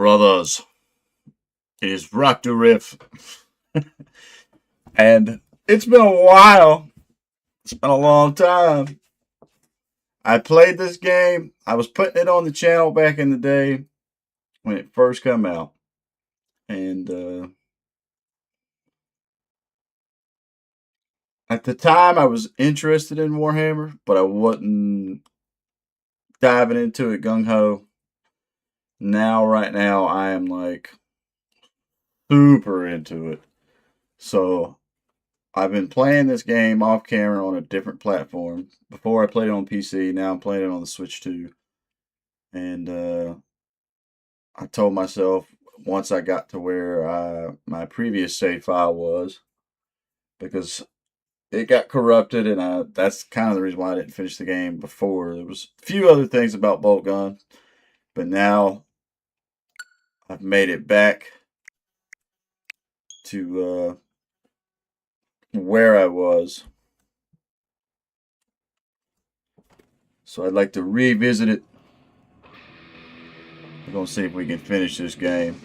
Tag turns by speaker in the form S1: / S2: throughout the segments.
S1: brothers? It is RockdaRiff. And it's been a while. It's been a long time. I played this game. I was putting it on the channel back in the day when it first came out. And at the time, I was interested in Warhammer, but I wasn't diving into it gung-ho. Right now, I am like super into it. So I've been playing this game off camera on a different platform. Before I played it on PC, now I'm playing it on the Switch 2. And I told myself once I got to where my previous save file was, because it got corrupted, and that's kind of the reason why I didn't finish the game before. There was a few other things about Boltgun, but now I've made it back to where I was. So I'd like to revisit it. We're going to see if we can finish this game.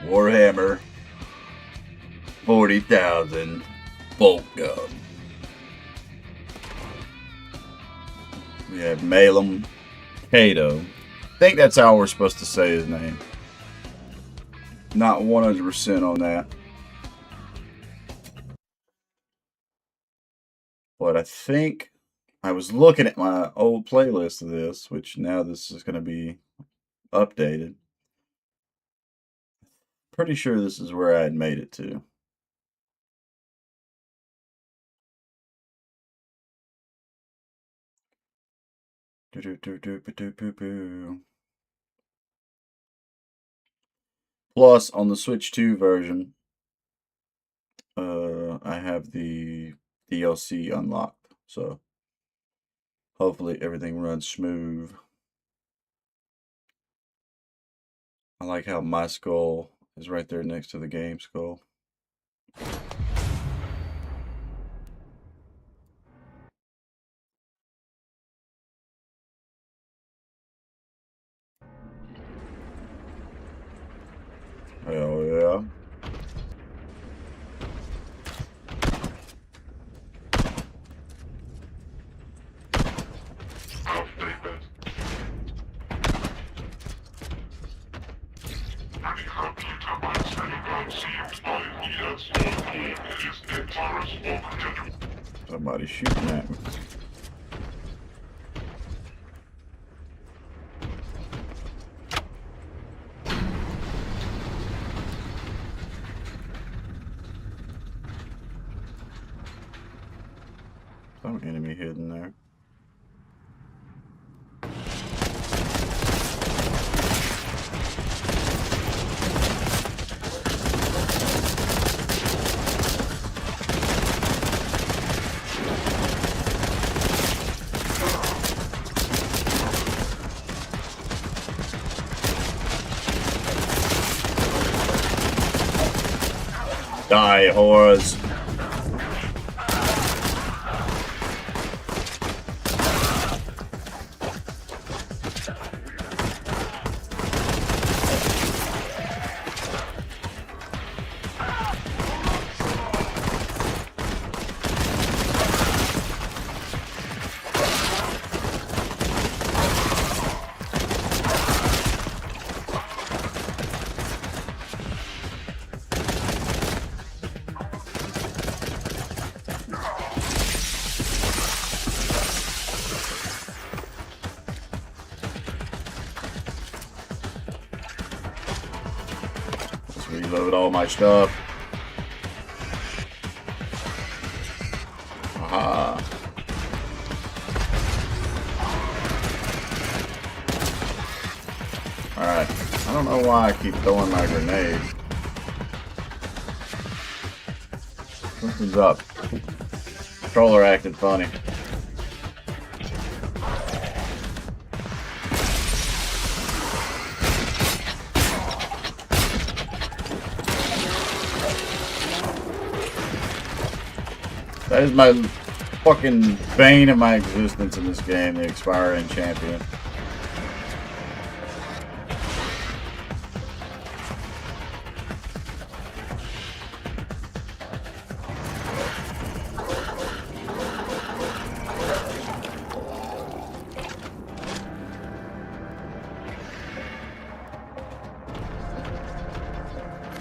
S1: Warhammer 40,000 Boltgun. We have Malum, Caedo. I think that's how we're supposed to say his name. Not 100% on that. But I think I was looking at my old playlist of this, which now this is going to be updated. Pretty sure this is where I had made it to. Plus, on the Switch 2 version, I have the DLC unlocked, so hopefully everything runs smooth. I like how my skull is right there next to the game skull. Hell yeah. Somebody shooting at me. Some enemy hidden there. Die, whores. Reload all my stuff. Aha. Alright. I don't know why I keep throwing my grenade. Something's up. Controller acting funny. That is my fucking bane of my existence in this game, the expiring champion.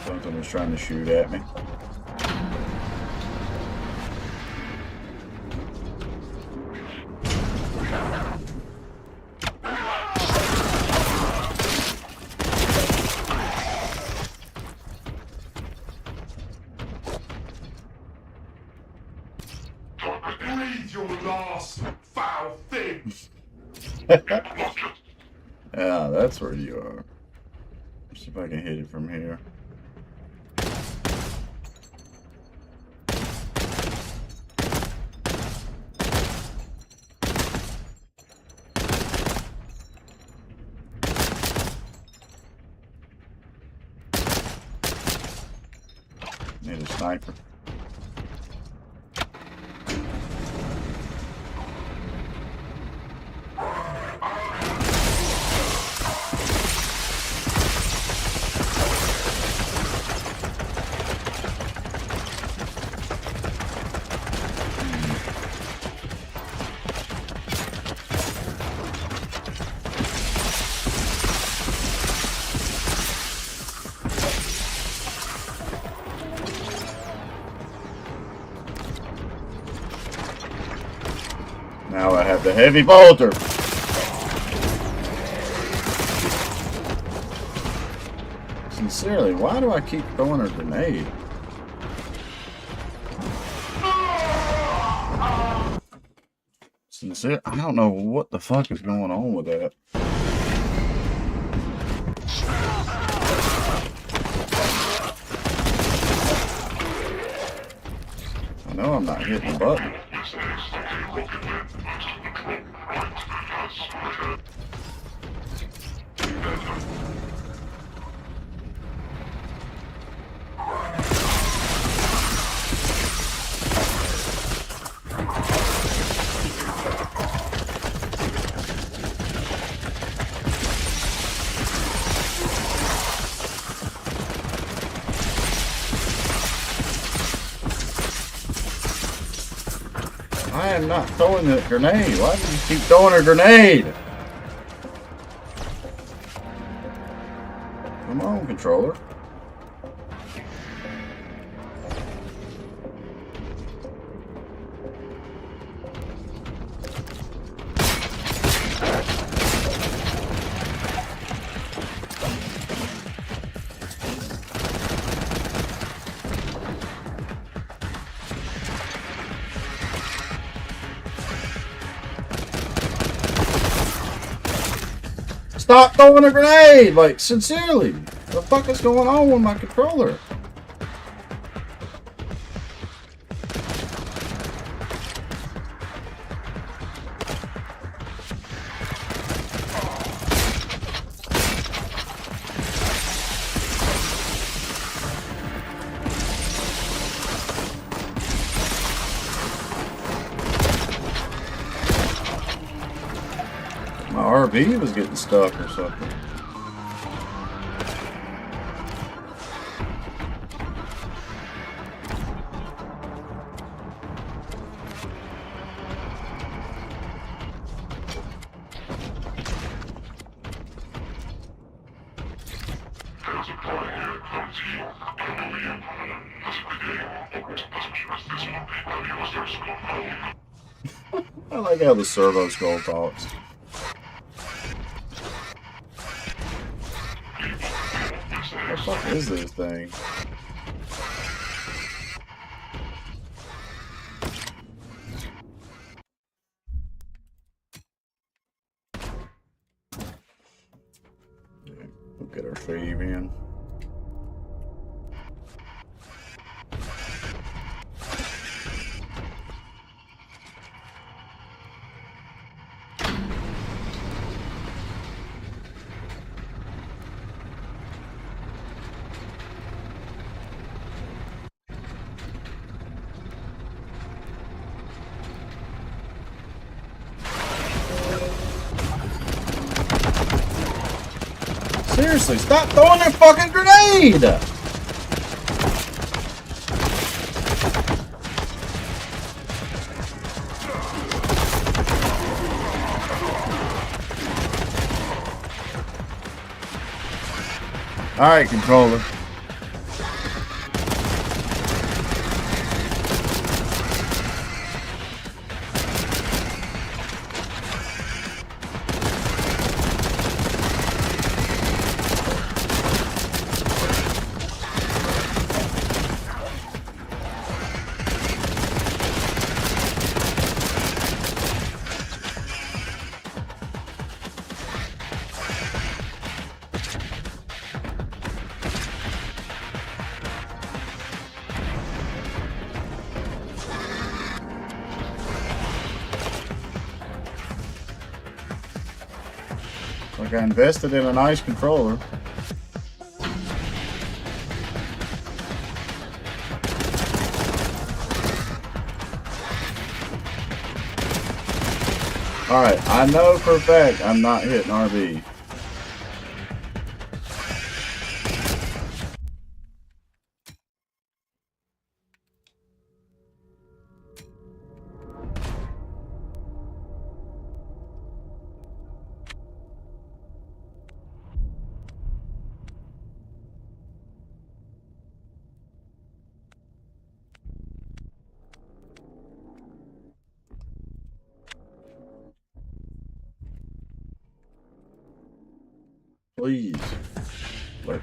S1: Something was trying to shoot at me.
S2: Your last foul thing.
S1: Yeah, that's where you are. Let's see if I can hit it from here. Need a sniper. Now I have the heavy bolter. Sincerely, why do I keep throwing a grenade? Sincerely, I don't know what the fuck is going on with that. I know I'm not hitting the button. I am not throwing the grenade. Why do you keep throwing a grenade? Come on, controller. Stop throwing a grenade! Like, sincerely. What the fuck is going on with my controller? My RV was getting stuck or something. I like how the servo skull talks. What the fuck is this thing? We'll get our save in. seriously, stop throwing that fucking grenade! Alright, controller. Like I invested in a nice controller. Alright, I know for a fact I'm not hitting RB. Please. Wait.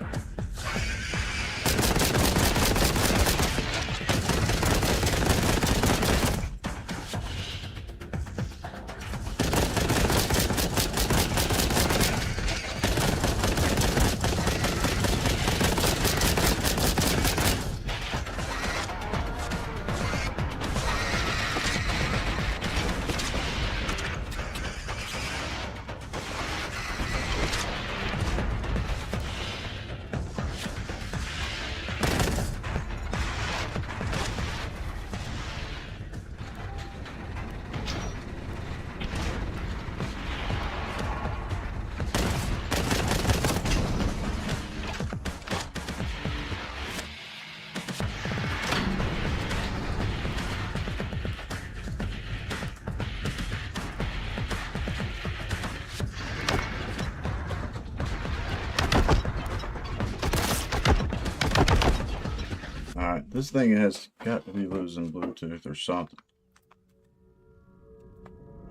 S1: Alright, this thing has got to be losing Bluetooth or something.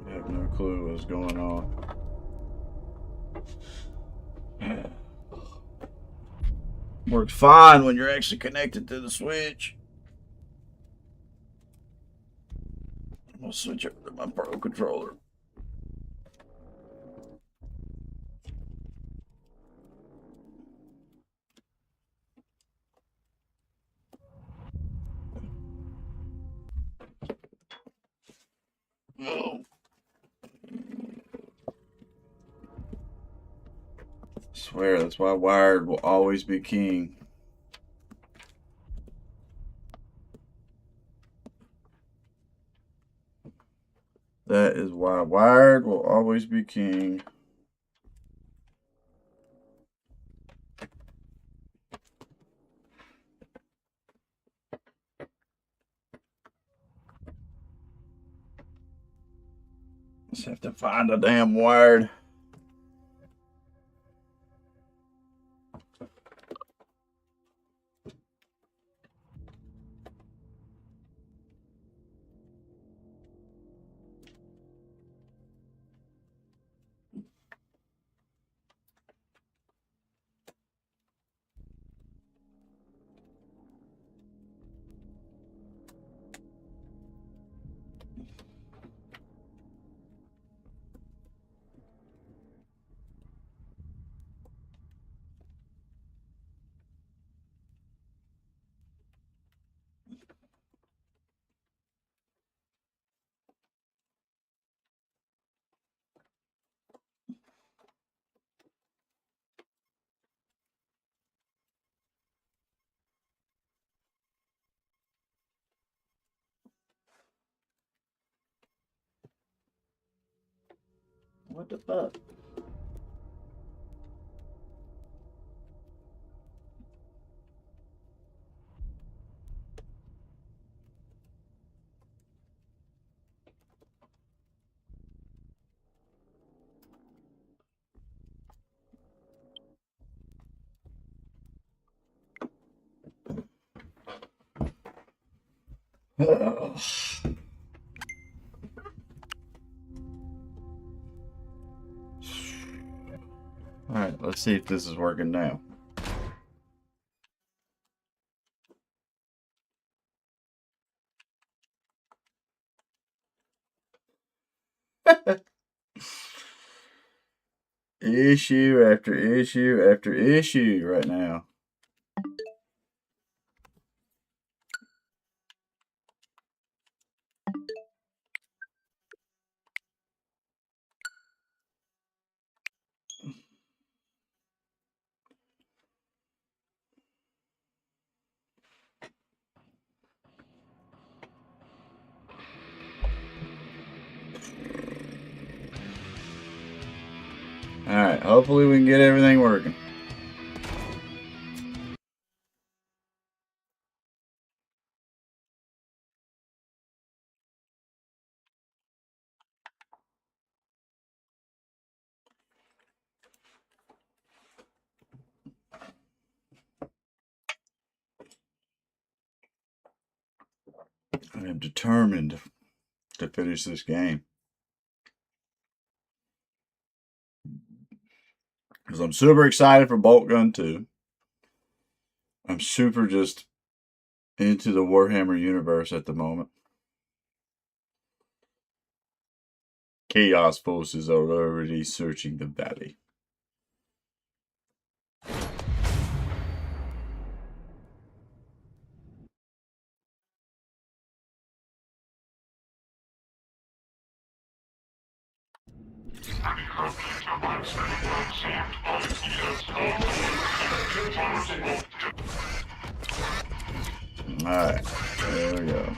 S1: I have no clue what's going on. Works fine when you're actually connected to the switch. I'm gonna switch over to my Pro controller. Oh. I swear, that's why wired will always be king. That is why wired will always be king. Just have to find a damn wired. What the fuck? All right, let's see if this is working now. Issue after issue after issue right now. Alright, hopefully we can get everything working. I am determined to finish this game. Because I'm super excited for Boltgun 2. I'm super just into the Warhammer universe at the moment. Chaos forces are already searching the valley. Alright, there we go.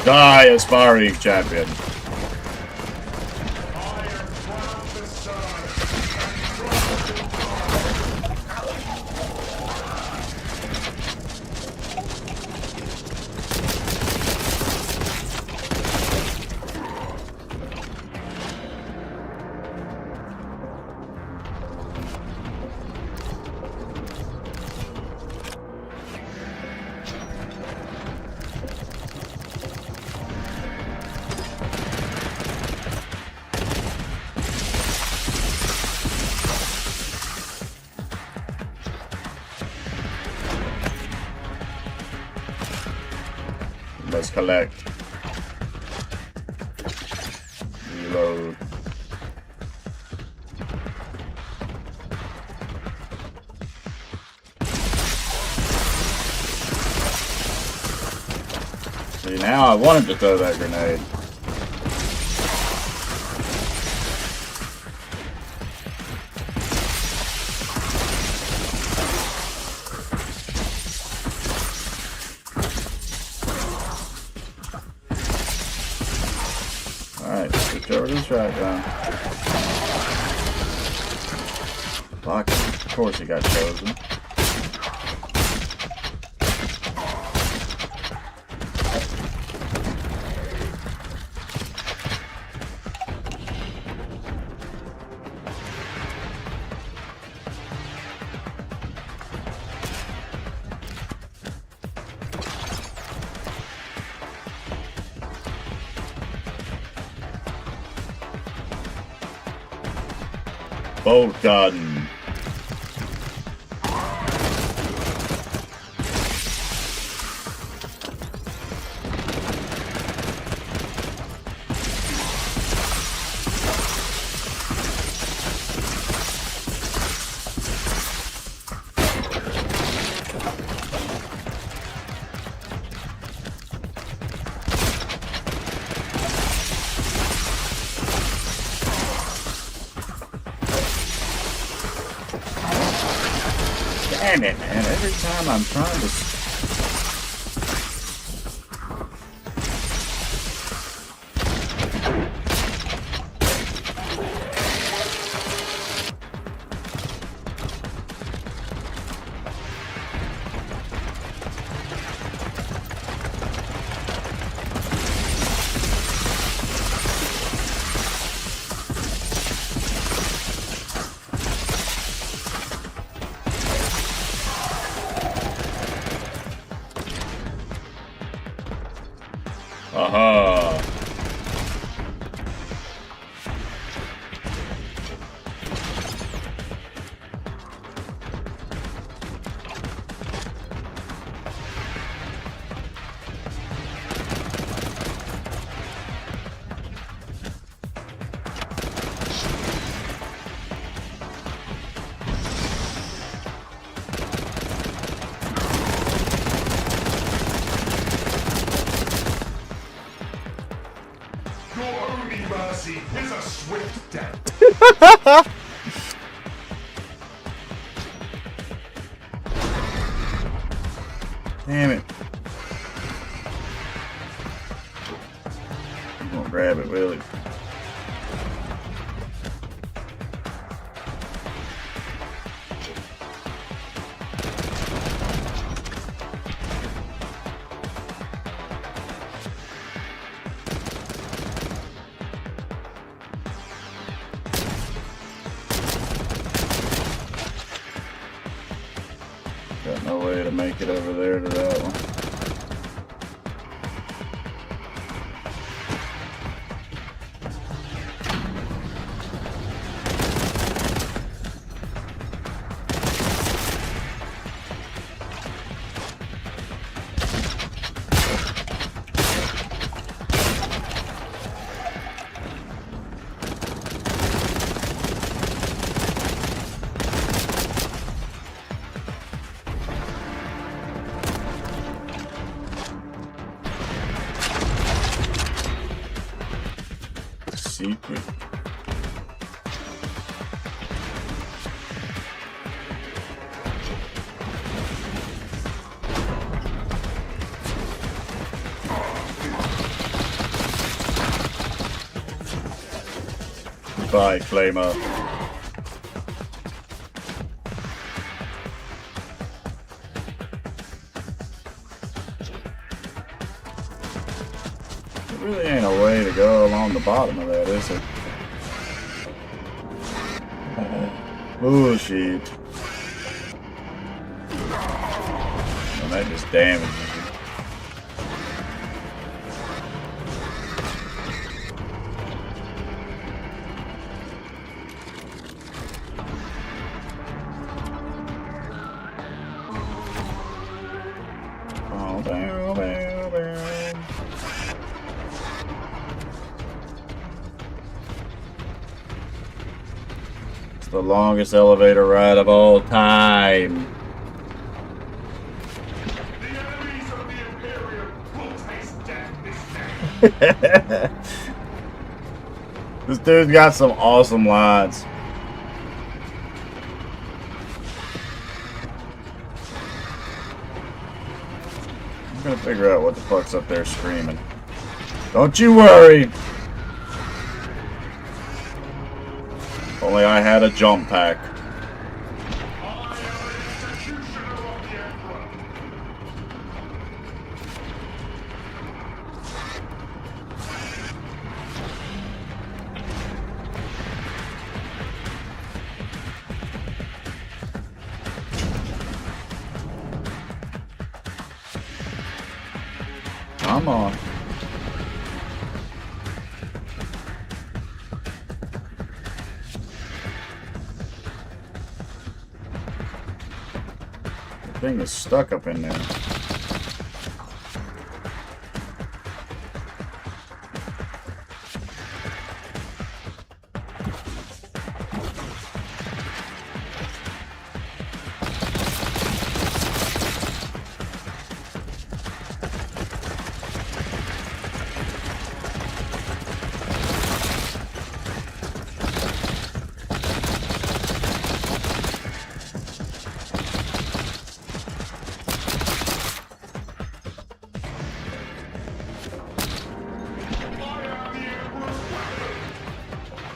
S1: Die, aspiring champion. Let's collect. Reload. See, now I wanted to throw that grenade. Alright, switch over to the shotgun. Fuck, of course he got chosen. Boltgun. Damn it, man. Every time I'm trying to... Aha!
S2: Your only mercy is a swift death.
S1: Damn it. I'm gonna grab it, will it? Got no way to make it over there to that one. Secret. Goodbye, Flamer. There really ain't a way to go along the bottom of that, is it? Bullshit. Well, that just damages you. Oh, bow, bow, bow. It's the longest elevator ride of all time.
S2: The enemies of the Imperium will taste death this day.
S1: This dude's got some awesome lines. I'm gonna figure out what the fuck's up there screaming. Don't you worry. If only I had a jump pack.
S2: I am an executioner of the Emperor.
S1: Come on. thing is stuck up in there.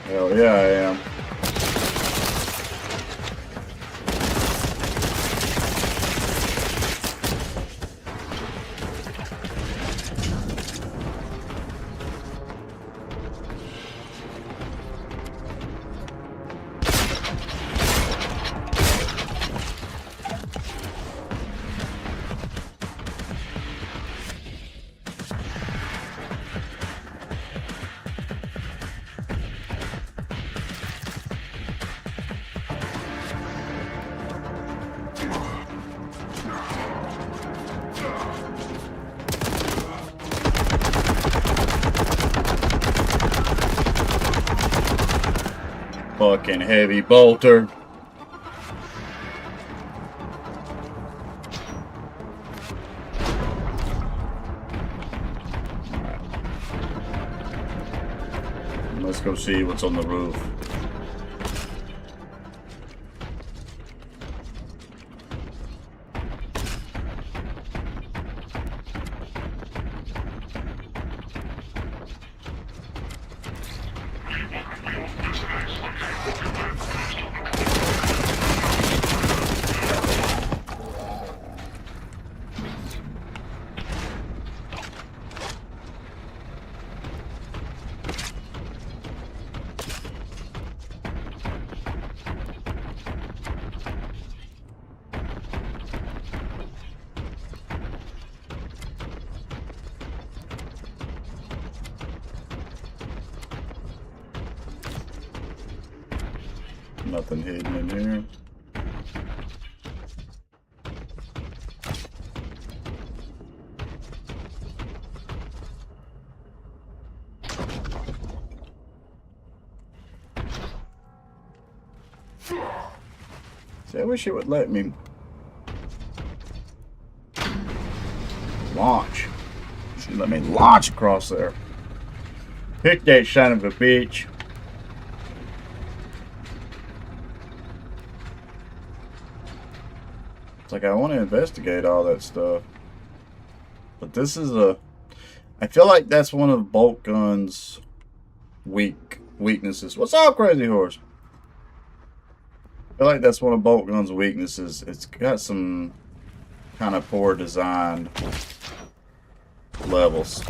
S1: Hell yeah, I am. Fucking heavy bolter. Alright. Let's go see what's on the roof. Nothing hidden in here. See, I wish it would let me launch. It should let me launch across there. Pick that son of a bitch. It's like I want to investigate all that stuff. But this is I feel like that's one of Boltgun's weaknesses. What's up, Crazy Horse? I feel like that's one of Boltgun's weaknesses. It's got some kind of poor designed levels.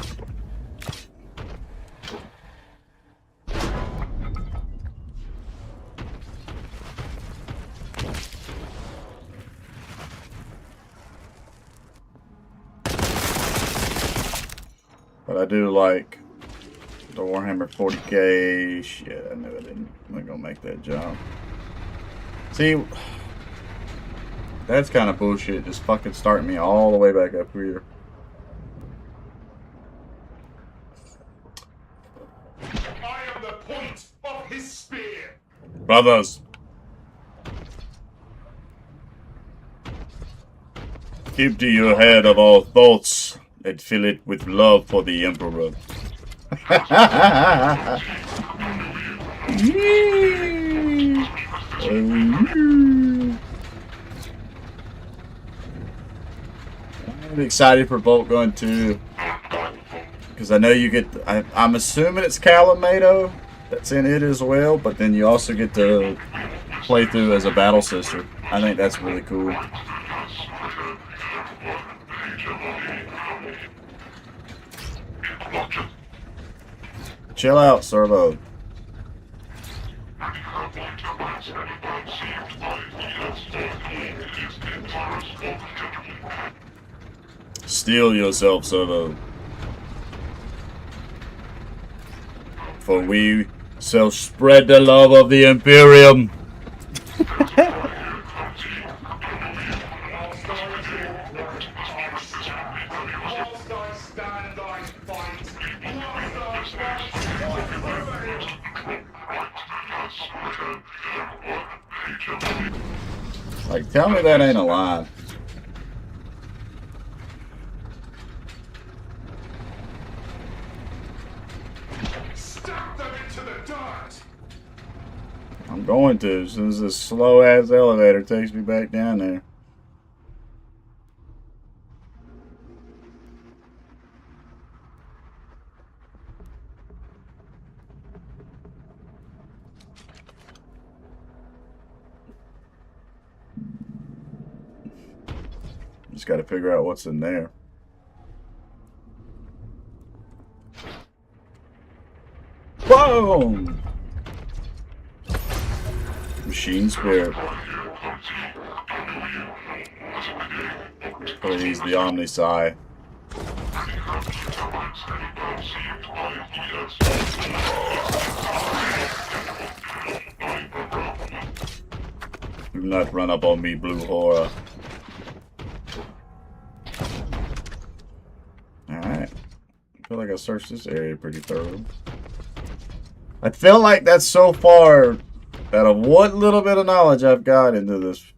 S1: But I do like the Warhammer 40k. Shit, I knew I wasn't gonna make that jump. See, that's kind of bullshit. Just fucking starting me all the way back up here.
S2: I am the point of his spear.
S1: Brothers, keep to your head of all thoughts and fill it with love for the Emperor. I'm excited for Boltgun 2 because I know you get. I'm assuming it's Caedo that's in it as well, but then you also get to play through as a battle sister. I think that's really cool. Chill out, Servo. Steel yourself, Servo. For we shall spread the love of the Imperium. Like, tell me that ain't a lie.
S2: Stop them into the dart!
S1: I'm going to, as soon as this slow-ass elevator takes me back down there. Just got to figure out what's in there. Boom! Machine spirit. Please, the Omni-Psi. Do not run up on me, blue horror. Alright. I feel like I searched this area pretty thoroughly. I feel like that's so far out of what little bit of knowledge I've got into this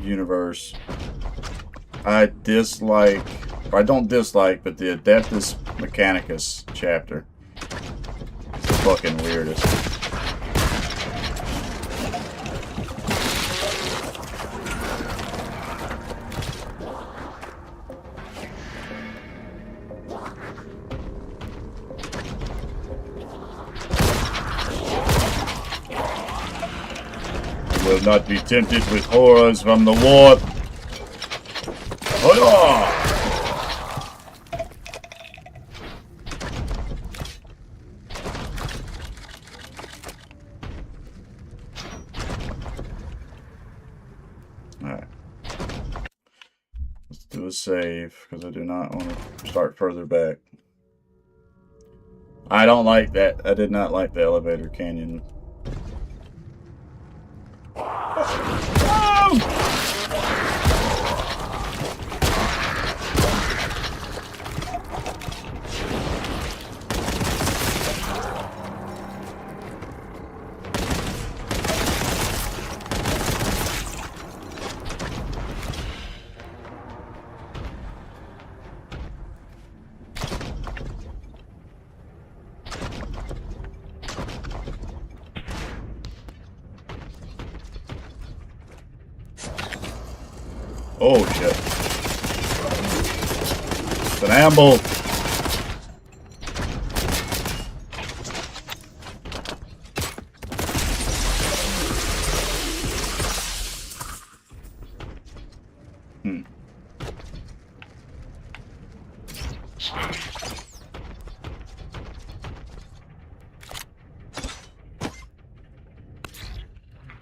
S1: universe. I dislike, or I don't dislike, but the Adeptus Mechanicus chapter is the fucking weirdest. Will not be tempted with horrors from the warp. Hola! Alright. Let's do a save, because I do not want to start further back. I don't like that. I did not like the elevator canyon. Oh shit. It's an amble.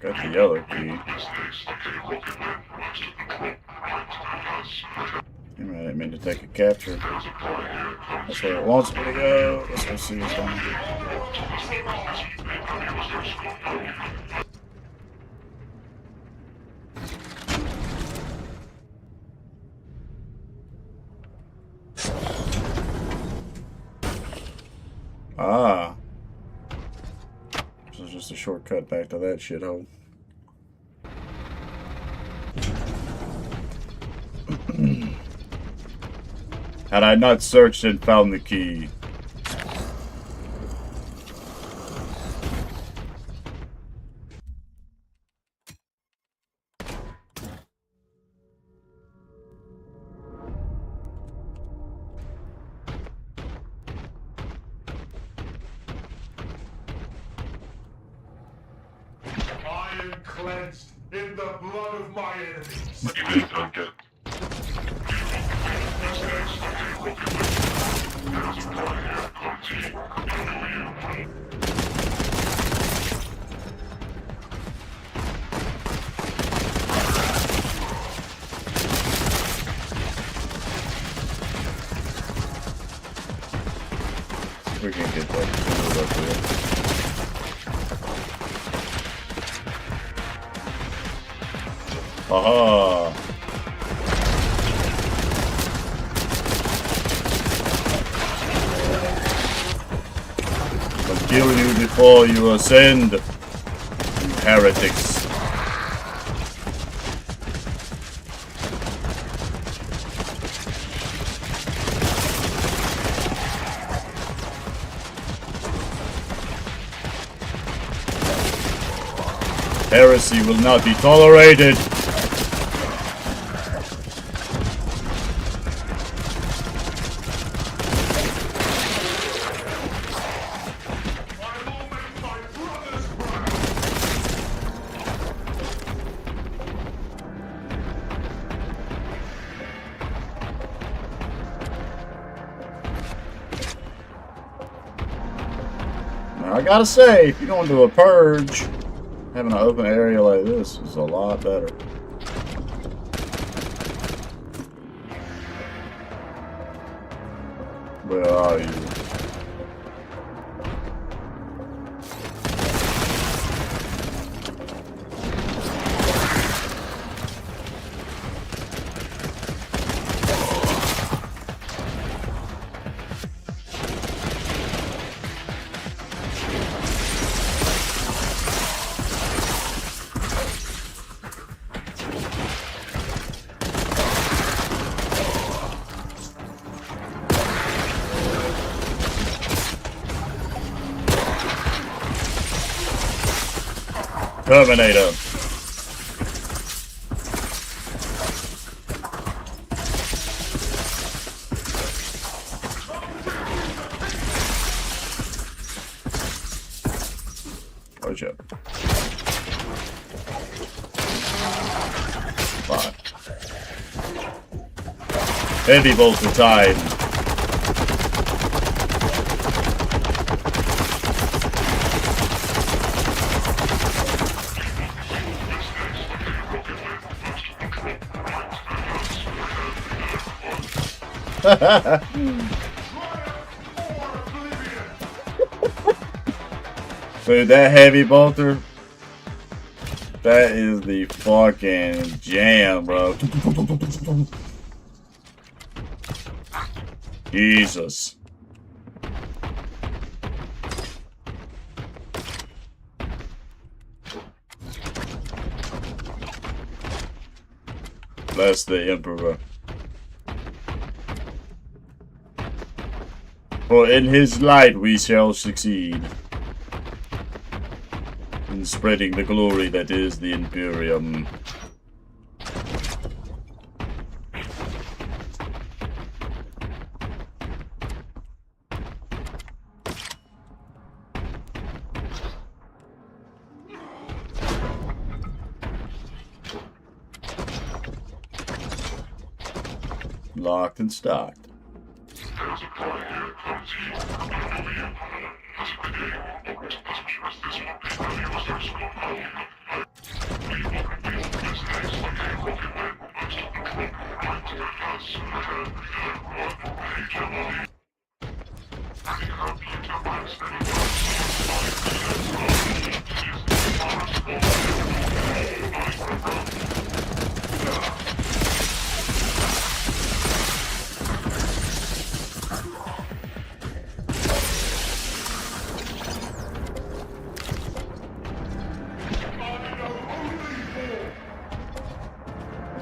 S1: Got the yellow key. I didn't mean to take a capture. That's where it wants me to go. Let's go see what's going on. Ah. This is just a shortcut back to that shithole. Had I not searched and found the key.
S2: I am cleansed in the blood of my enemies.
S1: We can get that up there. Aha! I'll kill you before you ascend, you heretics. Heresy will not be tolerated. Now, I gotta say, if you're going to a purge, having an open area like this is a lot better. Where are you? Terminator. Oh shit. Fine. Heavy bolter time. Dude, that heavy bolter, that is the fucking jam, bro. Jesus. Bless the Emperor. For in his light we shall succeed in spreading the glory that is the Imperium. Locked and stocked.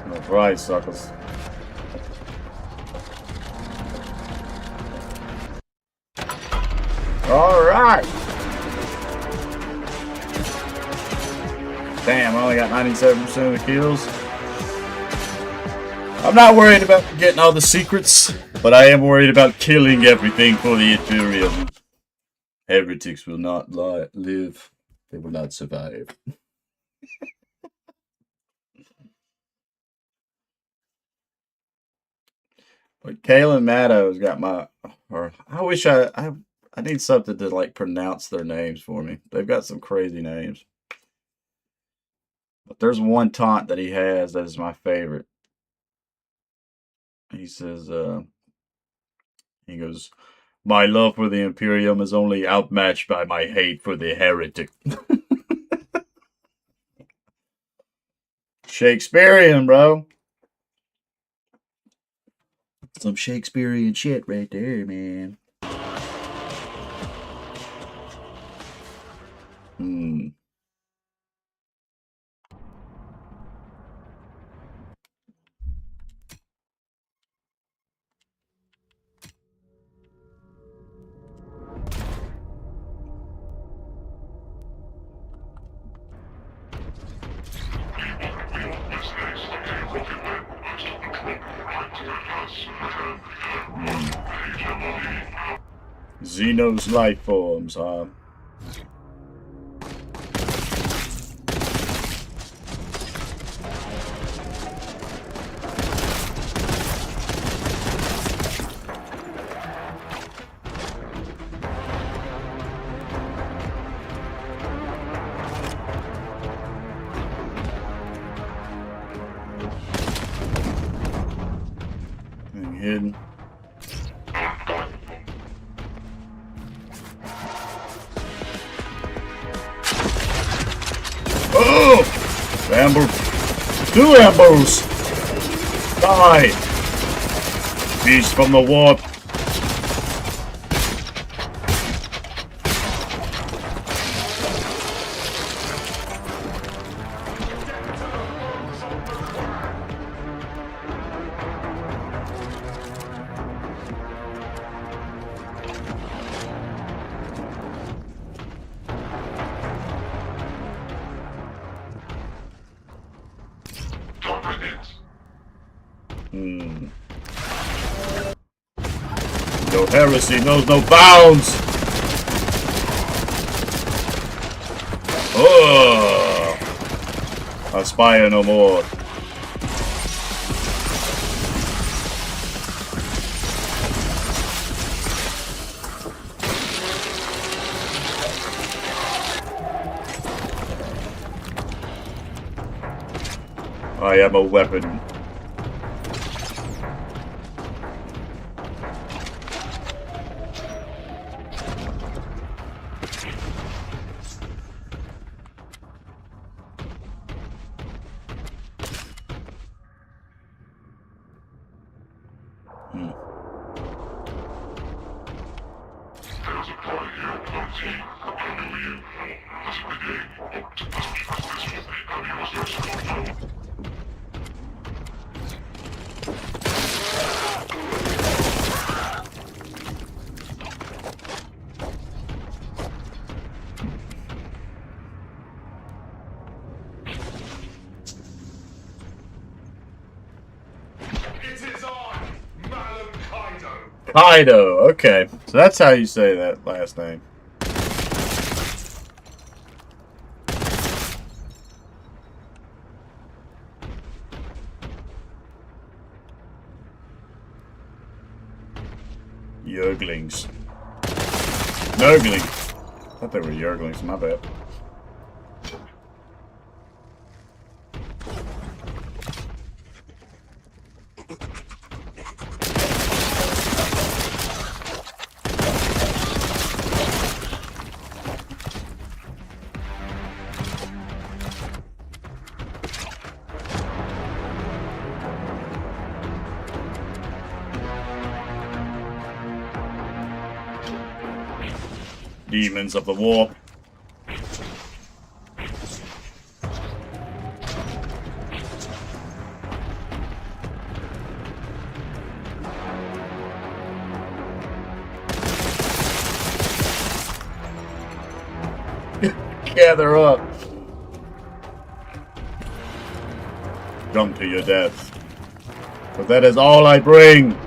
S1: That's right, suckers. Alright! Damn, I only got 97% of the kills. I'm not worried about getting all the secrets, but I am worried about killing everything for the Imperium. Heretics will not live. They will not survive. But Kalen Maddow's got my... Or I wish I need something to, like, pronounce their names for me. They've got some crazy names. But there's one taunt that he has that is my favorite. He says, he goes, "My love for the Imperium is only outmatched by my hate for the heretic." Shakespearean, bro. Some Shakespearean shit right there, man. Xenos life forms, huh? Hidden. Oh! Amber. 2 ambers! Die! Beast from the warp. No heresy knows no bounds! Oh! Aspire no more. I am a weapon.
S2: It is I, Malum Caedo.
S1: Caedo, okay. So that's how you say that last name. Yerglings. Nurglings. I thought they were Yerglings, my bad. Demons of the warp. Gather up. Come to your death. But that is all I bring.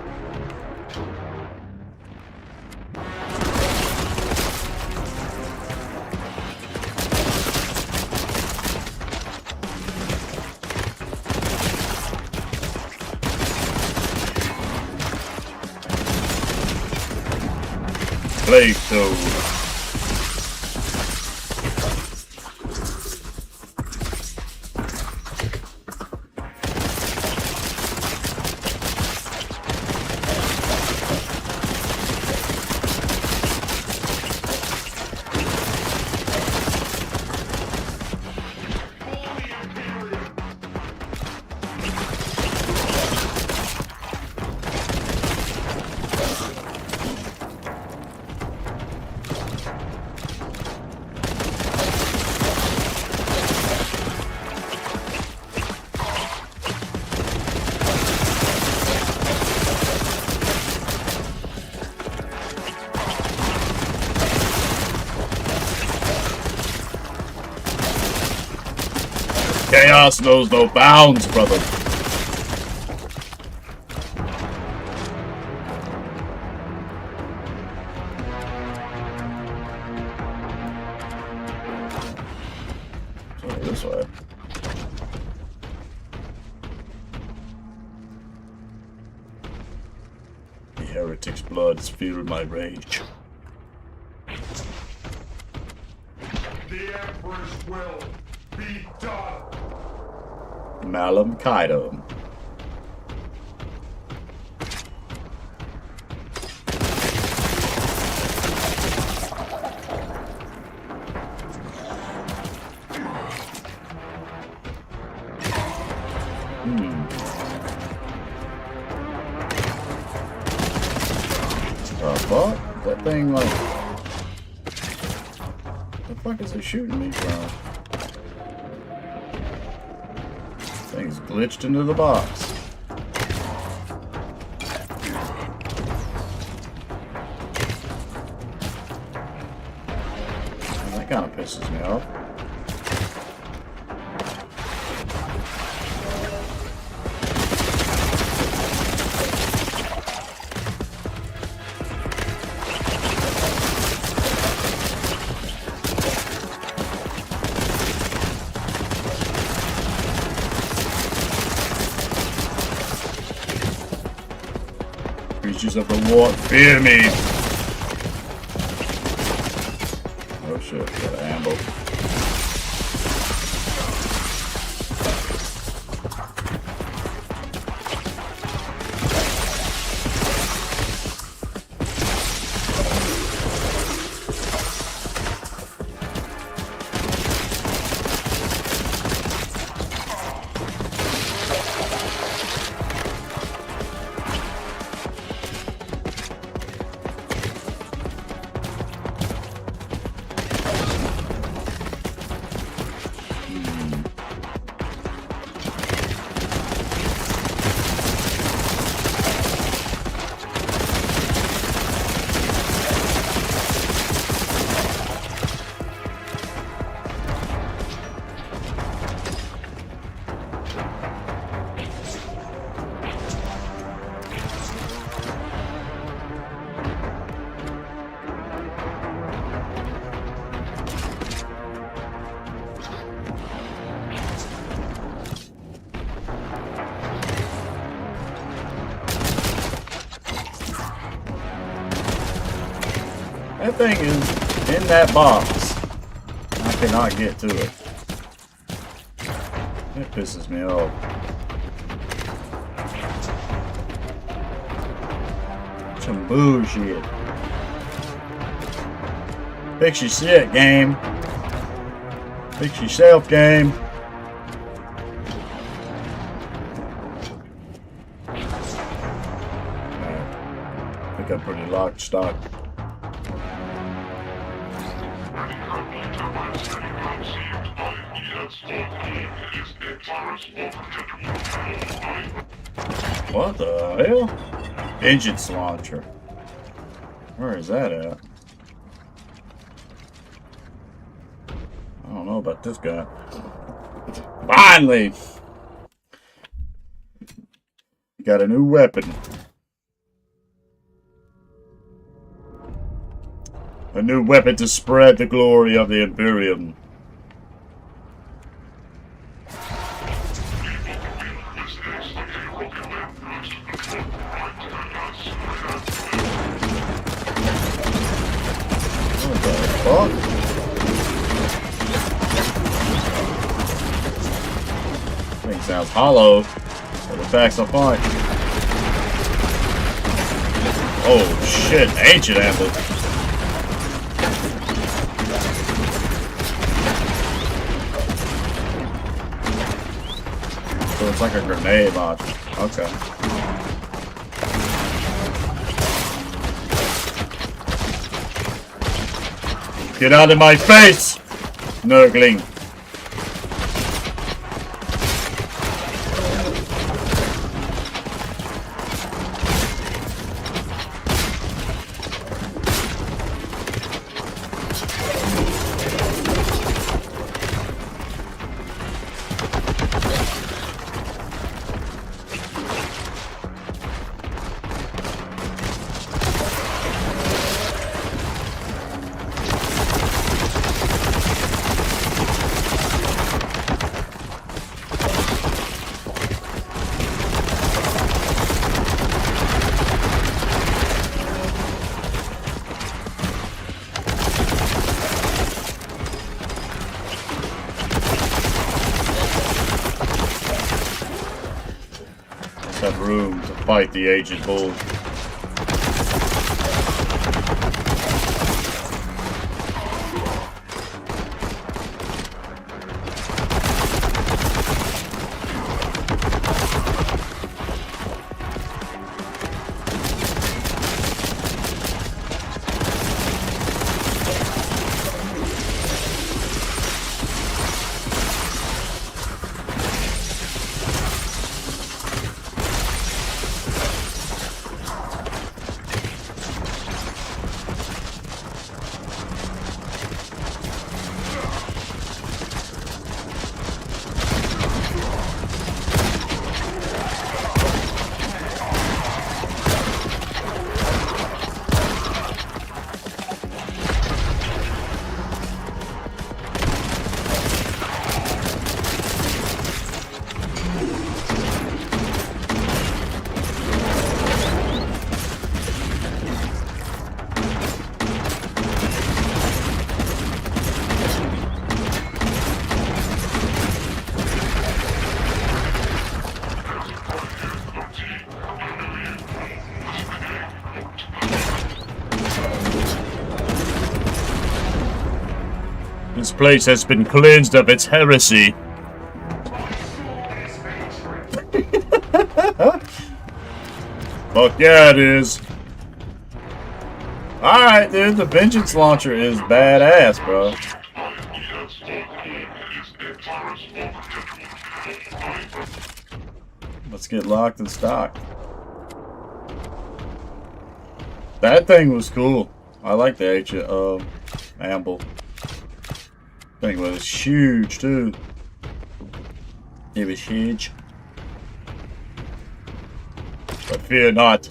S1: Plague Toad. Chaos knows no bounds, brother. Heretic's blood has fueled my rage.
S2: The Emperor's will be done.
S1: Malum Caedo. Fuck? That thing like... The fuck is it shooting me from? Thing's glitched into the box. And that kind of pisses me off. Creatures of the war, fear me! Oh shit, got an amble. That thing is in that box. I cannot get to it. It pisses me off. Some bullshit. Fix your shit, game. Fix yourself, game. I think I'm pretty locked stock. What the hell? Vengeance launcher. Where is that at? I don't know about this guy. Finally! Got a new weapon. A new weapon to spread the glory of the Imperium. What the fuck? Thing sounds hollow. But the facts are fine. Oh shit, ancient ambush. So it's like a grenade launcher. Okay. Get out of my face! Nurgling. have room to fight the aged bull.
S3: This place has been cleansed of its heresy.
S1: Fuck yeah, it is. Alright, dude, the vengeance launcher is badass, bro. Let's get locked and stocked. That thing was cool. I like the amble. Thing was huge too. It was huge. But fear not,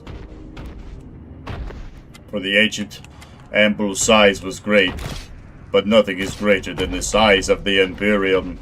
S1: for the ancient amble's size was great, but nothing is greater than the size of the Imperium.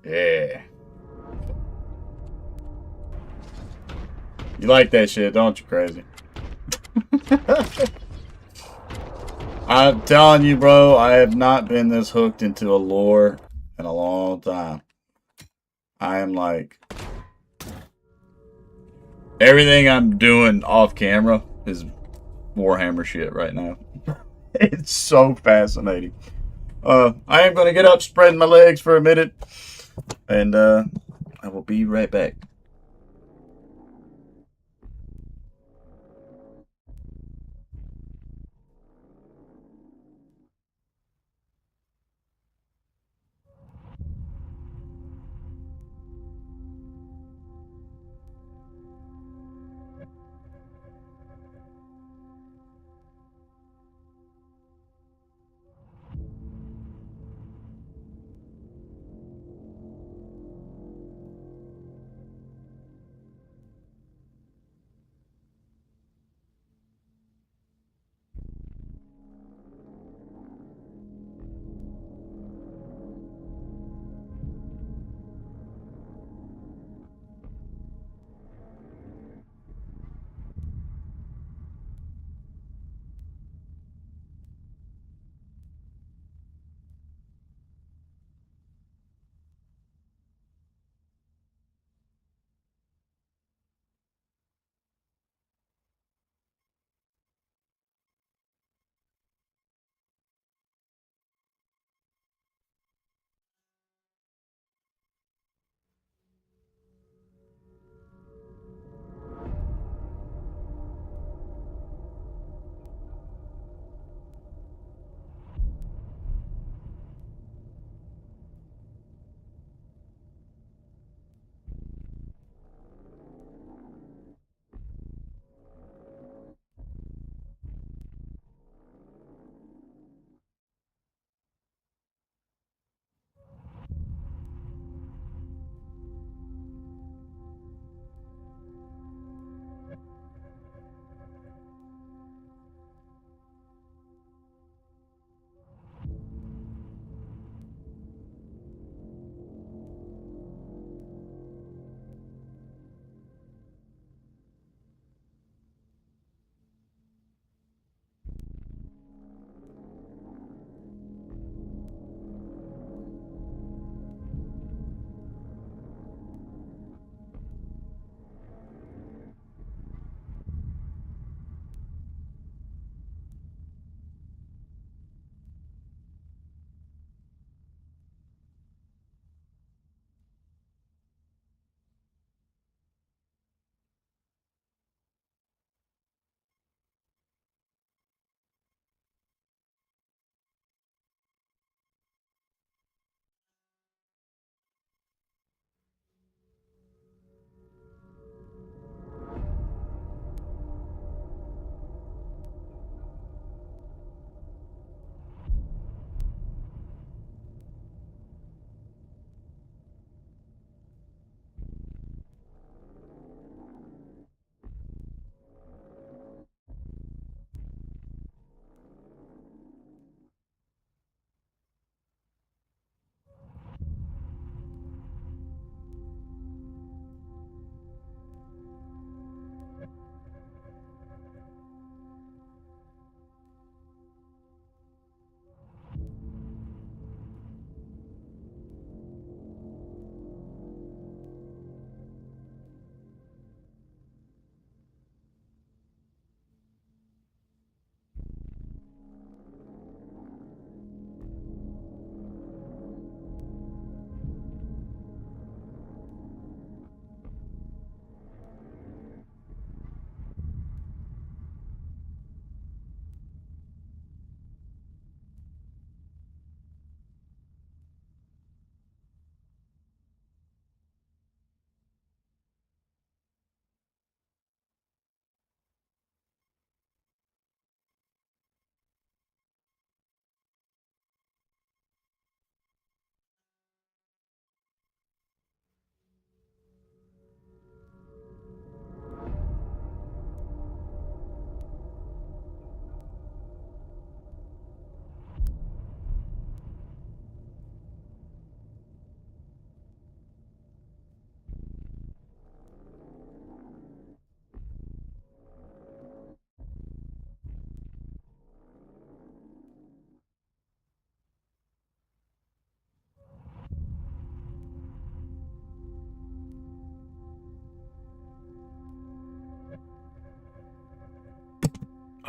S1: Yeah. You like that shit, don't you, Crazy? I'm telling you, bro, I have not been this hooked into a lore in a long time. I am like... Everything I'm doing off camera is Warhammer shit right now. It's so fascinating. I am going to get up, spreading my legs for a minute, and I will be right back.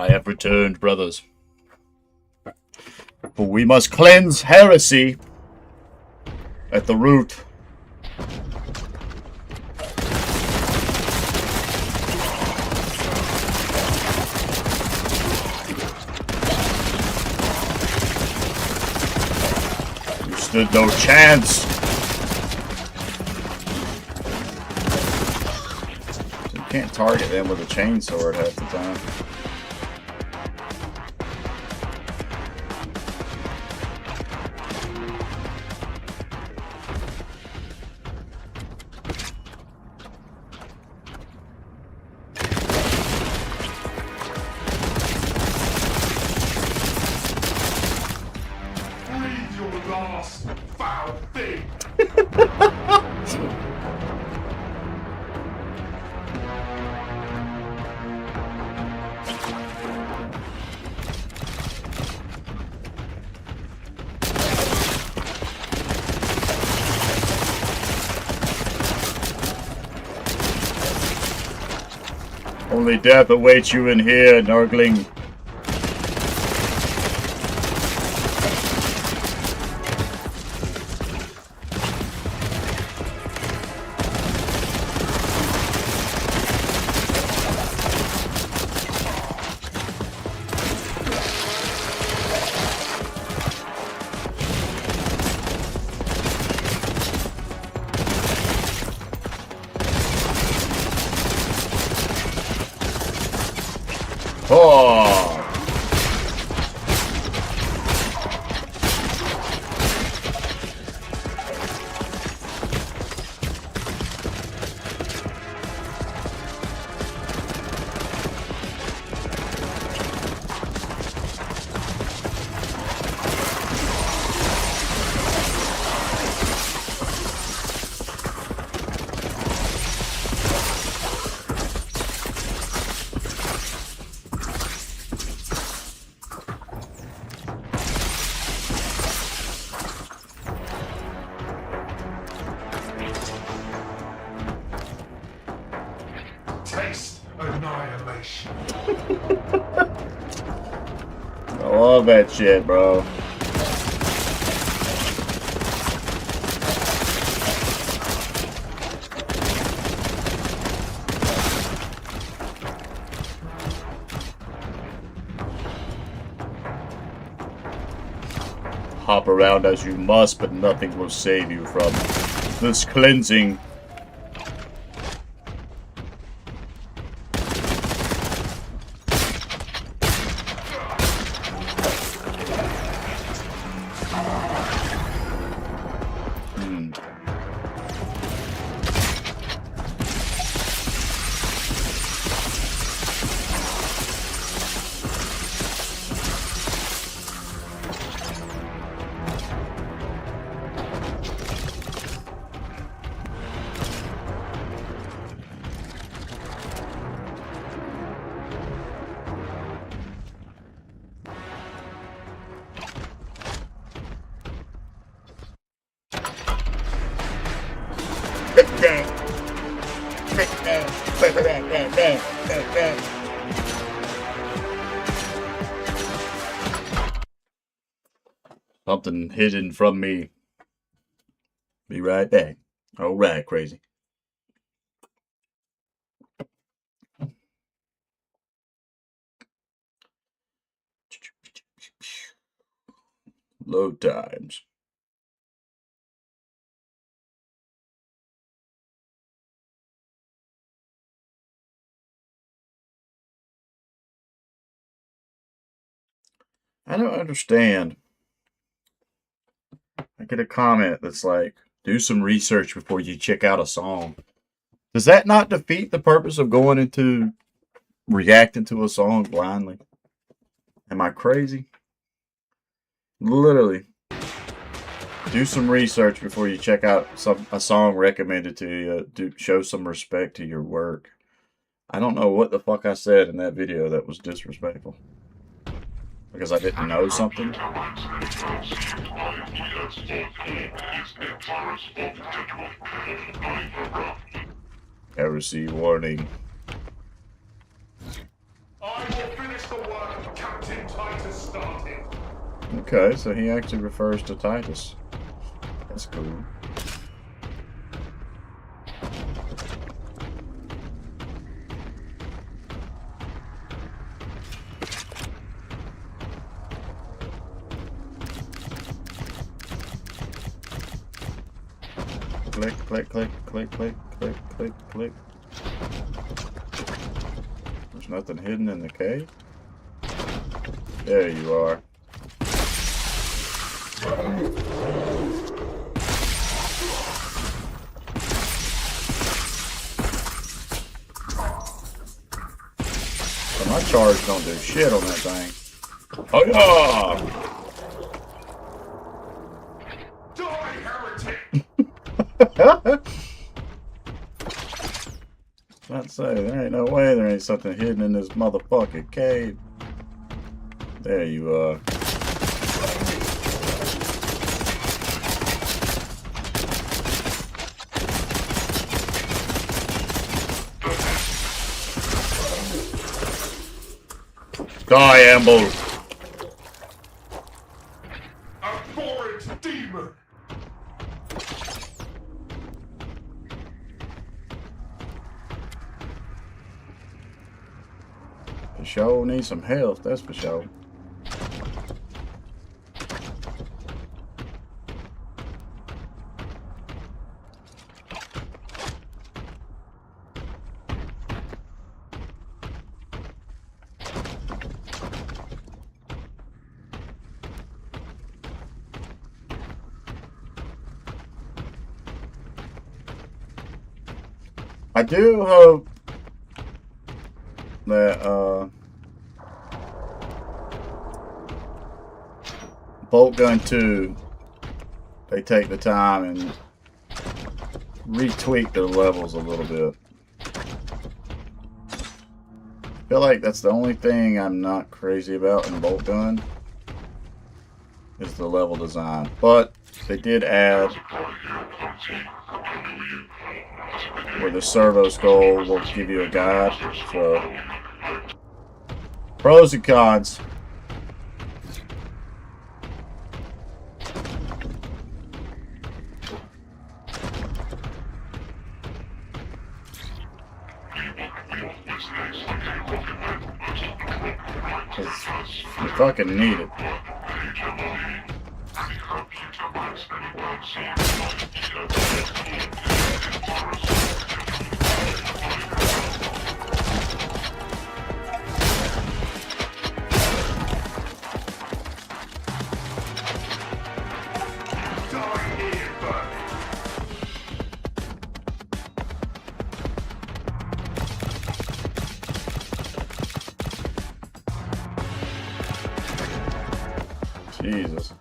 S3: I have returned, brothers. For we must cleanse heresy at the root. You stood no chance.
S1: You can't target them with a chainsword half the time.
S2: Breathe your last foul thing.
S3: Only death awaits you in here, Nurgling. Oh!
S2: Taste annihilation.
S1: I love that shit, bro.
S3: Hop around as you must, but nothing will save you from this cleansing. Something hidden from me. Be right back. Alright, crazy. Load times.
S1: I don't understand. I get a comment that's like, do some research before you check out a song. Does that not defeat the purpose of going into reacting to a song blindly? Am I crazy? Literally. Do some research before you check out a song recommended to you. Show some respect to your work. I don't know what the fuck I said in that video that was disrespectful. Because I didn't know something. Heresy warning.
S2: I will finish finish the work Captain Titus started.
S1: Okay, so he actually refers to Titus. That's cool. Click, click, click, click, click, click, click, click. There's nothing hidden in the cave. There you are. So my charge don't do shit on that thing. Oh yeah!
S2: Die, heretic!
S1: Let's say there ain't no way there ain't something hidden in this motherfucking cave. There you are.
S3: Die, Amble!
S2: Abhorrent demon!
S1: For sure need some health, that's for sure. I do hope that Boltgun 2, they take the time and retweak their levels a little bit. I feel like that's the only thing I'm not crazy about in Boltgun is the level design. But they did add where the servo skull will give you a guide. So pros and cons. You fucking need it.
S2: Die here, Burke!
S1: Jesus.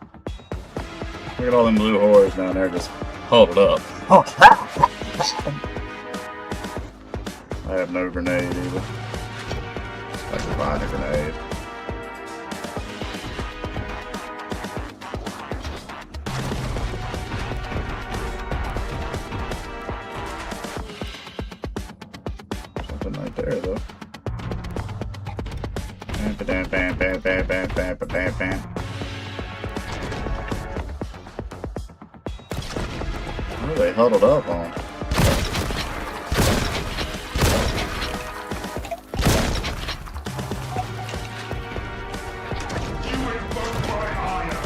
S1: Look at all them blue whores down there just huddled up. I have no grenade either. I can find a grenade. Something right there though. Bam, bam, bam, bam, bam, bam, bam, bam, bam. What are they huddled up on?
S2: You invoke my ire!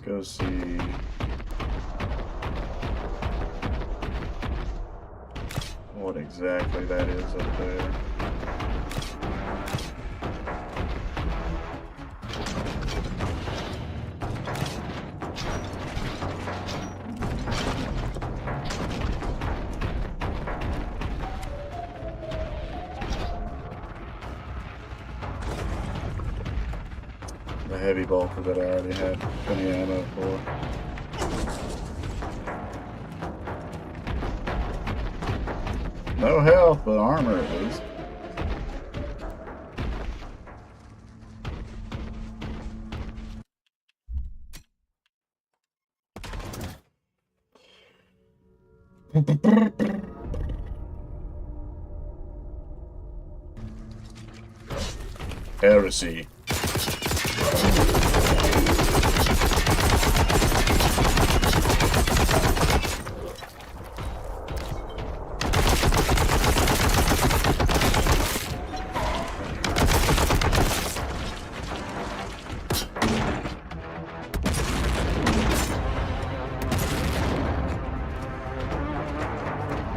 S1: go see. What exactly that is up there. The heavy bolter that I already had plenty of ammo for. No health, but armor at least.
S3: Heresy.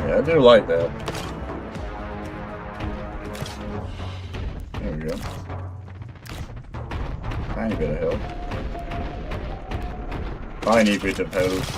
S1: Yeah, I do like that. There we go. Tiny bit of health.
S3: Tiny bit of health.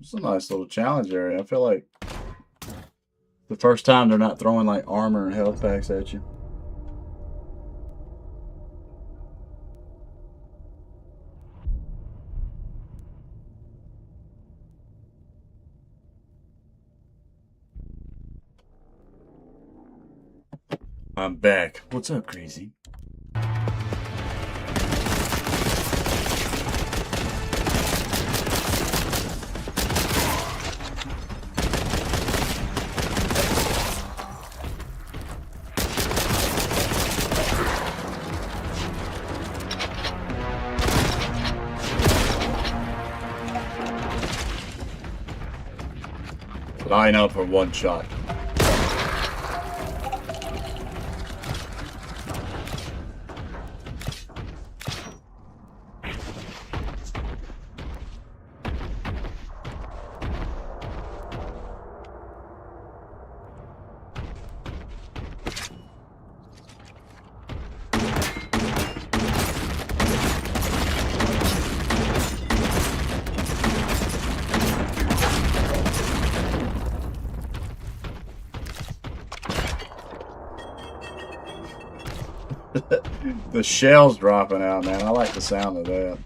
S1: It's a nice little challenge area. I feel like the first time they're not throwing like armor and health packs at you.
S3: I'm back. What's up, crazy? Line up for one shot.
S1: The shells dropping out, man. I like the sound of that.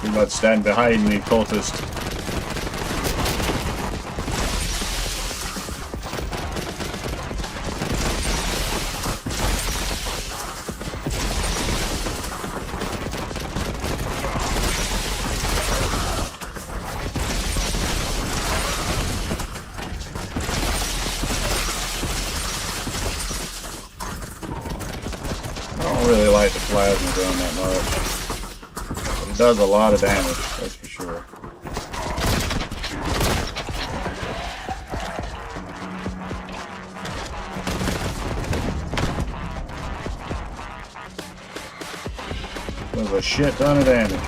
S3: Do not stand behind me, cultist.
S1: I don't really like the plasma gun that much. But it does a lot of damage, that's for sure. Does a shit ton of damage.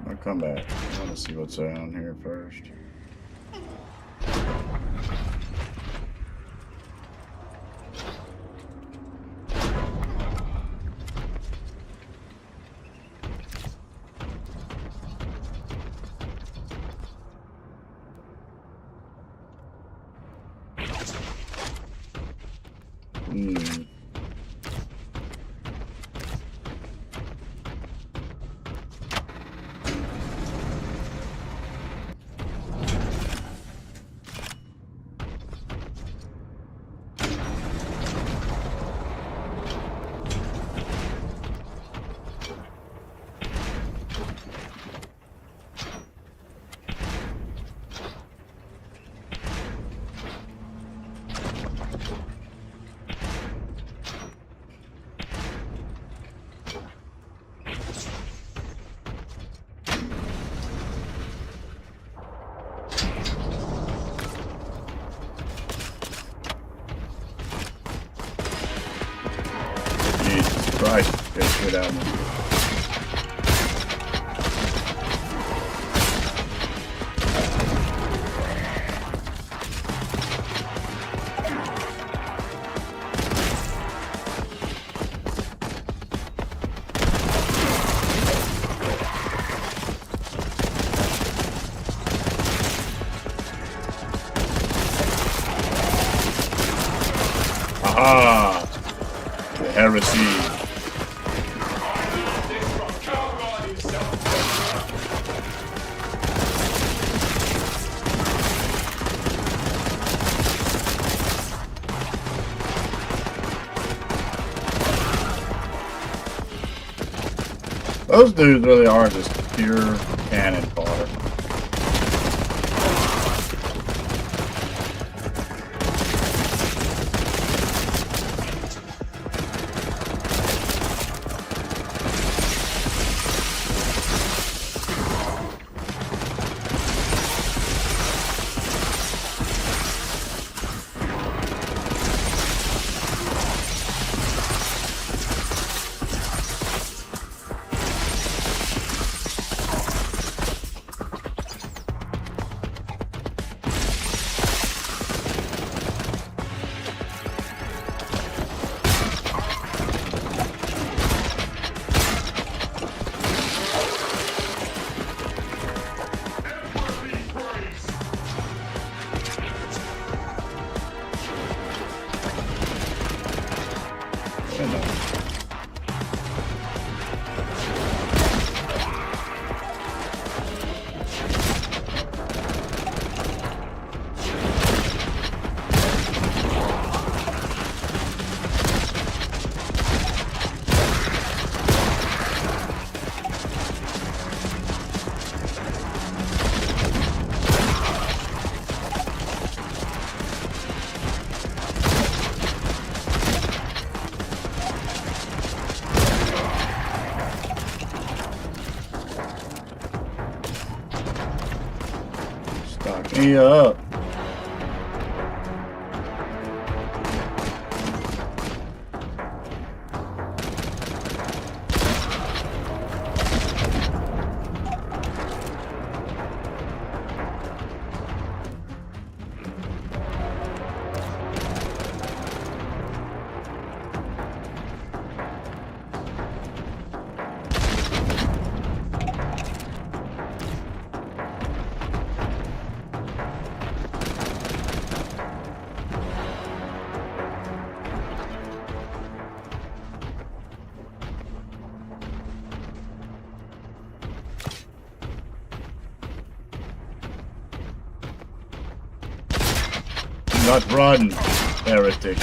S1: I'll come back. I want to see what's down here first. Christ, get shit out of me. Aha! The heresy. Those dudes really are just pure cannon fodder. Stock me up.
S3: not run, heretic.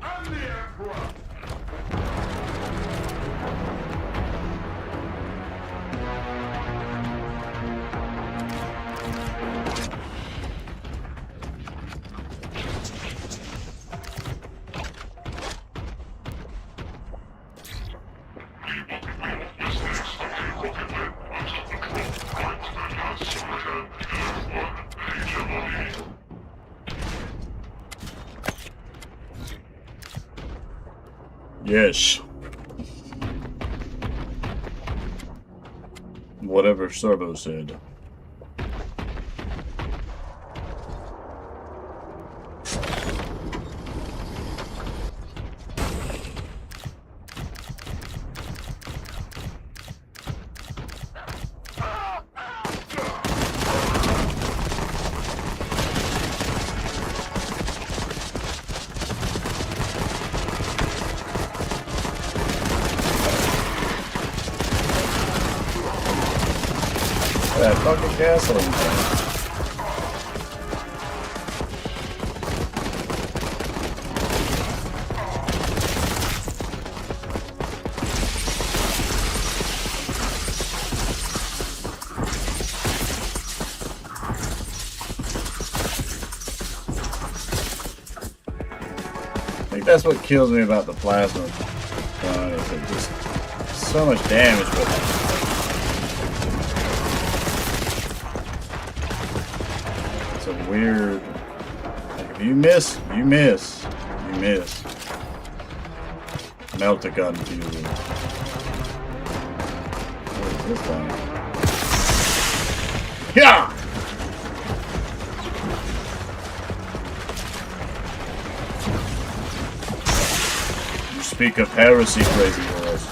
S2: I'm the Emperor.
S3: Yes. Whatever Servo said. That fucking gasoline tank. I think that's what kills me about the plasma gun, is it just so much damage, but it's a weird, like if you miss, you miss, you miss. Melt a gun fusion. What is this thing? Yeah! Speak of heresy, crazy horse.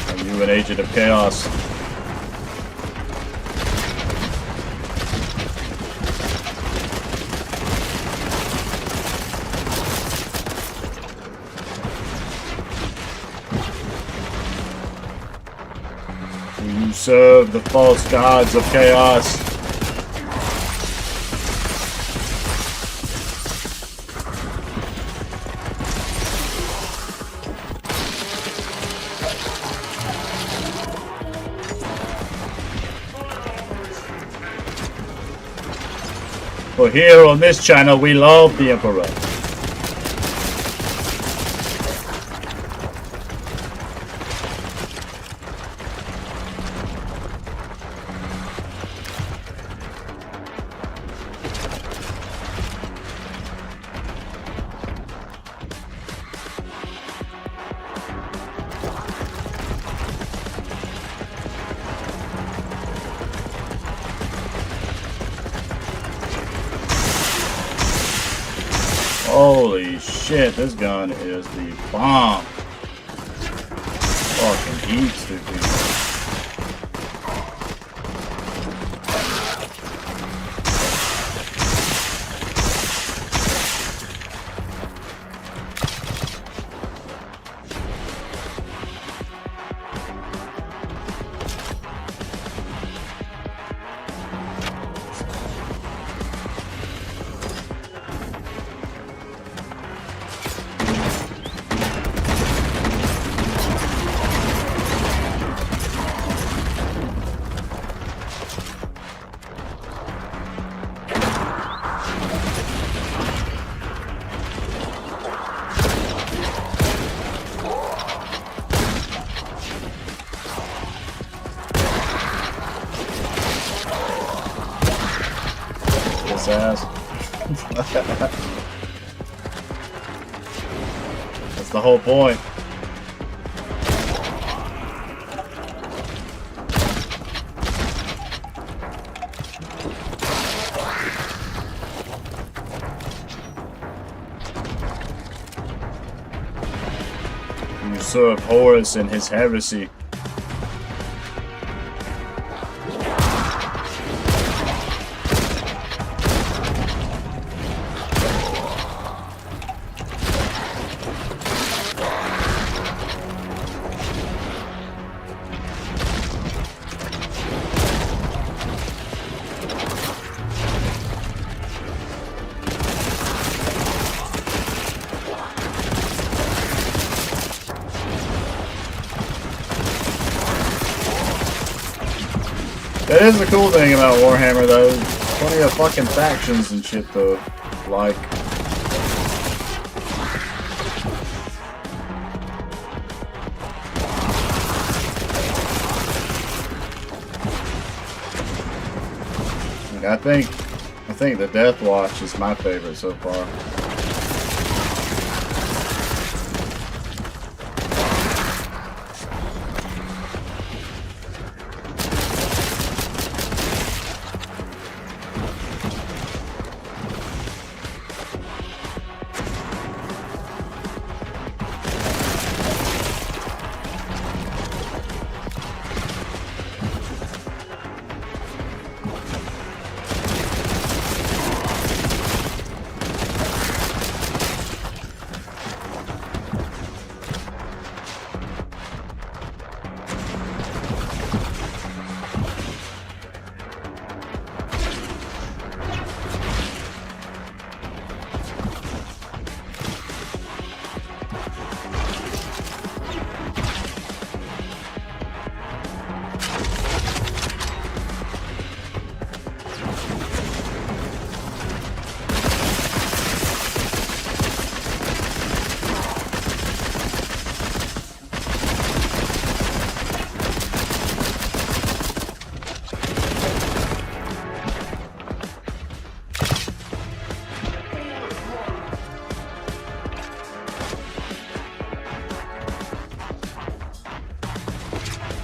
S3: Are you an agent of chaos? Do you serve the false gods of chaos? For here on this channel, we love the Emperor. Holy shit, this gun is the bomb. Fucking heats through people. Ass. That's the whole point. You serve Horus and his heresy.
S1: That is the cool thing about Warhammer, though. Plenty of fucking factions and shit, though. Like. I think the Death Watch is my favorite so far.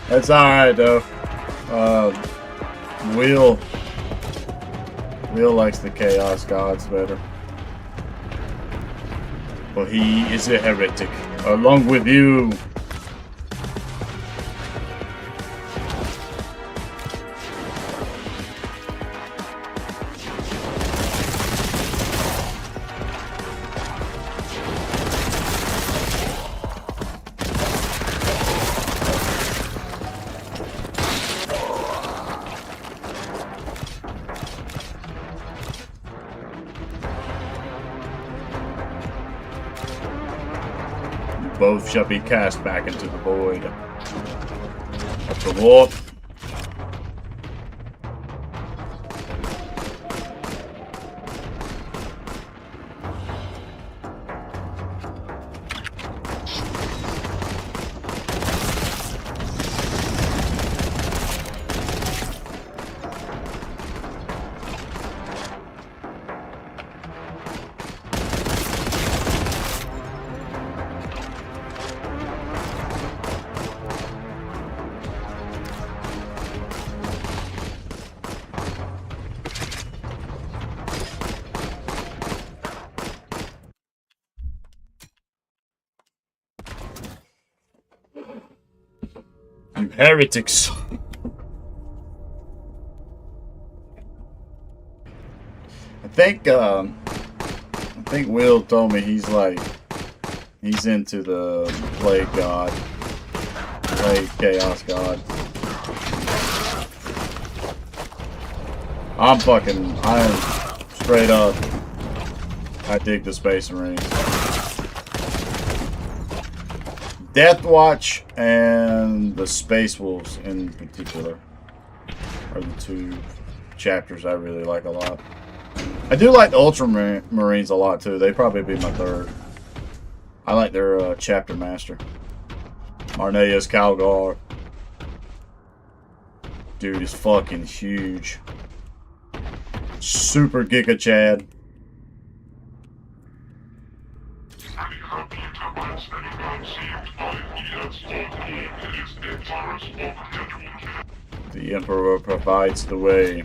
S1: That's alright though. Will likes the Chaos Gods better. But he is a heretic, along with you. Both shall be cast back into the void. Of the warp. You heretics. I think Will told me he's into the Plague God. Plague Chaos God. I'm straight up. I dig the Space Marines. Death Watch and the Space Wolves in particular are the two chapters I really like a lot. I do like the Ultramarines a lot too. They'd probably be my third. I like their chapter master, Marneus Calgar. Dude is fucking huge. Super Giga Chad. The Emperor provides the way.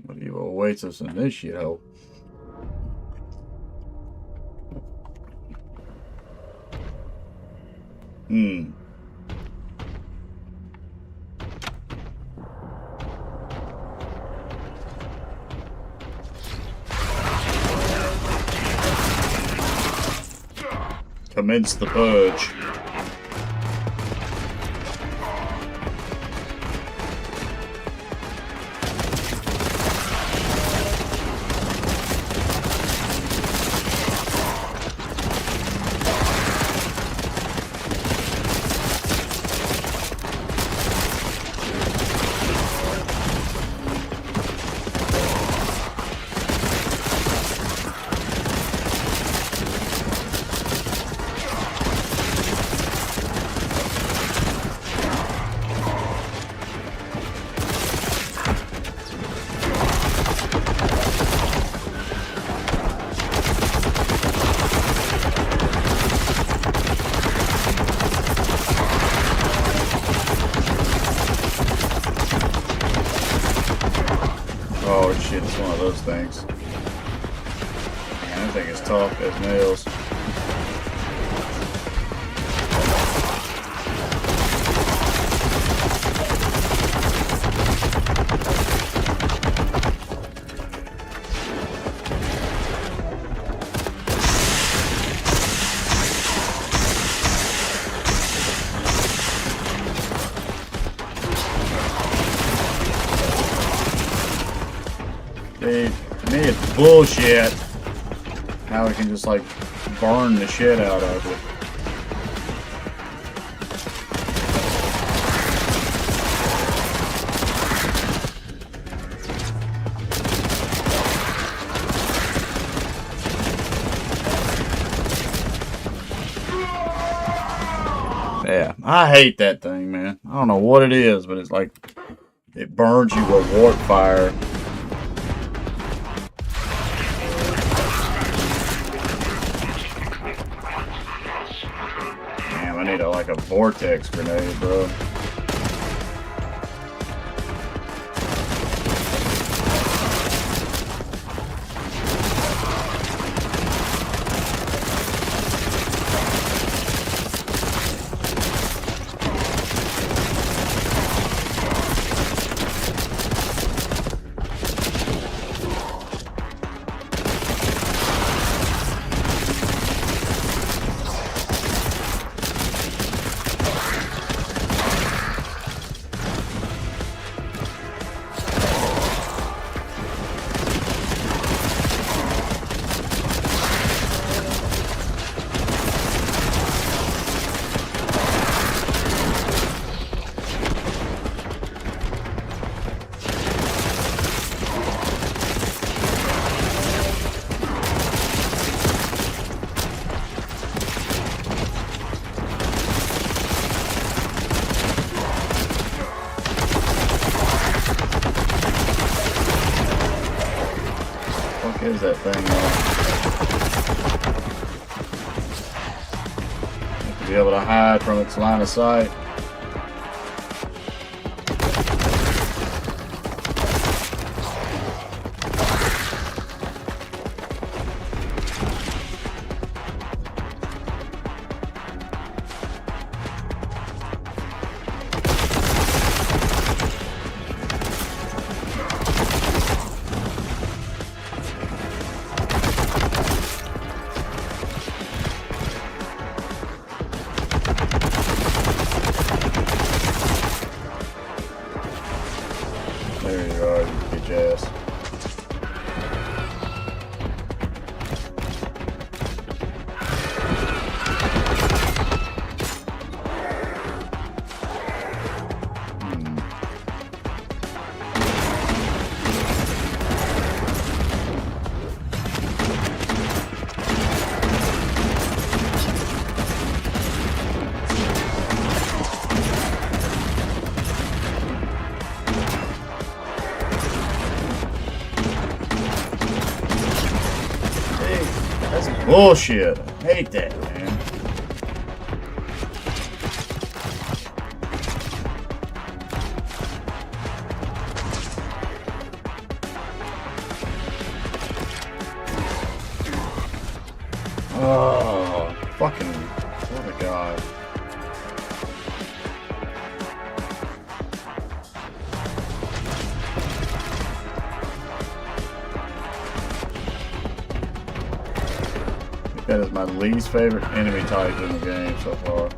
S1: What evil awaits us in this shithole? Commence the purge. Oh shit, it's one of those things. Man, that thing is tough as nails. Dude, to me it's bullshit how it can just like burn the shit out of it. Yeah, I hate that thing, man. I don't know what it is, but it's like it burns you with warp fire. I need like a vortex grenade, bro. Is that thing to be able to hide from its line of sight. There you are, you bitch ass. That's bullshit. I hate that, man. Oh, fucking, what a god. That is my least favorite enemy type in the game so far.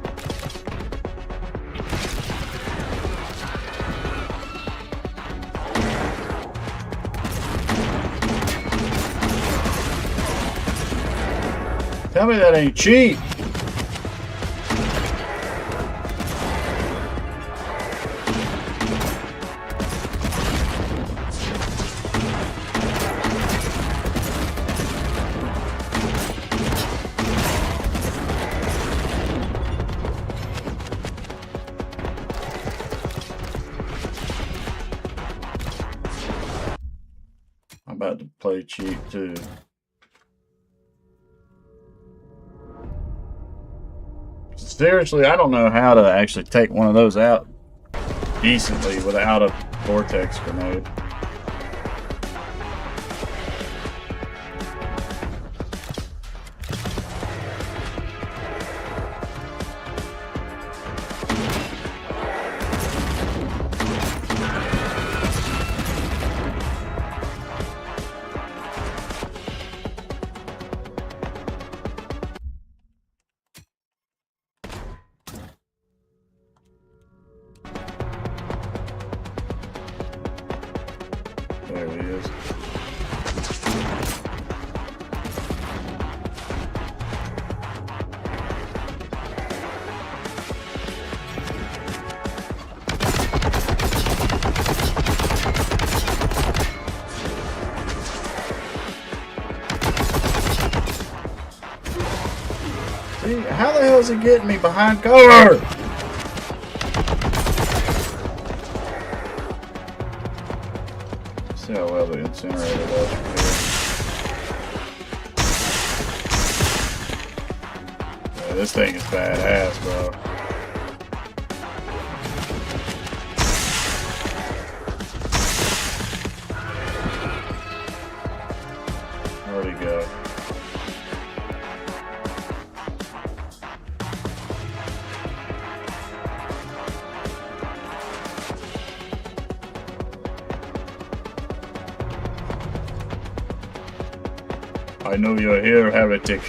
S1: Tell me that ain't cheap. I'm about to play cheap too. Seriously, I don't know how to actually take one of those out decently without a vortex grenade. There he is. See, how the hell is it getting me behind cover? See how well the incinerator does from here. Yeah, this thing is badass, bro. Where'd he go? I know you're here, heretic.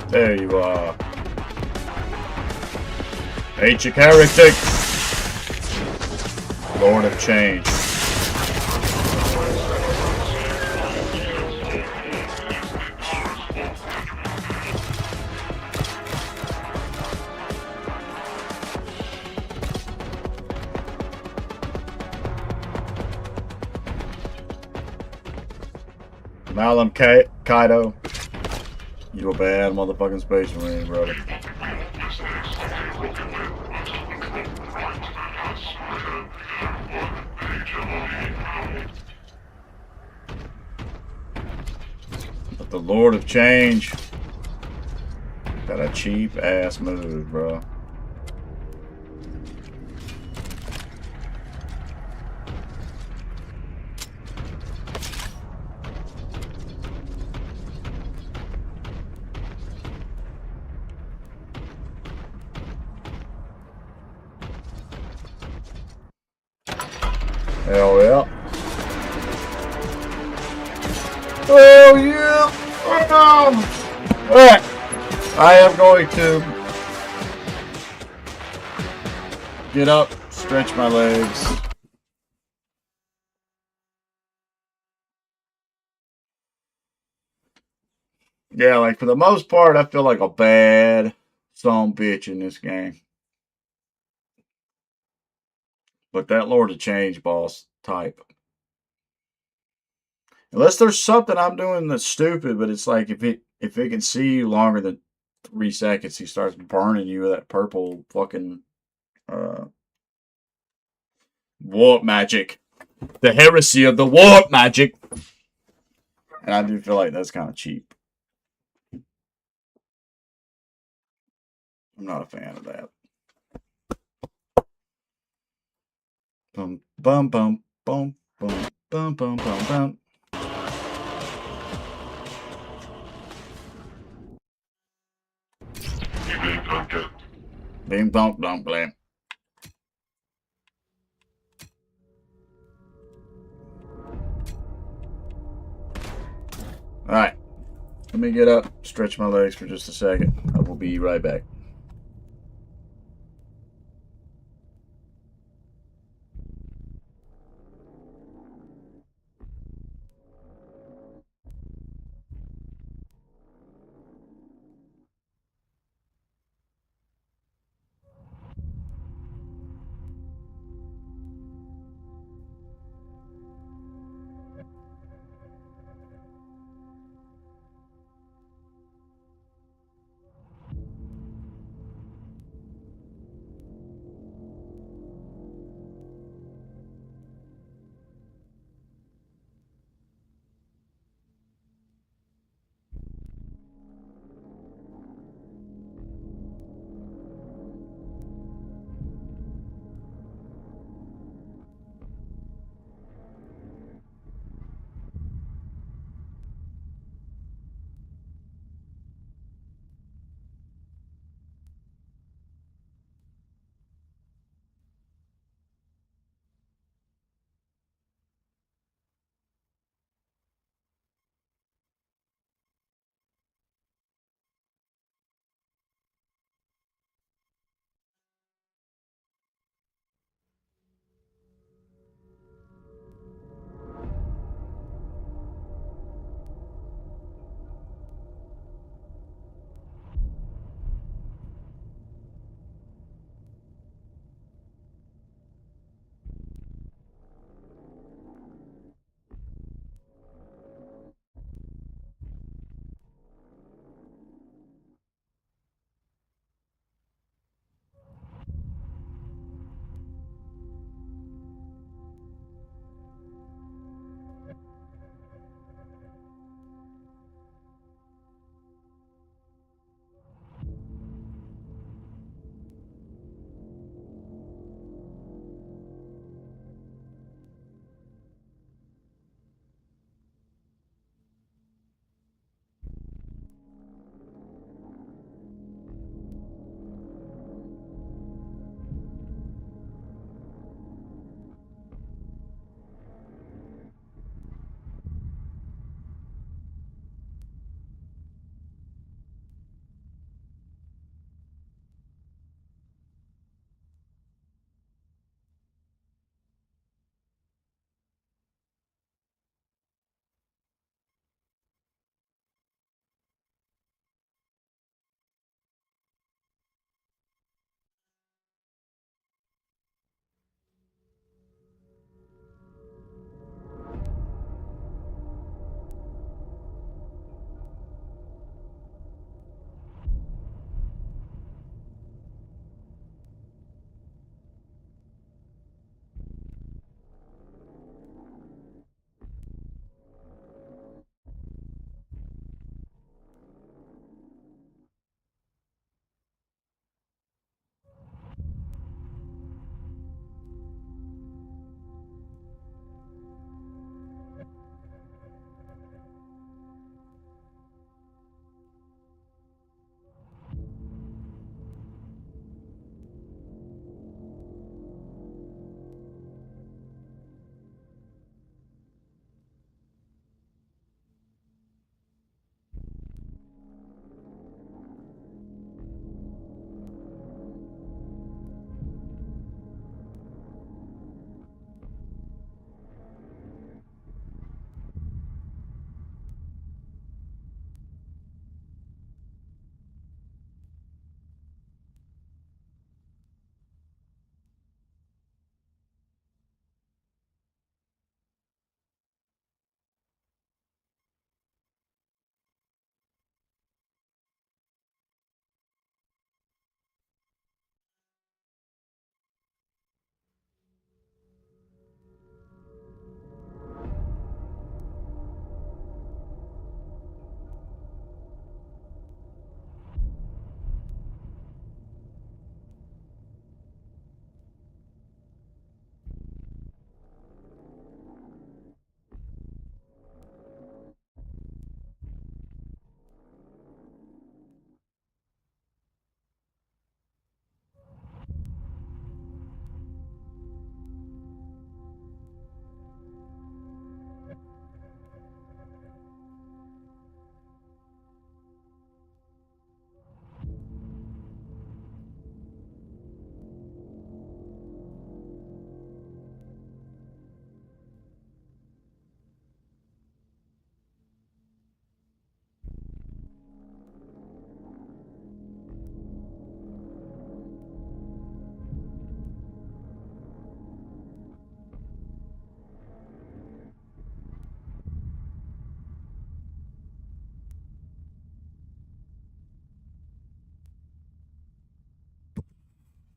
S1: There you are. Hate you, heretic. Lord of Change. Malum, Caedo. You a bad motherfucking space marine, brother. But the Lord of Change got a cheap ass move, bro. Hell yeah. Oh yeah. Alright. I am going to get up, stretch my legs. Yeah, like for the most part, I feel like a bad son bitch in this game. But that Lord of Change boss type. Unless there's something I'm doing that's stupid, but it's like if it can see you longer than 3 seconds, he starts burning you with that purple fucking warp magic. The heresy of the warp magic. And I do feel like that's kind of cheap. I'm not a fan of that. Bum bum bum bum bum bum bum bum bum.
S3: Bing bonk donk blam. Alright. Let me get up, stretch my legs for just a second. I will be right back.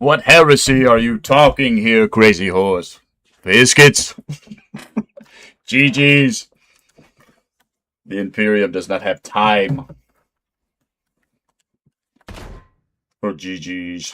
S3: What heresy are you talking here, crazy horse? Biscuits? GG's. The Imperium does not have time for GG's.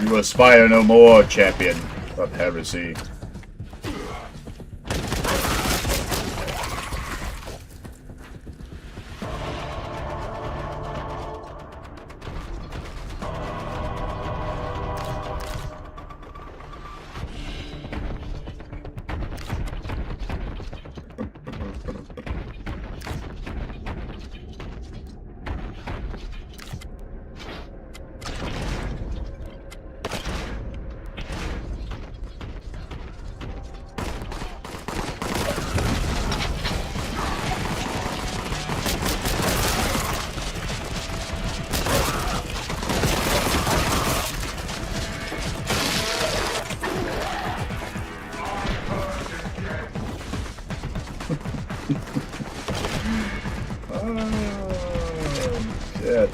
S3: You aspire no more, champion of heresy. Shit.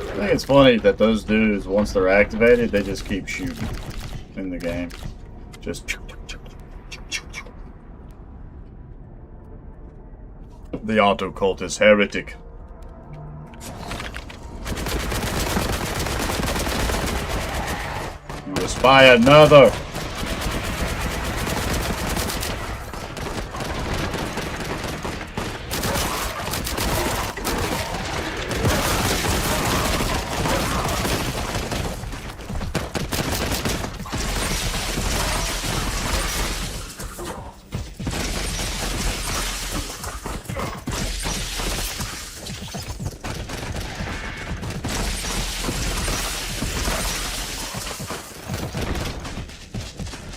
S3: I think it's funny that those dudes, once they're activated, they just keep shooting in the game. Just... The auto-cultist heretic. You aspire another.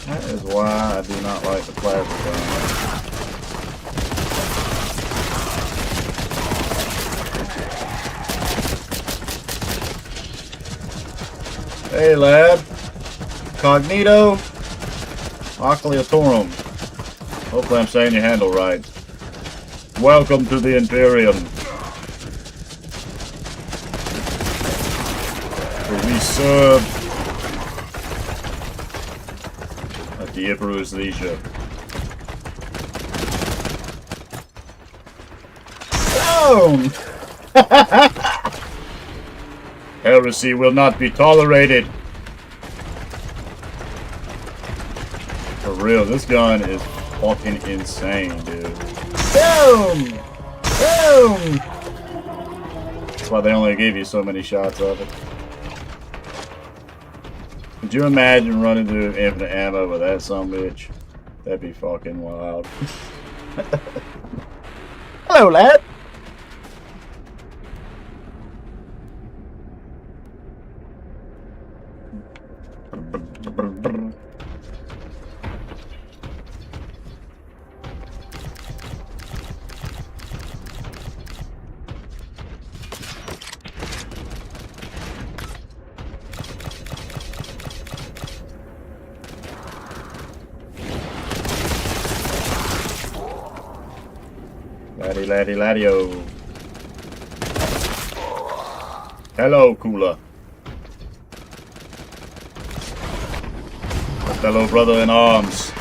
S3: That is why I do not like the plasma gun. Hey lad, Cognito, Oculotorum. Hopefully I'm saying your handle right. Welcome to the Imperium. Where we serve at the Emperor's leisure. Boom! Heresy will not be tolerated. For real, this gun is fucking insane, dude. Boom! Boom! That's why they only gave you so many shots of it. Could you imagine running through infinite ammo with that sumbitch? That'd be fucking wild. Hello, lad! Laddie, laddie, laddie-o. Hello, Kula. My fellow brother in arms.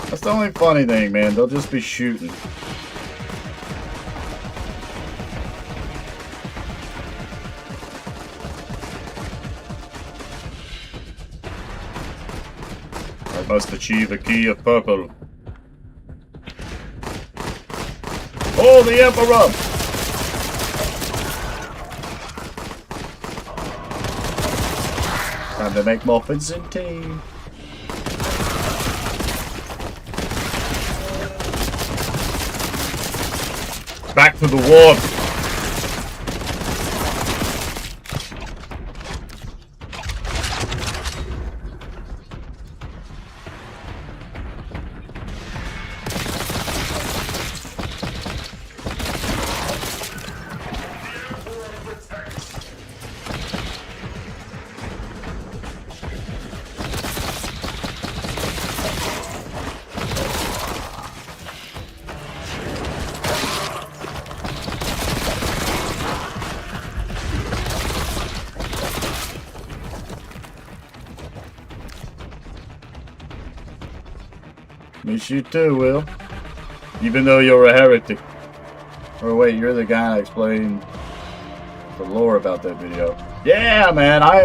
S3: That's the only funny thing, man. They'll just be shooting. I must achieve a key of purple. Oh, the Emperor! Time to make muffins and tea. Back to the warp. Miss you too, Will. Even though you're a heretic. Or wait, you're the guy that explained the lore about that video. Yeah, man, I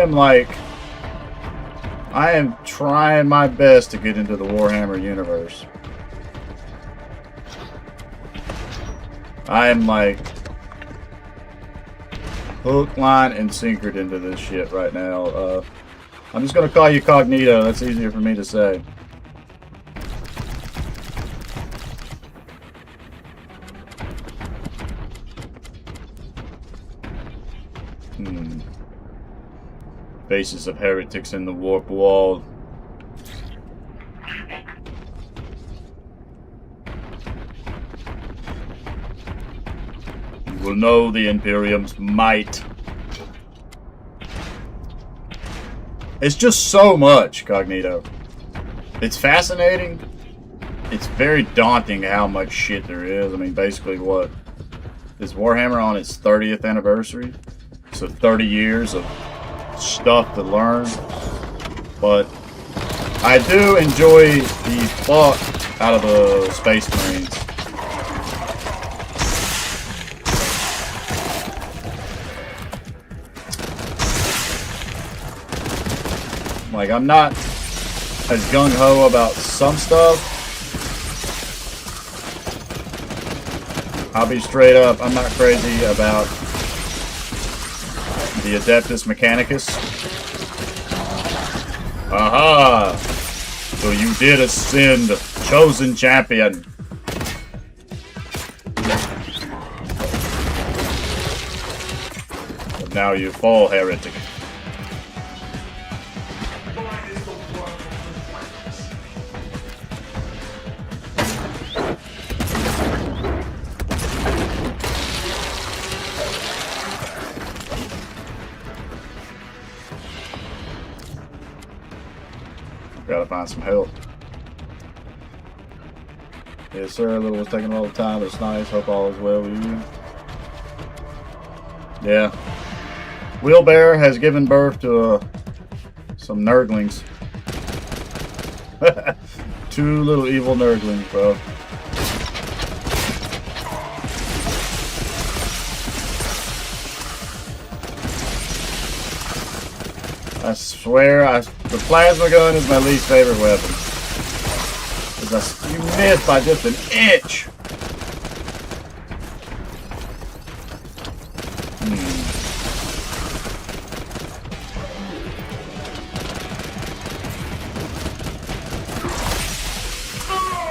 S3: am trying my best to get into the Warhammer universe. I am like hook, line, and sinkered into this shit right now. I'm just gonna call you Caedo. That's easier for me to say. Bases of heretics in the warp wall. You will know the Imperium's might. It's just so much, Caedo. It's fascinating. It's very daunting how much shit there is. I mean, basically what? Is Warhammer on its 30th anniversary? So 30 years of stuff to learn, but I do enjoy the fuck out of the Space Marines. Like, I'm not as gung-ho about some stuff. I'll be straight up, I'm not crazy about the Adeptus Mechanicus. Aha! So you did ascend, chosen champion. But now you fall, heretic. Gotta find some help. Yes, sir. A little was taking a little time, but it's nice. Hope all is well with you. Yeah. Wheelbear has given birth to some nerdlings. 2 little evil nerdlings, bro. I swear, the plasma gun is my least favorite weapon. Because you miss by just an inch.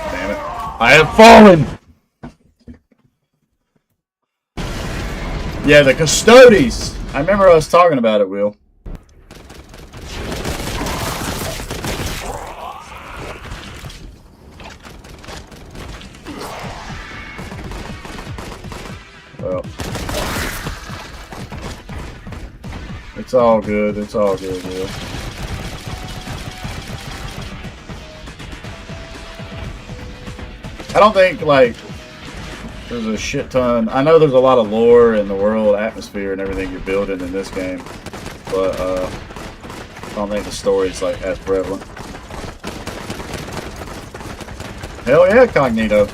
S3: Damn it. I have fallen! Yeah, the Custodes! I remember us talking about it, Will. Well, it's all good. It's all good, Will. I don't think, like, there's a shit ton. I know there's a lot of lore in the world, atmosphere, and everything you're building in this game, but I don't think the story's like as prevalent. Hell yeah, Cognito.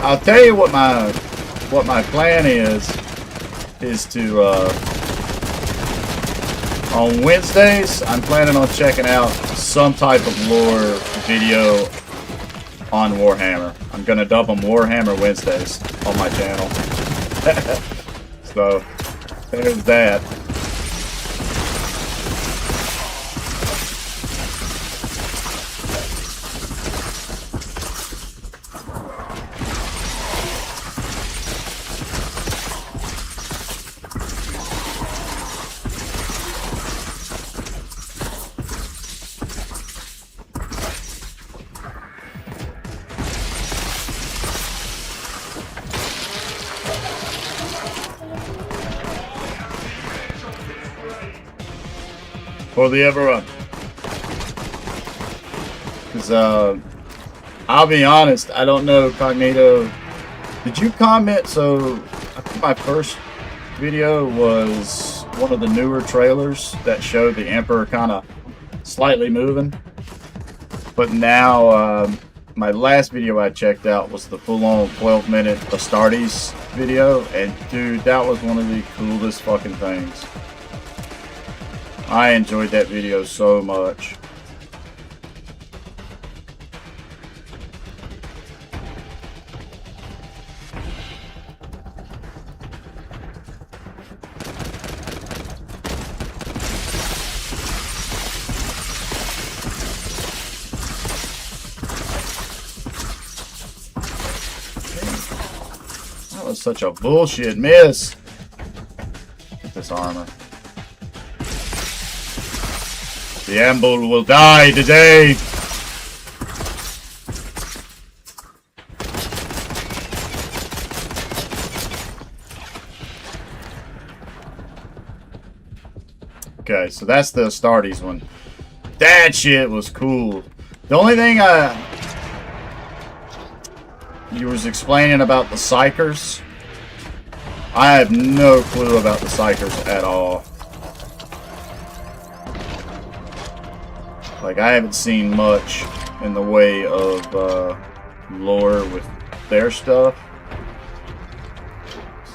S3: I'll tell you what my plan is to on Wednesdays I'm planning on checking out some type of lore video on Warhammer. I'm gonna dub them Warhammer Wednesdays on my channel. So there's that. For the ever run. Because, I'll be honest, I don't know, Cognito. Did you comment? So, I think my first video was one of the newer trailers that showed the Emperor kind of slightly moving. But now, my last video I checked out was the full-on 12-minute Astartes video. And, dude, that was one of the coolest fucking things. I enjoyed that video so much. That was such a bullshit miss. Get this armor. The Amble will die today! Okay, so that's the Astartes one. That shit was cool. The only thing you was explaining about the Psychers, I have no clue about the Psychers at all. Like, I haven't seen much in the way of lore with their stuff.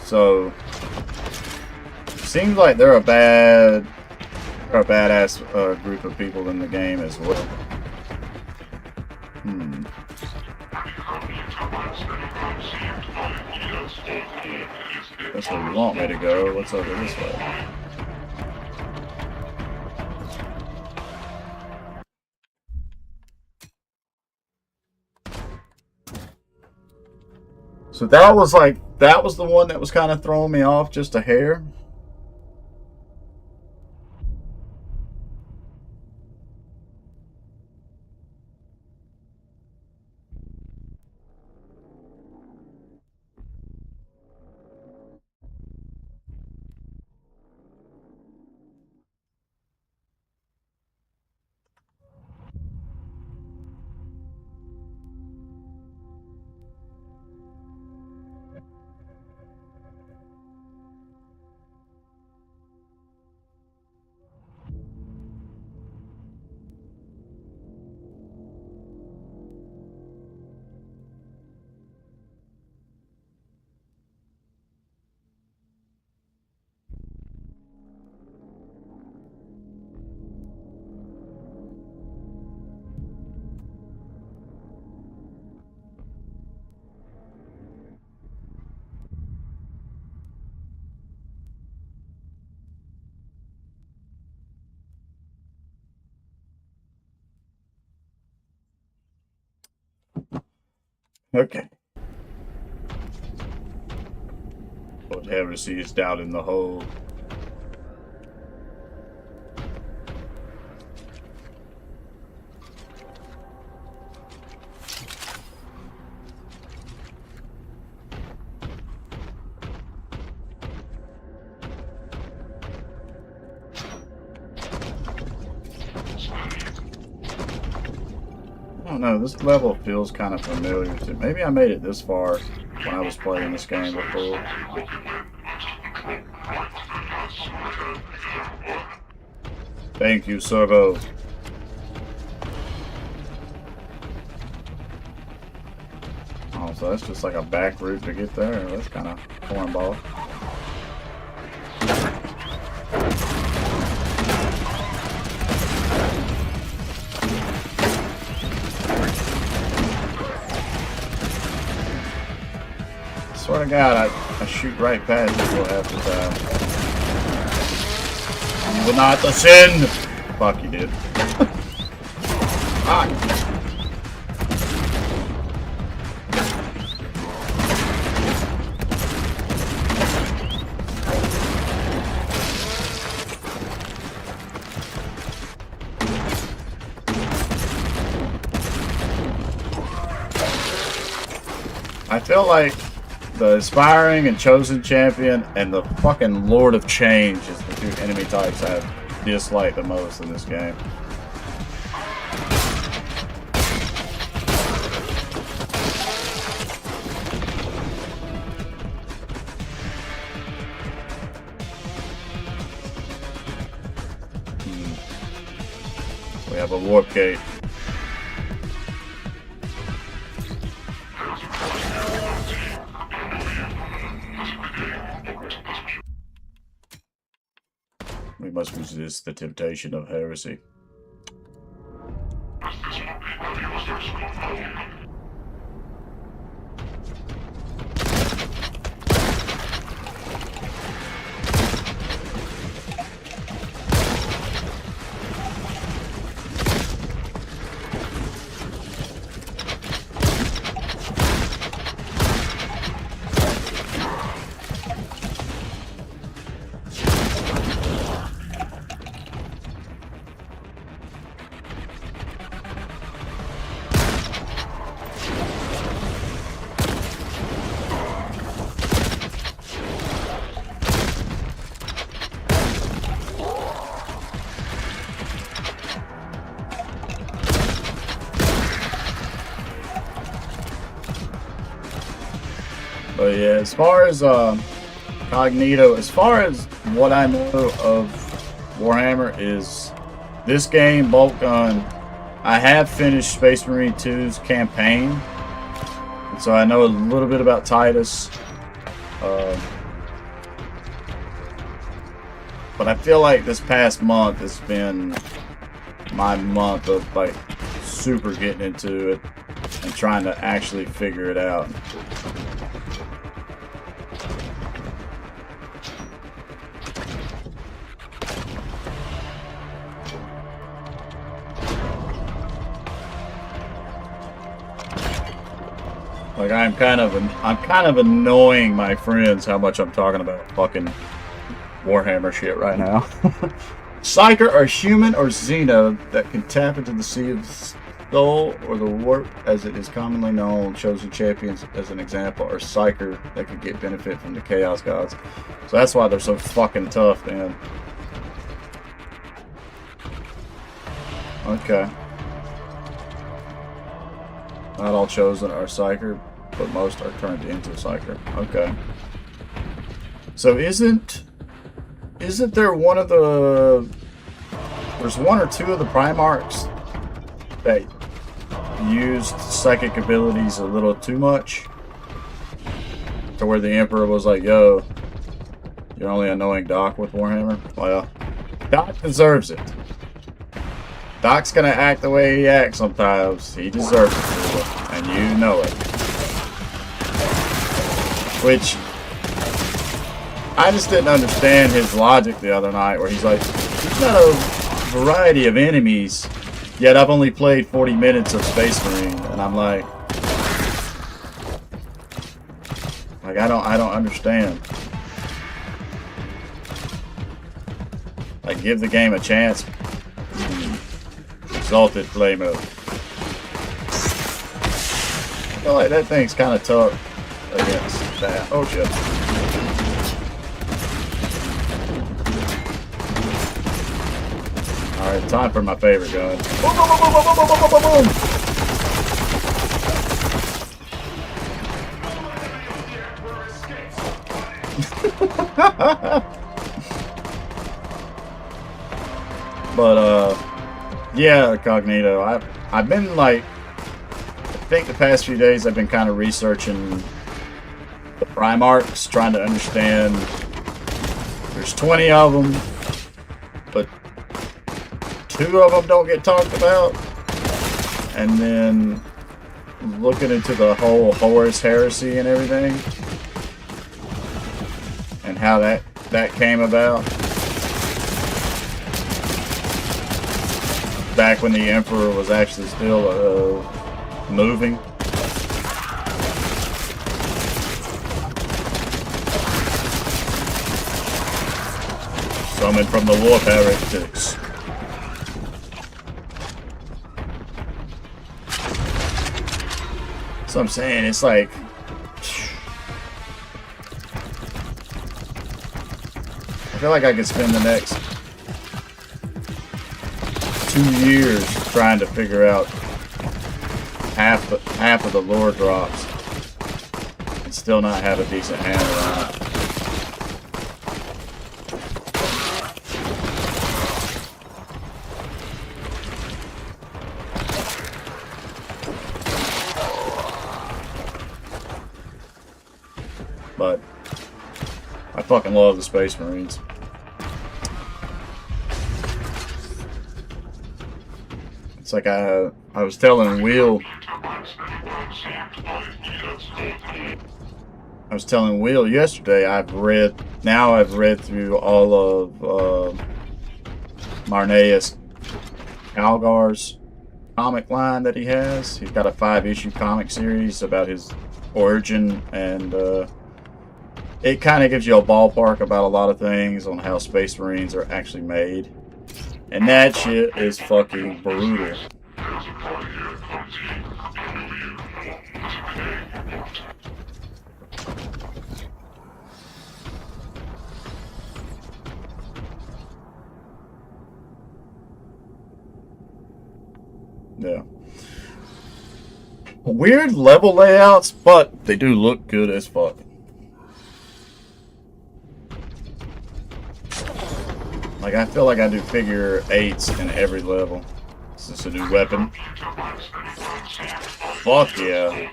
S3: So, seems like they're a badass group of people in the game as well. That's where you want me to go. What's over this way? So that was the one that was kind of throwing me off just a hair. Okay. What heresy is down in the hole? don't know, this level feels kind of familiar to me. Maybe I made it this far when I was playing this game before. Thank you, Servo. Oh, so that's just like a back route to get there. That's kind of cornball. Swear to God, I shoot right past people half the time. You will not ascend! Fuck, you did. Ah! I feel like the Aspiring and Chosen Champion and the fucking Lord of Change is the two enemy types I dislike the most in this game. We have a warp gate. We must resist the temptation of heresy. But yeah, as far as Cognito, as far as what I know of Warhammer is this game, Boltgun, I have finished Space Marine 2's campaign. And so I know a little bit about Titus. But I feel like this past month has been my month of like super getting into it and trying to actually figure it out. Like I'm kind of annoying my friends how much I'm talking about fucking Warhammer shit right now. Psyker are human or Xeno that can tap into the Sea of Soul or the Warp as it is commonly known. Chosen champions as an example are Psyker that could get benefit from the Chaos Gods. So that's why they're so fucking tough, man. Okay. Not all Chosen are Psyker, but most are turned into Psyker. Okay. So isn't there one of the... There's one or two of the Primarchs that used psychic abilities a little too much? To where the Emperor was like, yo, you're only annoying Doc with Warhammer? Well, Doc deserves it. Doc's gonna act the way he acts sometimes. He deserves it, and you know it. Which, I just didn't understand his logic the other night, where he's like, he's got a variety of enemies, yet I've only played 40 minutes of Space Marine, and I'm like, I don't understand. Like, give the game a chance. Exalted play mode. I feel like that thing's kind of tough against that. Oh shit. Alright, time for my favorite gun. Boom, boom, boom, boom, boom, boom, boom, boom, boom. But yeah, Cognito. I've been like, I think the past few days I've been kind of researching the Primarchs, trying to understand. There's 20 of them, but 2 of them don't get talked about. And then looking into the whole Horus heresy and everything, and how that came about. Back when the Emperor was actually still moving. Summoned from the War Heretics. So I'm saying, it's like, I feel like I could spend the next 2 years trying to figure out half of the lore drops and still not have a decent handle on it. But I fucking love the Space Marines. It's like I was telling Will. I was telling Will yesterday. I've read through all of Marneus Calgar's comic line that he has. He's got a 5-issue comic series about his origin, and it kind of gives you a ballpark about a lot of things on how Space Marines are actually made. And that shit is fucking brutal. Yeah. Weird level layouts, but they do look good as fuck. Like, I feel like I do figure 8s in every level. Is this a new weapon? Fuck yeah.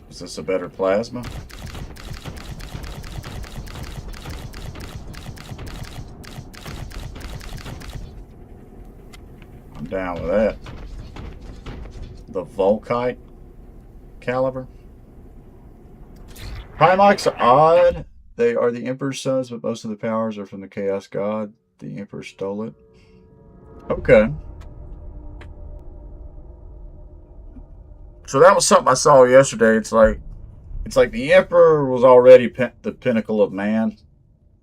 S3: Is this a better plasma? I'm down with that. The Volkite caliber. Primarchs are odd. They are the Emperor's sons, but most of the powers are from the Chaos God. The Emperor stole it. Okay. So that was something I saw yesterday. It's like the Emperor was already the pinnacle of man,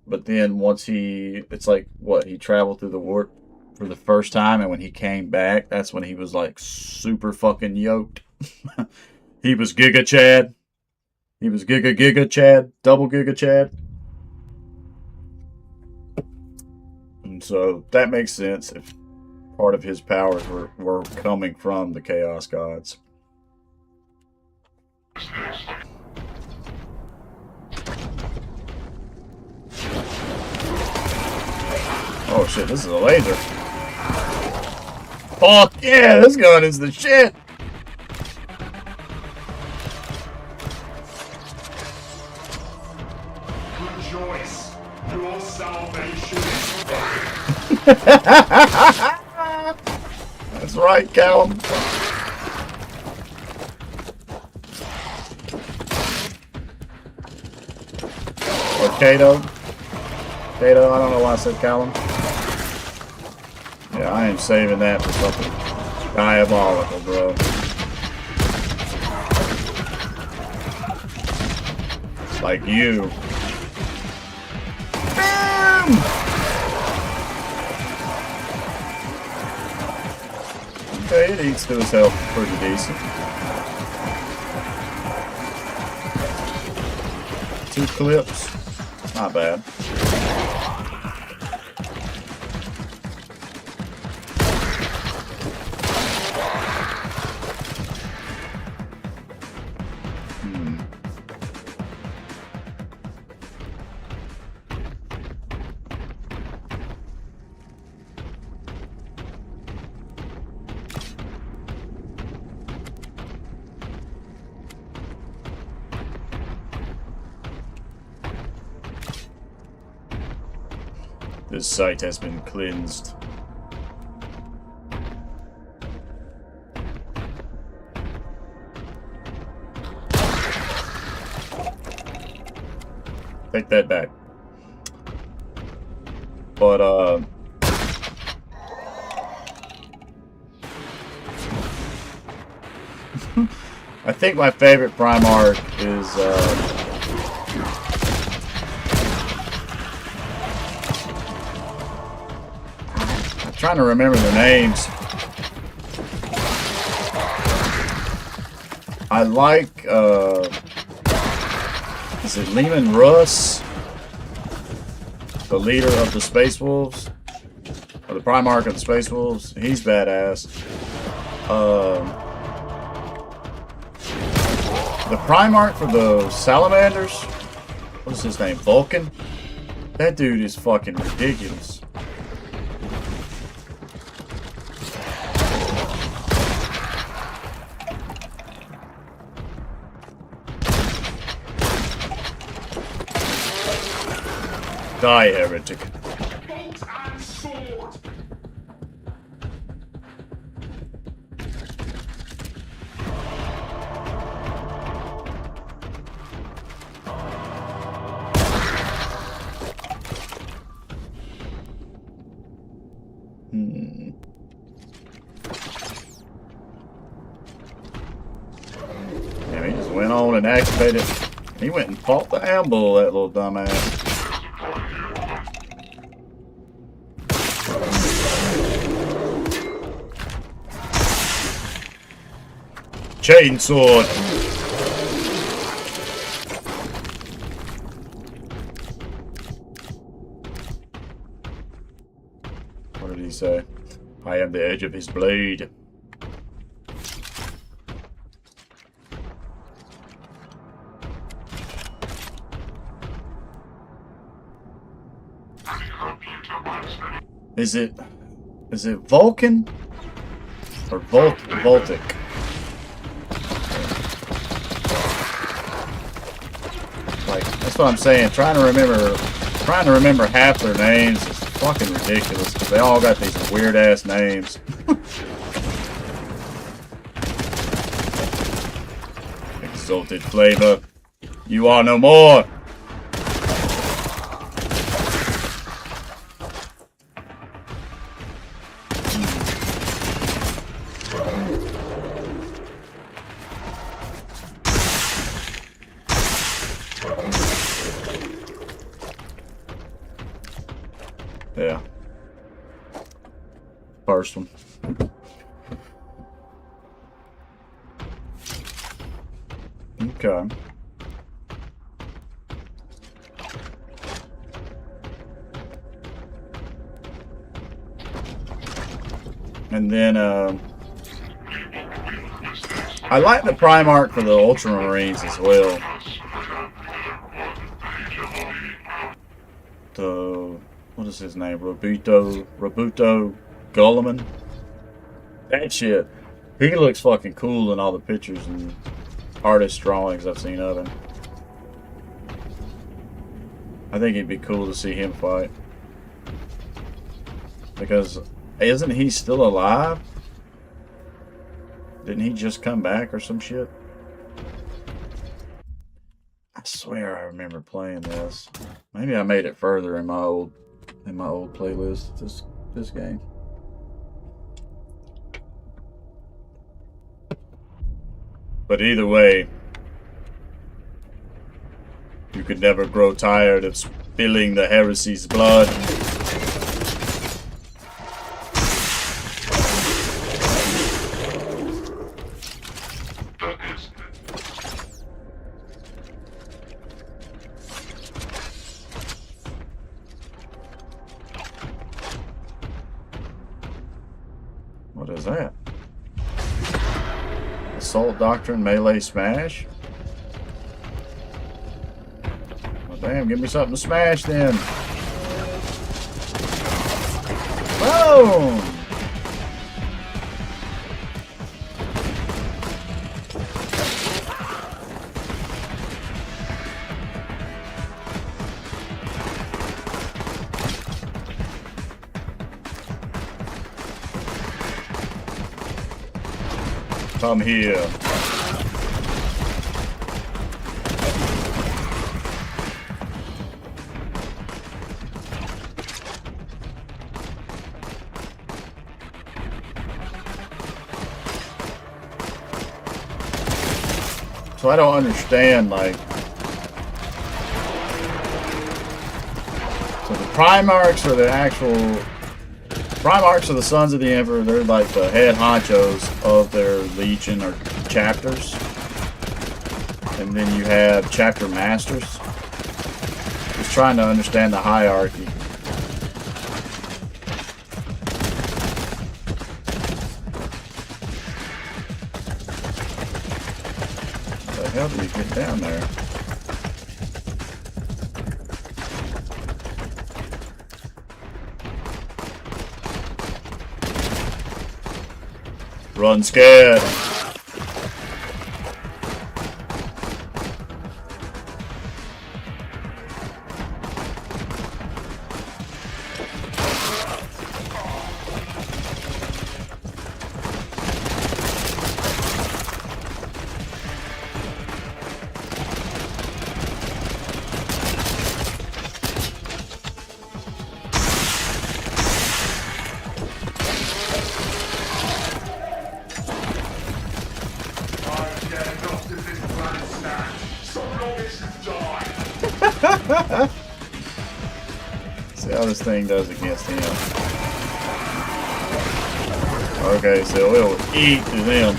S3: but then once it's like what, he traveled through the warp for the first time, and when he came back, that's when he was like super fucking yoked. He was Giga Chad. He was Giga Chad, double Giga Chad. And so that makes sense if part of his powers were coming from the Chaos Gods. Oh shit, this is a laser. Fuck yeah, this gun is the shit!
S2: Rejoice, your salvation is
S3: That's right, Callum. Or Caedo. Caedo, I don't know why I said Callum. Yeah, I am saving that for something diabolical, bro. Like you. Bam! Okay, it eats to his health pretty decent. 2 clips. Not bad. This site has been cleansed. Take that back. But, I think my favorite Primarch is, I'm trying to remember the names. I like, is it Lehman Russ? The leader of the Space Wolves? Or the Primarch of the Space Wolves? He's badass. The Primarch for the Salamanders? What's his name? Vulcan? That dude is fucking ridiculous. Die, heretic.
S2: Bolt and sword.
S3: Yeah, he just went on and activated. He went and fought the Amble, that little dumbass. Chainsword. What did he say? I am the edge of his blade. Is it Vulcan or Voltic? Like, that's what I'm saying. Trying to remember half their names is fucking ridiculous because they all got these weird ass names. Exalted flavor, you are no more. Yeah. First one. Okay. And then, I like the Primarch for the Ultramarines as well. What is his name? Robuto Gulliman? That shit. He looks fucking cool in all the pictures and artist drawings I've seen of him. I think it'd be cool to see him fight. Because, isn't he still alive? Didn't he just come back or some shit? I swear I remember playing this. Maybe I made it further in my old playlist. This game. But either way, you could never grow tired of spilling the heresy's blood. What is that? Assault Doctrine Melee Smash? Well, damn, give me something to smash then. Boom! Come here. So I don't understand, like, so the Primarchs are the actual, Primarchs are the sons of the Emperor. They're like the head honchos of their legion or chapters. And then you have chapter masters. Just trying to understand the hierarchy. How do we get down there? Run scared. See how this thing does against him. Okay, so we'll eat to them.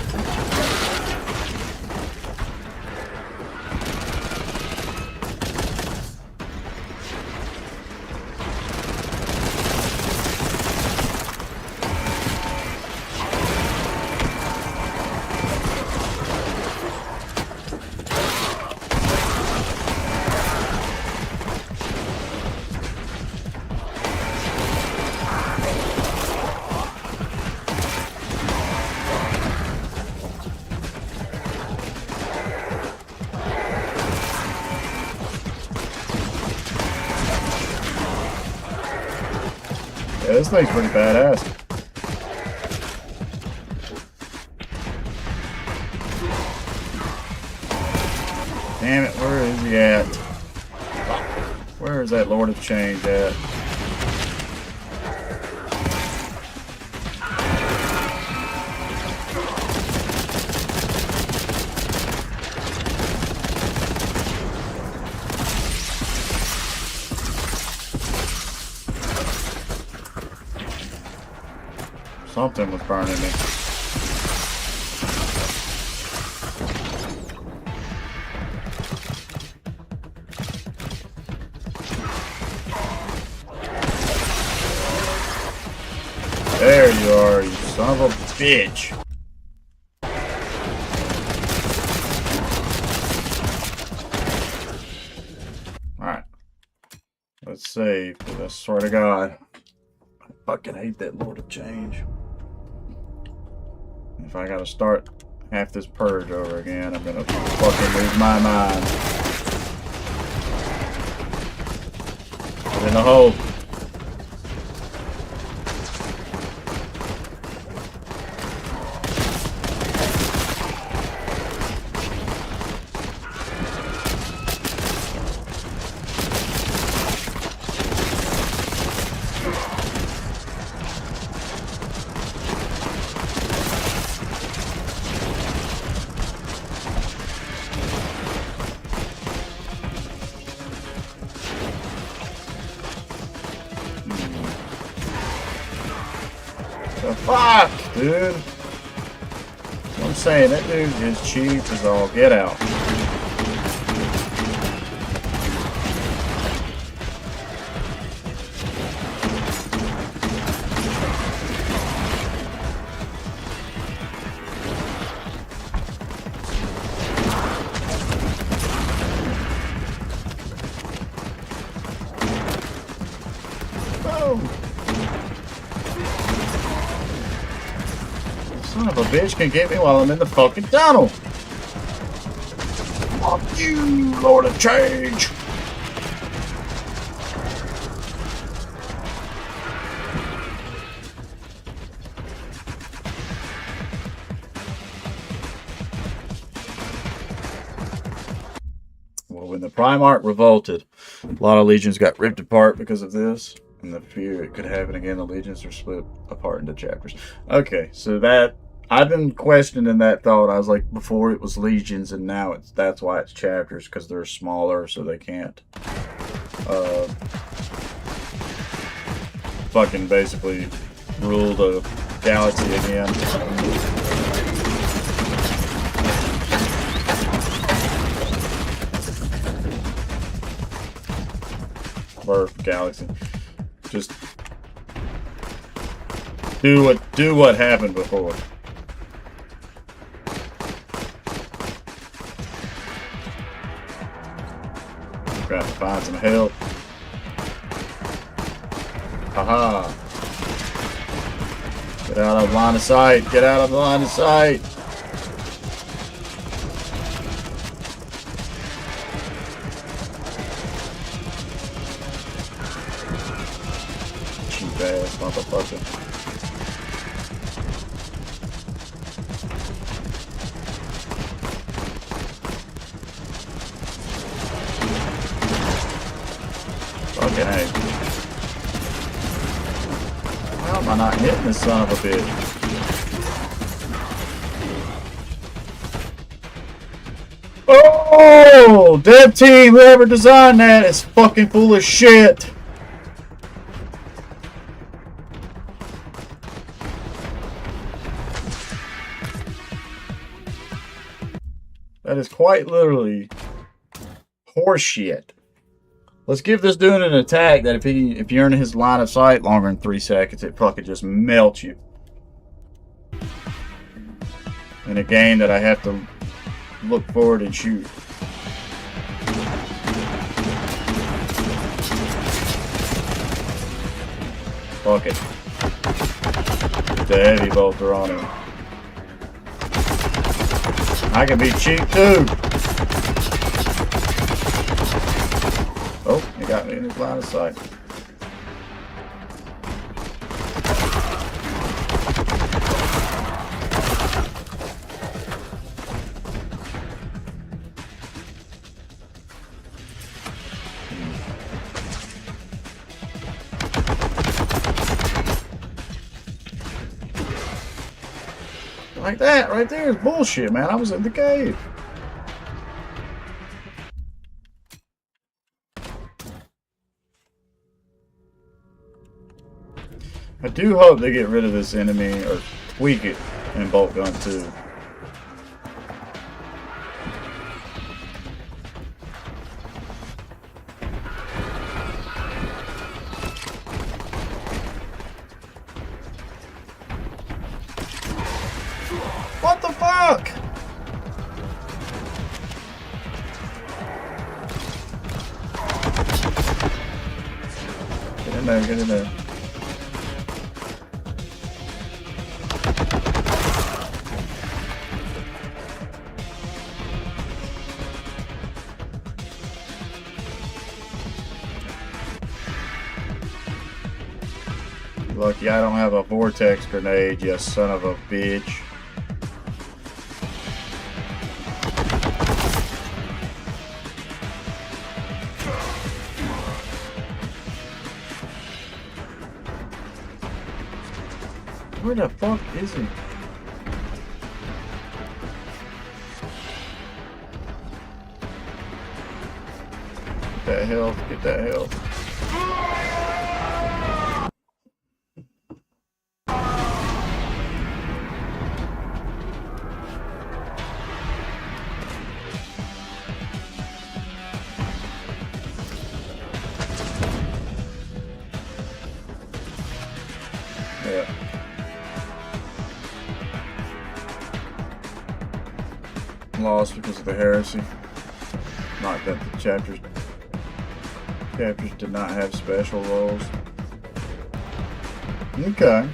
S3: Yeah, this thing's pretty badass. Damn it, where is he at? Where is that Lord of Change at? Something was burning me. There you are, you son of a bitch. Alright. Let's save, because I swear to God, I fucking hate that Lord of Change. If I gotta start half this purge over again, I'm gonna fucking lose my mind. Get in the hole. The fuck, dude? What I'm saying, that dude is cheap as all get out. Son of a bitch can get me while I'm in the fucking tunnel. Fuck you, Lord of Change.
S1: when the Primarch revolted, a lot of legions got ripped apart because of this, and the fear it could happen again. The legions are split apart into chapters. Okay, so that I've been questioning that thought. I was like, before it was legions, and now that's why it's chapters, because they're smaller, so they can't fucking basically rule the galaxy again. Or galaxy. Just do what happened before. Trying to find some help. Haha. Get out of line of sight. Get out of line of sight. Cheap ass motherfucker. Fucking hey. How am I not hitting this son of a bitch? Oh! Dev team, whoever designed that is fucking full of shit. That is quite literally horseshit. Let's give this dude an attack that if you're in his line of sight longer than 3 seconds, it fucking just melts you. In a game that I have to look forward and shoot. Fuck it. Put the heavy bolter on him. I can be cheap too. Oh, he got me in his line of sight. Like that right there is bullshit, man. I was in the cave. I do hope they get rid of this enemy or tweak it in Boltgun 2. What the fuck? Get in there, get in there. Lucky I don't have a vortex grenade, you son of a bitch. Where the fuck is he? Get that health, get that health. Yeah. Lost because of the heresy. Not that the chapters did not have special roles. Okay.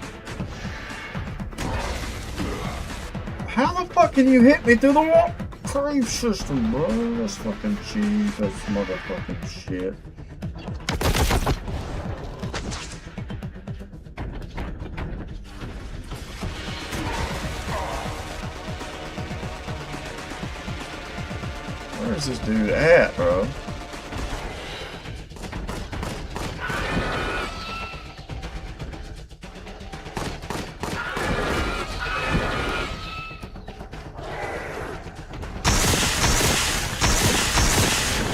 S1: How the fuck can you hit me through the wall? Crave system, bro. That's fucking cheese. That's motherfucking shit. Where
S3: Where's this dude at, bro?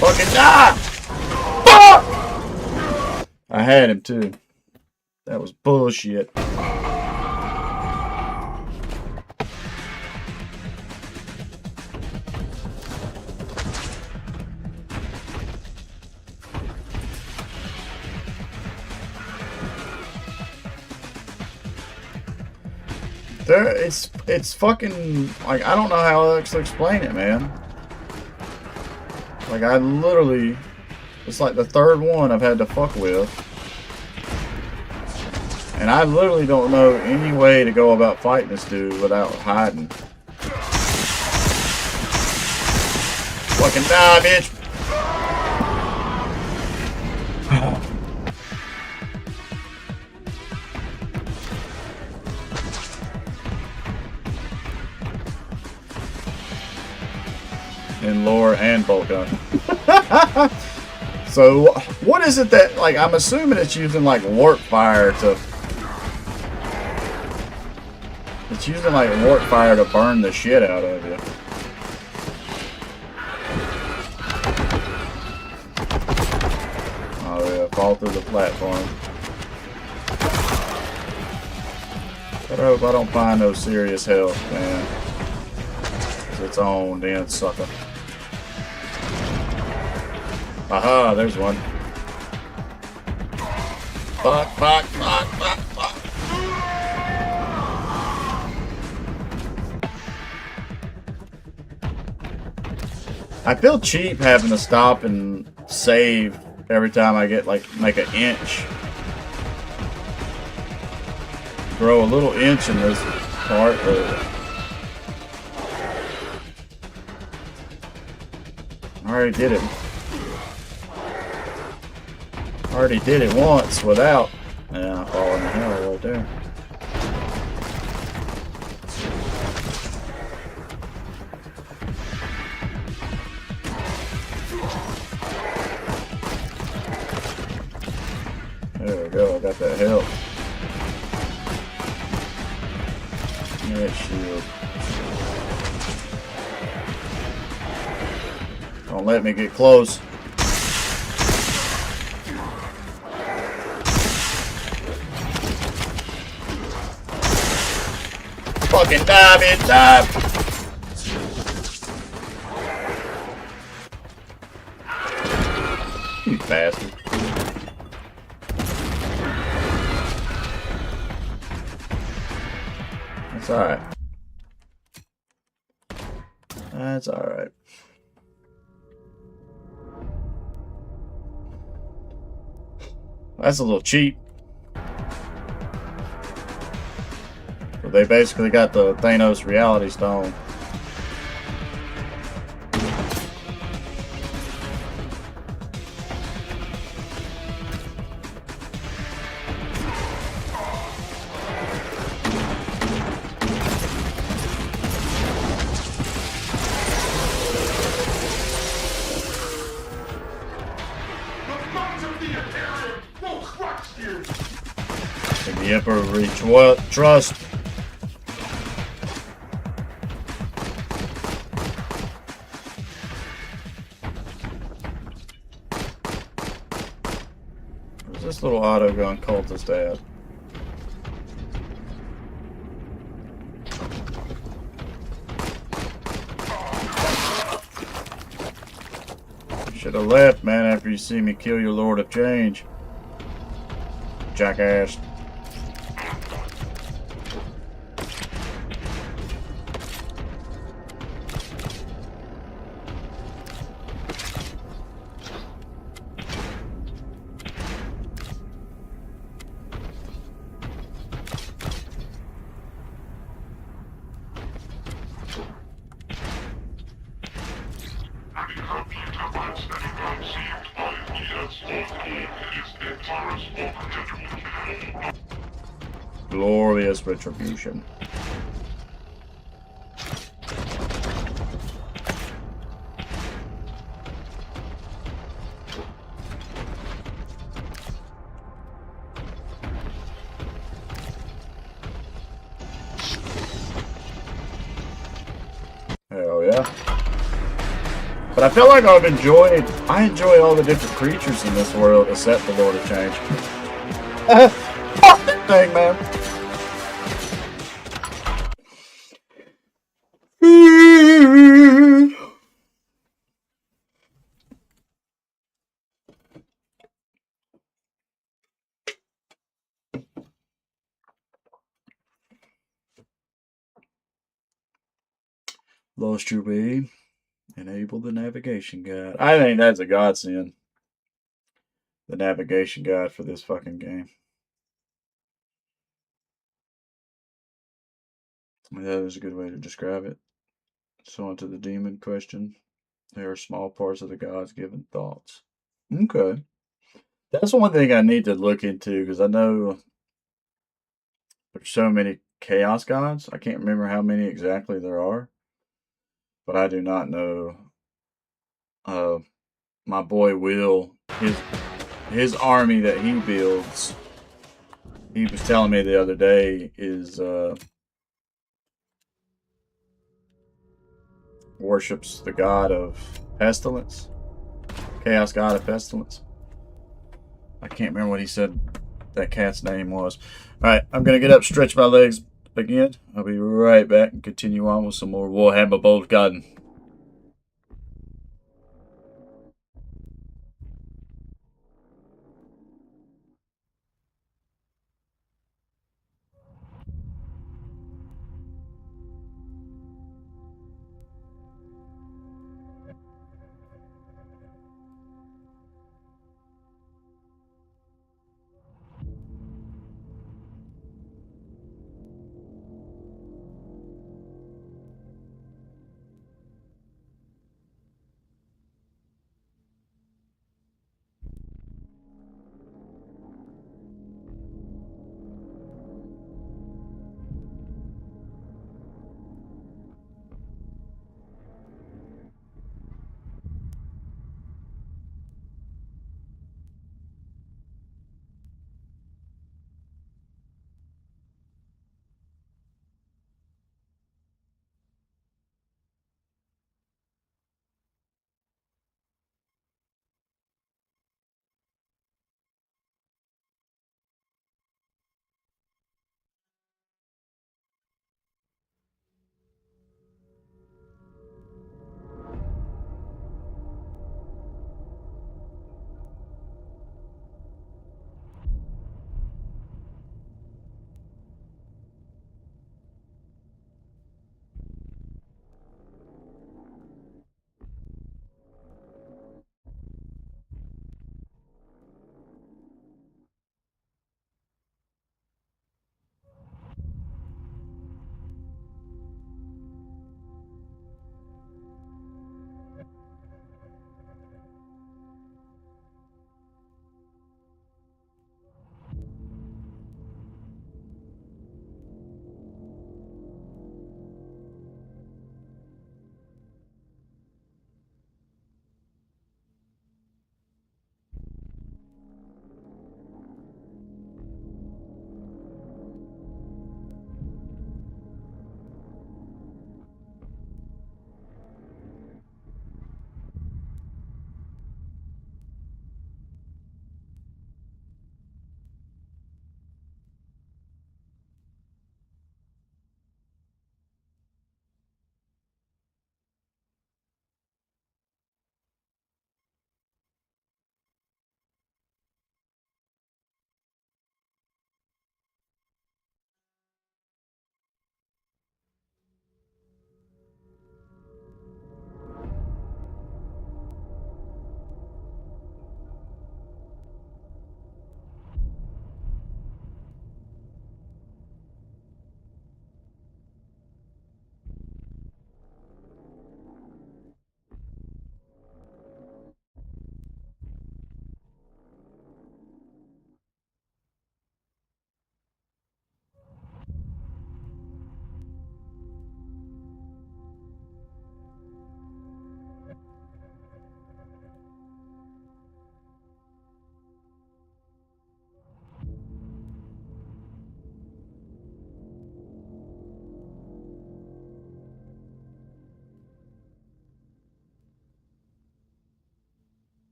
S3: Fucking die! Fuck! I had him too. That was bullshit. It's fucking, like, I don't know how else to explain it, man. Like, I literally, it's like the third one I've had to fuck with. And I literally don't know any way to go about fighting this dude without hiding. Fucking die, bitch! In lore and Boltgun. So, what is it that, like, I'm assuming it's using, like, warp fire to... It's using, like, warp fire to burn the shit out of you. Oh, yeah, fall through the platform. I hope I don't find no serious health, man. It's on, then, sucker. Aha, there's one. Fuck, fuck, fuck, fuck, fuck. I feel cheap having to stop and save every time I get, like, make an inch. Grow a little inch in this part. I already did it. Already did it once without. Yeah, I fall in the hell right there. There we go, I got that help. That shield. Don't let me get close. Fucking die, bitch, die! You bastard. That's alright. That's alright. That's a little cheap. But they basically got the Thanos Reality Stone. The Emperor reach trust. Where's this little auto gun cultist at? Should have left, man, after you see me kill your Lord of Change. Jackass. Glorious retribution. But I feel like I enjoy all the different creatures in this world except the Lord of Change. Fuck that thing, man. Lost your way. Enable the navigation guide. I think that's a godsend. The navigation guide for this fucking game. That is a good way to describe it. So on to the demon question. There are small parts of the gods given thoughts. Okay. That's one thing I need to look into because I know there's so many chaos gods. I can't remember how many exactly there are. But I do not know. My boy Will, his army that he builds, he was telling me the other day is worships the god of pestilence, chaos god of pestilence. I can't remember what he said that cat's name was. All right, I'm gonna get up, stretch my legs again. I'll be right back and continue on with some more Warhammer Boltgun.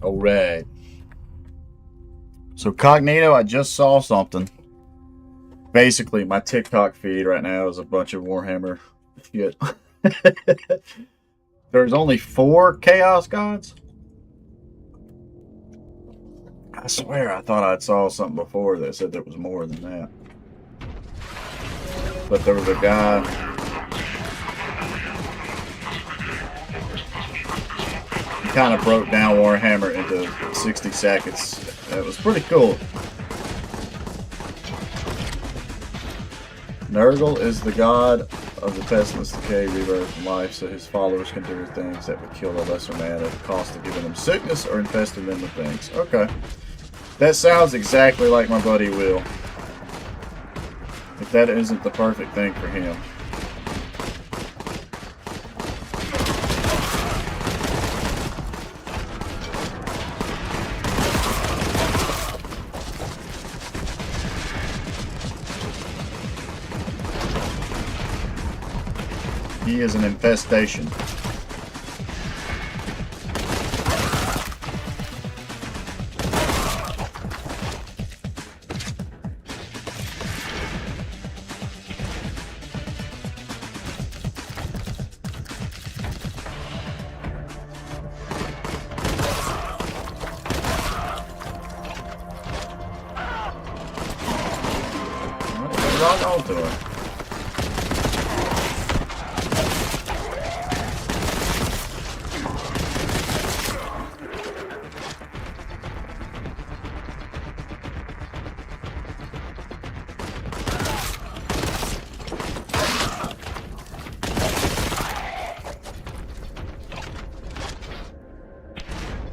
S3: Alright. So Cognito, I just saw something. Basically, my TikTok feed right now is a bunch of Warhammer shit. There's only 4 Chaos Gods? I swear I thought I saw something before that said there was more than that. But there was a guy... He kind of broke down Warhammer into 60 seconds. It was pretty cool. Nurgle is the god of the pestilence, decay, rebirth, and life, so his followers can do things that would kill a lesser man at the cost of giving them sickness or infesting them with things. Okay. That sounds exactly like my buddy Will. If that isn't the perfect thing for him. He is an infestation. Rock on to her.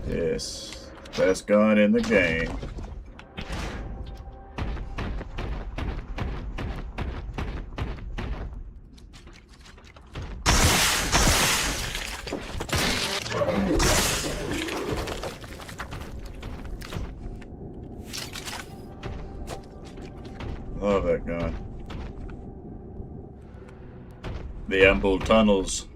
S3: Yes, best gun in the game. Love that gun. The Amble Tunnels.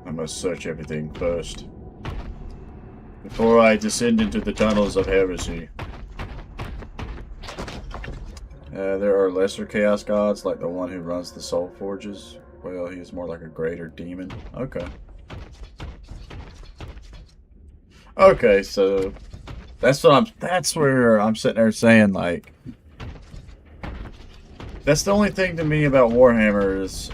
S3: I must search everything first, before I descend into the tunnels of heresy. There are lesser chaos gods, like the one who runs the soul forges. Well, he is more like a greater demon. Okay. Okay, so that's where I'm sitting there saying, like, that's the only thing to me about Warhammer is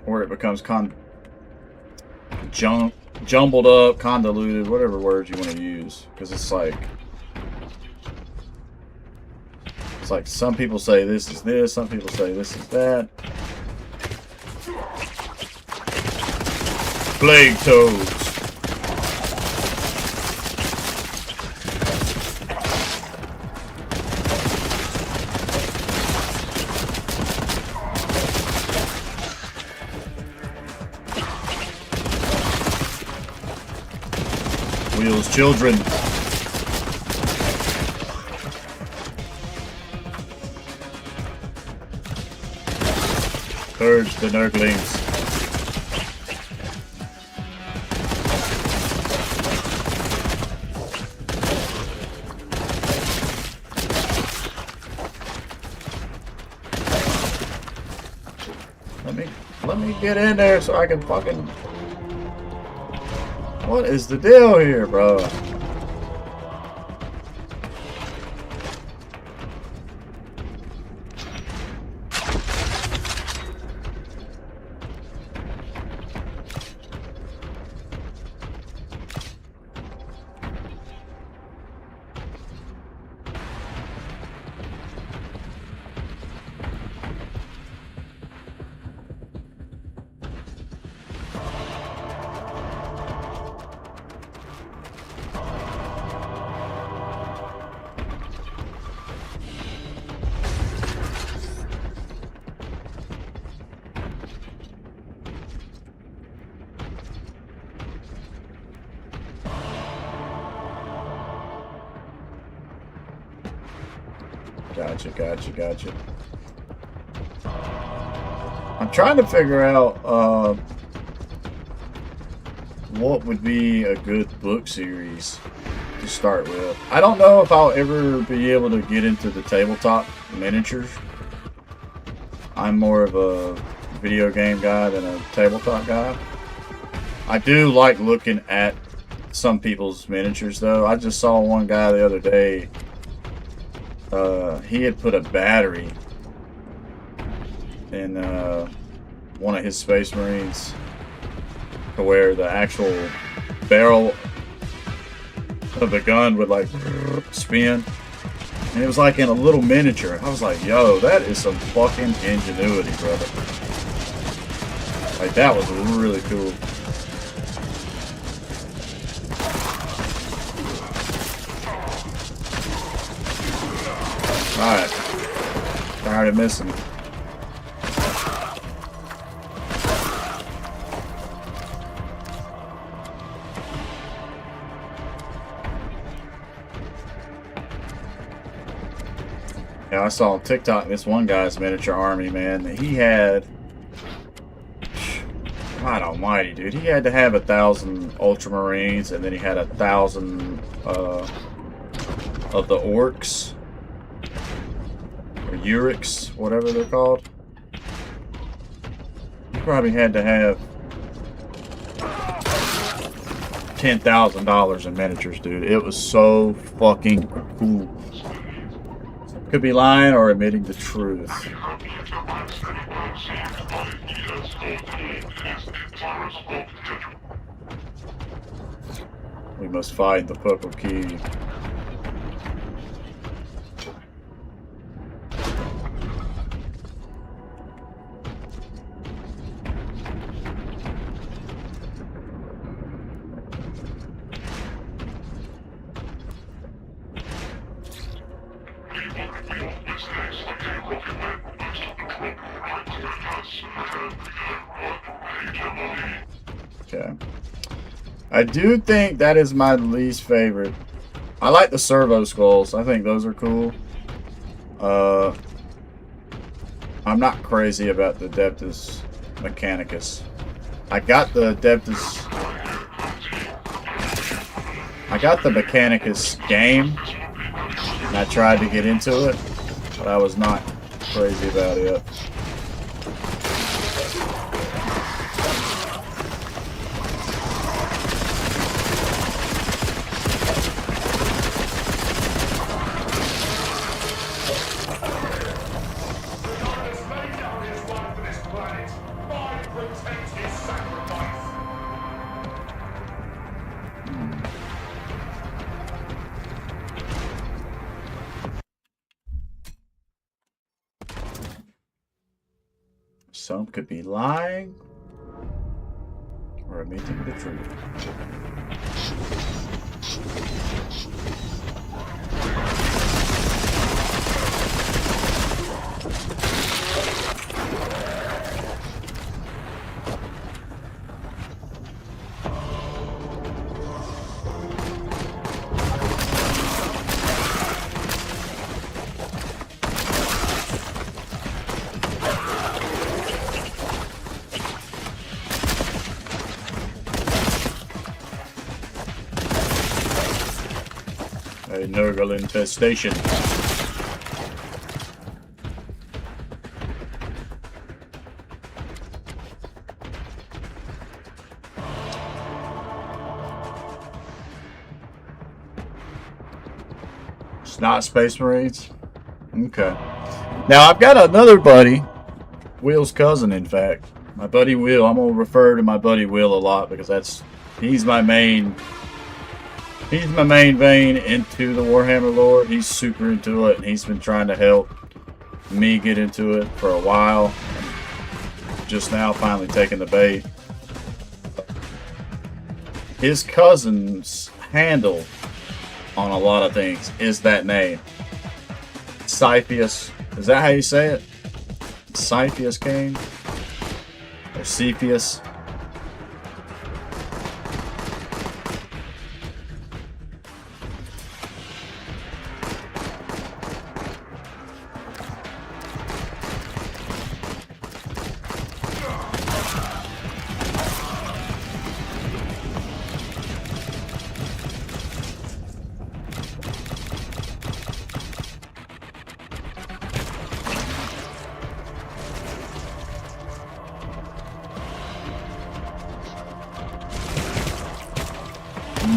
S3: where it becomes jumbled up, convoluted, whatever words you want to use, because it's like some people say this is this, some people say this is that. Plague toads. Wheel's children. Purge the Nurglings. Let me get in there so I can fucking... What is the deal here, bro? Gotcha, gotcha, gotcha. I'm trying to figure out what would be a good book series to start with. I don't know if I'll ever be able to get into the tabletop miniatures. I'm more of a video game guy than a tabletop guy. I do like looking at some people's miniatures though. I just saw one guy the other day. He had put a battery in one of his Space Marines to where the actual barrel of the gun would like spin. And it was like in a little miniature. I was like, yo, that is some fucking ingenuity, brother. Like, that was really cool. Alright. Tired of missing. Yeah, I saw on TikTok this one guy's miniature army, man. He had, God almighty, dude. He had to have 1,000 Ultramarines, and then he had 1,000 of the Orcs. Or Urics, whatever they're called. He probably had to have $10,000 in miniatures, dude. It was so fucking cool. Could be lying or admitting the truth. We must find the purple key. Okay. I do think that is my least favorite. I like the servo skulls. I think those are cool. I'm not crazy about the Adeptus Mechanicus. I got the Adeptus. I got the Mechanicus game, and I tried to get into it, but I was not crazy about it. Some could be lying or admitting the truth. A Nurgle infestation. It's not Space Marines? Okay. Now I've got another buddy, Will's cousin in fact. My buddy Will. I'm gonna refer to my buddy Will a lot because he's my main vein into the Warhammer lore. He's super into it, and he's been trying to help me get into it for a while. Just now finally taking the bait. His cousin's handle on a lot of things is that name. Scythius. Is that how you say it? Scythius King? Or Cepheus? You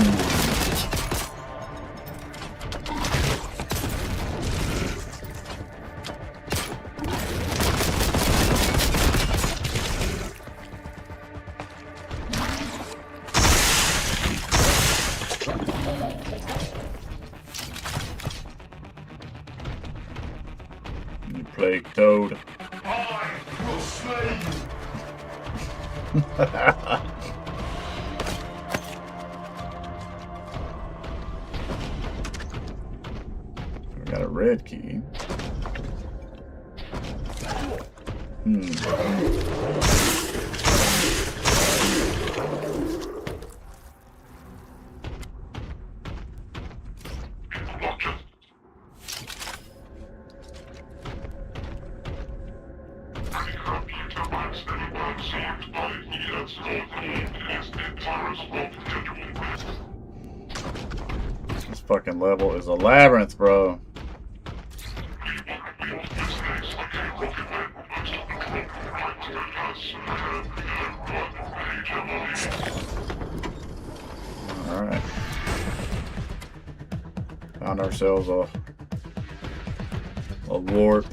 S3: plague toad.
S2: I will slay you.
S3: We got a red key. This fucking level is a labyrinth, bro. Alright. Found ourselves a warp.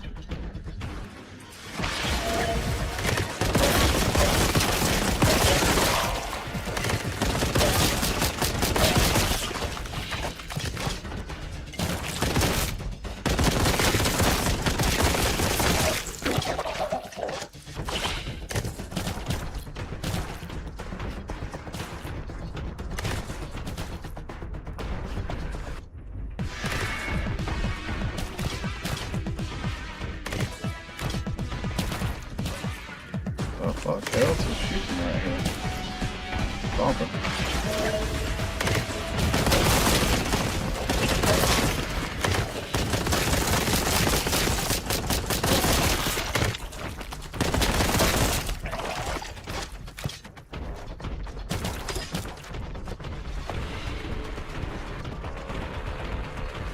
S3: What the fuck else is shooting right here? Bumping.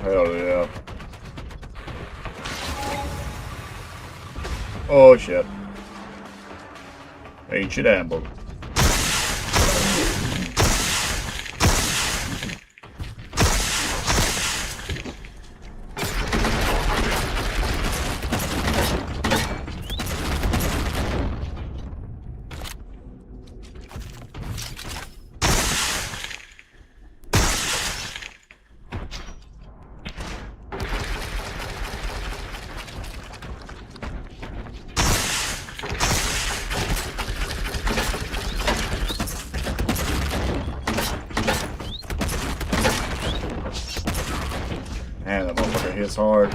S3: Hell yeah. Oh shit. Ancient amber. Man, that motherfucker hits hard.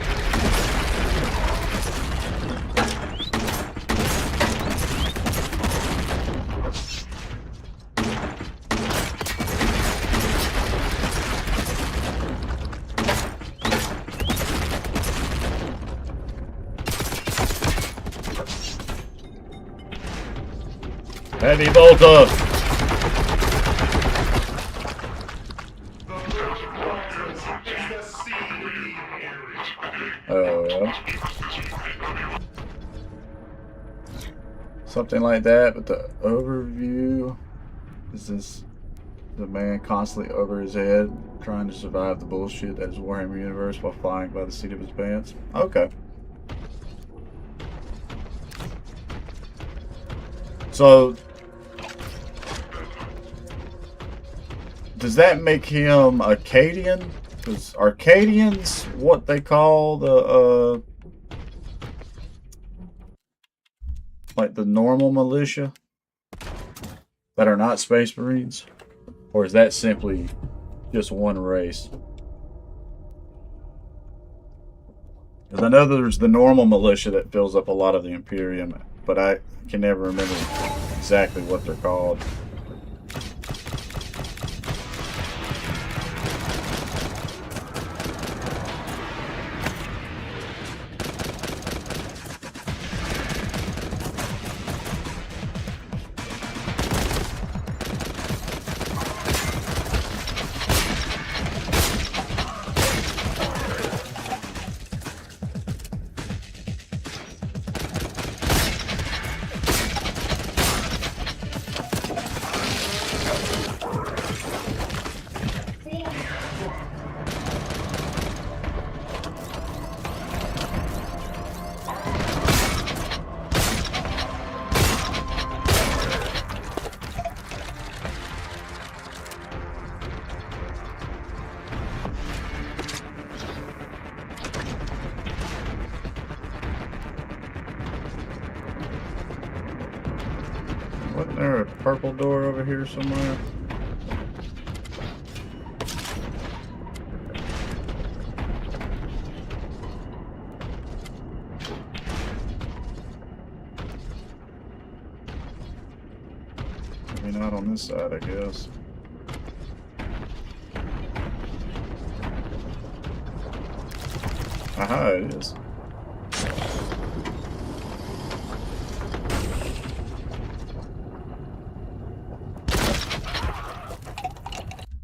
S3: Heavy bolter! Oh, yeah. Something like that, but the overview is this the man constantly over his head trying to survive the bullshit that is Warhammer universe while flying by the seat of his pants. Okay. So does that make him Acadian? Because Arcadians, what they call the like the normal militia that are not Space Marines, or is that simply just one race? Because I know there's the normal militia that fills up a lot of the Imperium, but I can never remember exactly what they're called. there a purple door over here somewhere? Maybe not on this side, I guess. Aha, it is.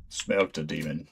S3: Smelt a demon.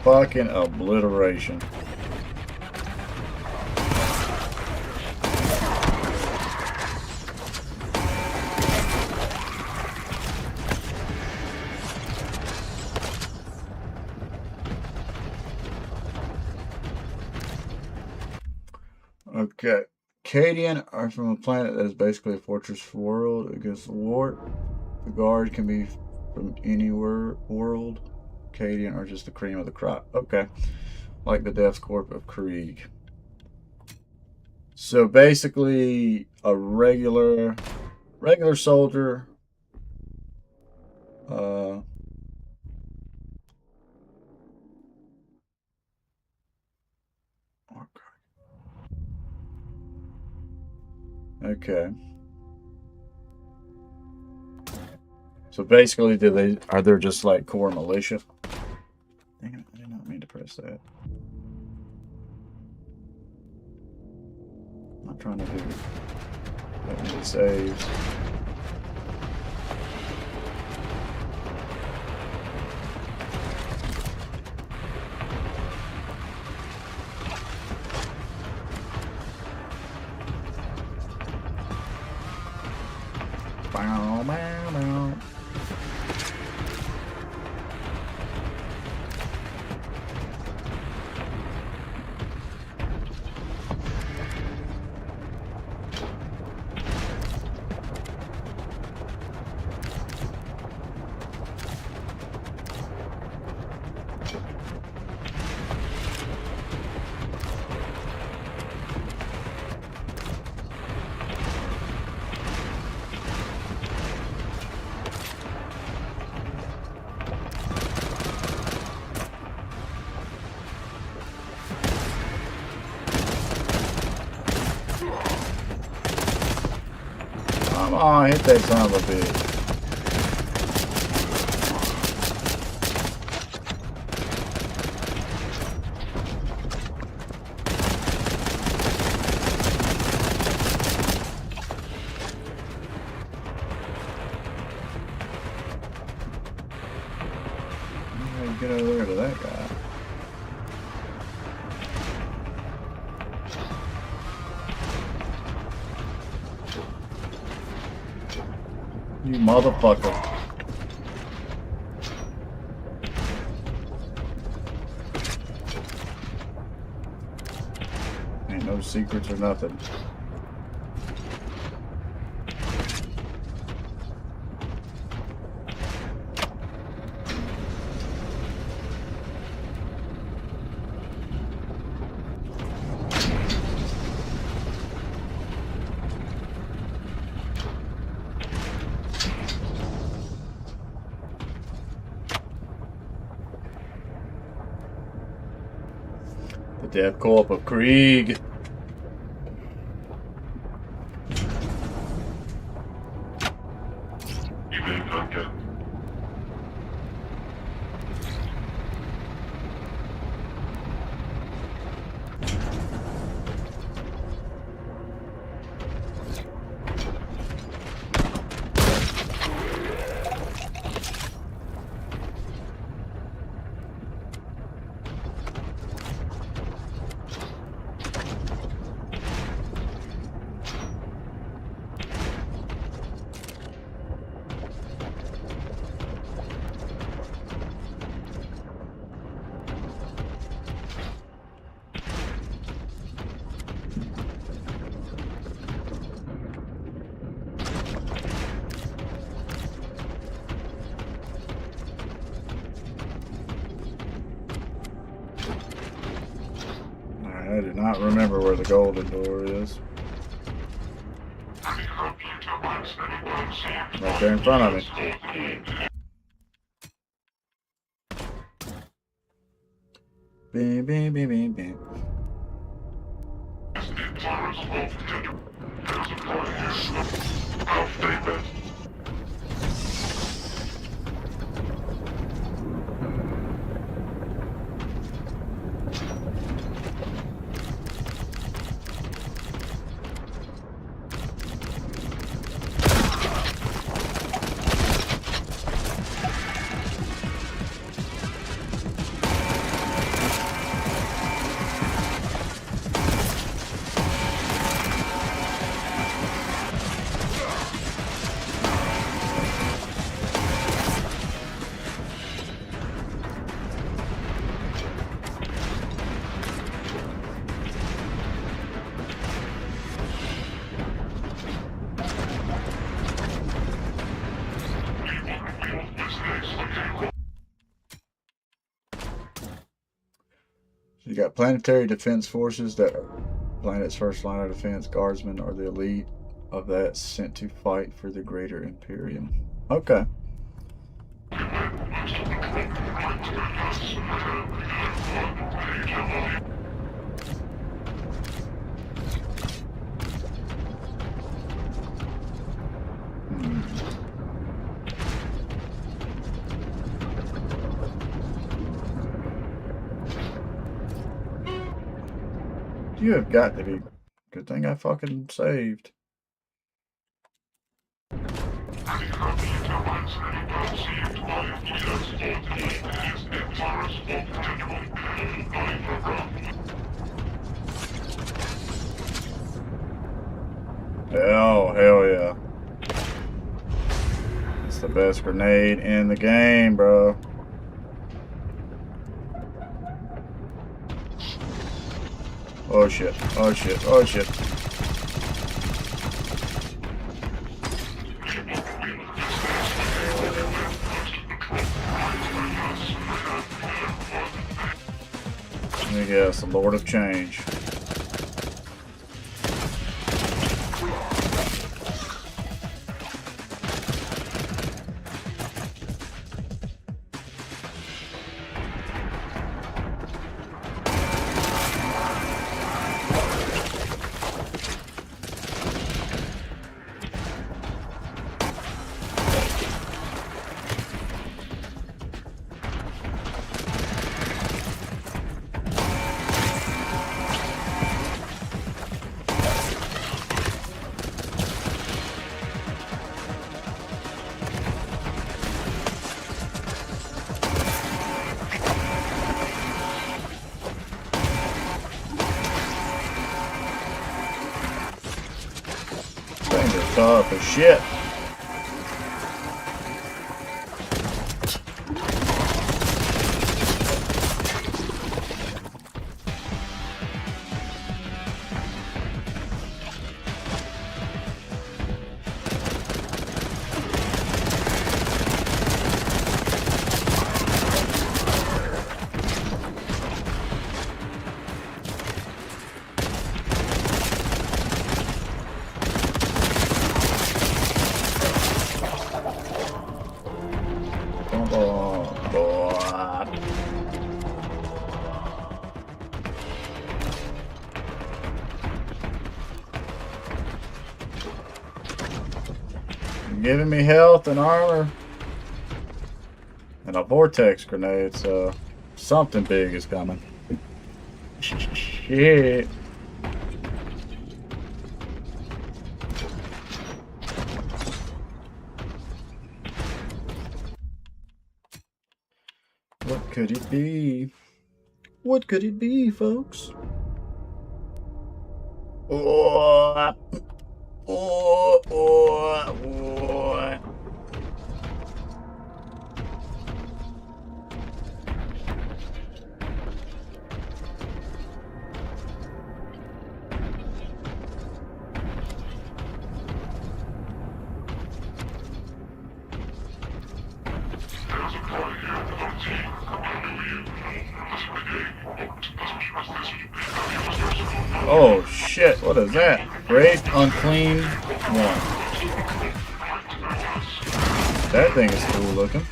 S3: Fucking obliteration. Okay. Caedo are from a planet that is basically a fortress world against the war. The guard can be from any world. Caedo are just the cream of the crop. Okay. Like the Death Corp of Krieg. So basically a regular soldier. Okay. So basically, are they just like core militia? Dang it, I did not mean to press that. I'm not trying to do that many saves. Bow, bow, bow. Come on, hit that son of a bitch. Get over there to that guy. You motherfucker. Ain't no secrets or nothing. Death Co-op of Krieg. I do not remember where the golden door is. Right there in front of me. Bam, bam, bam, bam, bam. You got planetary defense forces that are planet's first line of defense. Guardsmen are the elite of that sent to fight for the greater Imperium. Okay. You have got to be. Good thing I fucking saved. Hell yeah. It's the best grenade in the game, bro. Oh shit, oh shit, oh shit. Let me guess, the Lord of Change. Tough as shit. giving me health and armor. And a vortex grenade, so something big is coming. Shit. What could it be? What could it be, folks? Oh, oh, oh, oh. Oh shit, what is that? Raised unclean one. That thing is cool looking.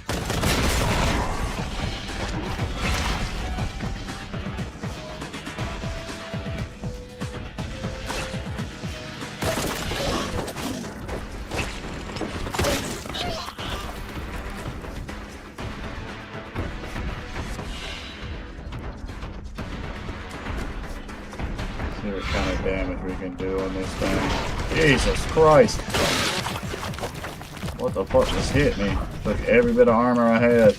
S3: See what kind of damage we can do on this thing. Jesus Christ. What the fuck just hit me? Took every bit of armor I had.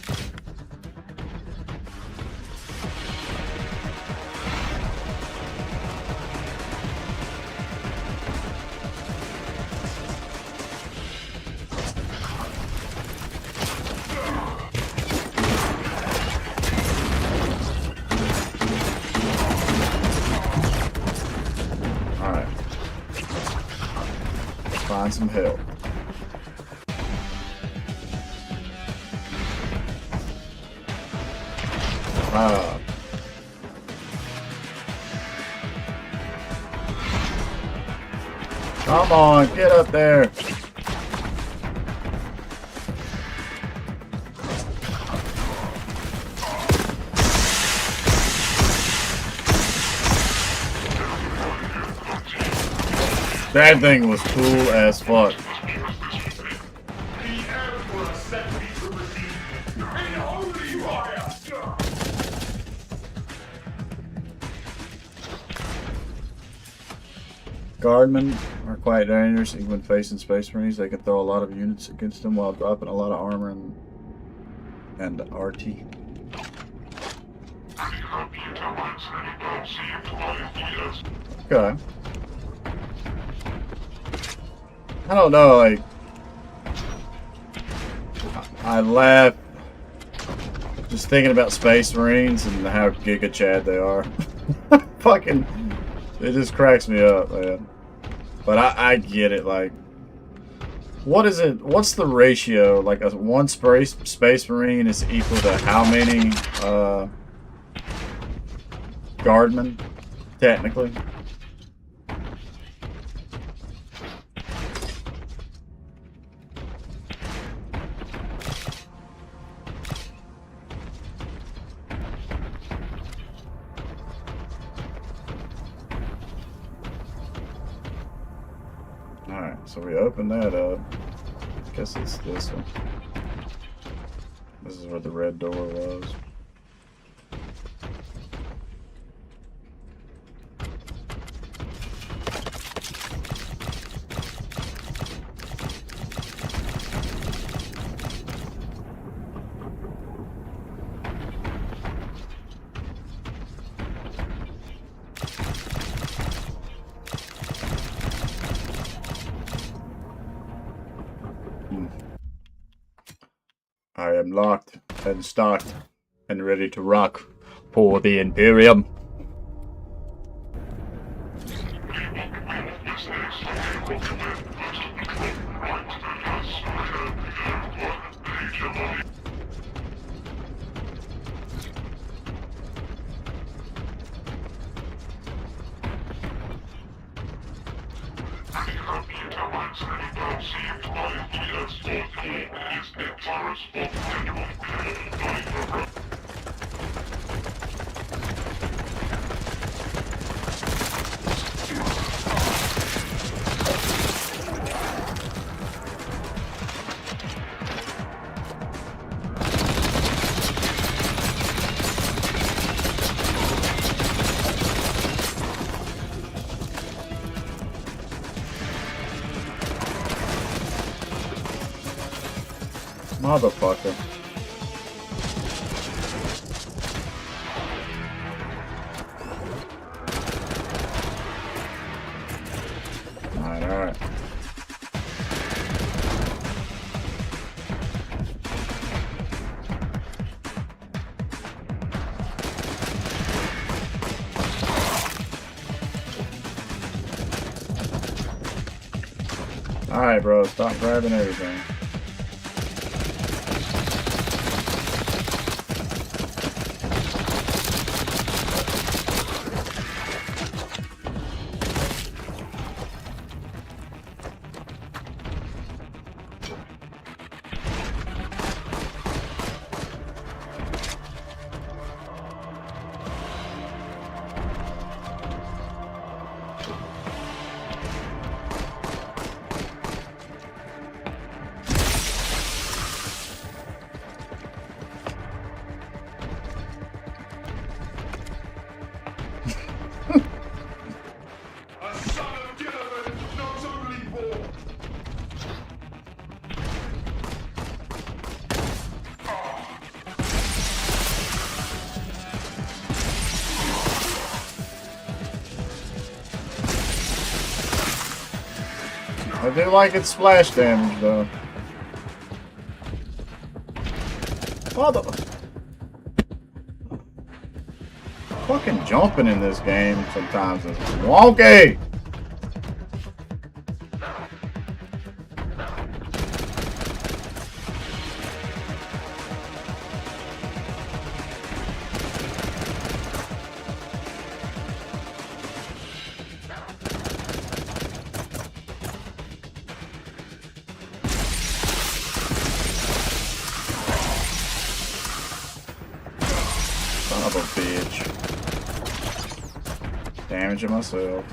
S3: Alright. Find some help. Ah. Come on, get up there. That thing was cool as fuck.
S2: The Emperor sent me to receive you, and only you are after.
S3: Guardmen are quite dangerous even when facing Space Marines. They can throw a lot of units against them while dropping a lot of armor and RT. Okay. I don't know, like, I laugh just thinking about Space Marines and how Giga Chad they are. Fucking, it just cracks me up, man. But I get it, like, what is it, what's the ratio? Like, one Space Marine is equal to how many, Guardmen, technically? Alright, so we open that up. I guess it's this one. This is where the red door was. I am locked and stocked and ready to rock for the Imperium. Motherfucker. Alright, alright. Alright, bro, stop grabbing everything.
S2: A son of Gilliman not only war.
S3: I do like its splash damage, though. Mother... Fucking jumping in this game sometimes is wonky! Son of a bitch. Damaging myself.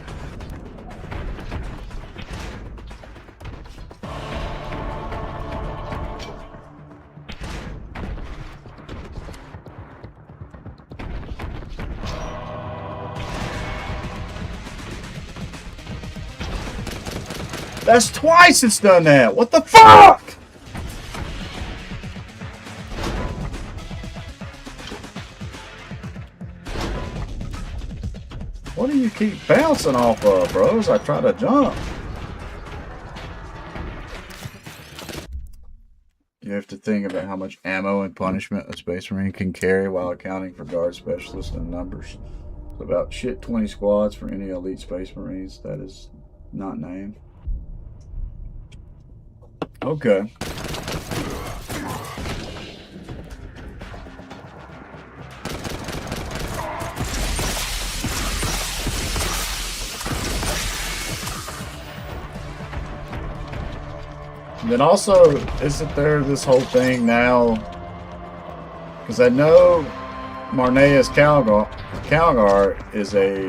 S3: That's twice it's done that. What the fuck? What do you keep bouncing off of, bros? I try to jump. You have to think about how much ammo and punishment a Space Marine can carry while accounting for guard specialists and numbers. It's about shit 20 squads for any elite Space Marines that is not named. Okay. And then also, isn't there this whole thing now? Because I know Marnea's Calgar is a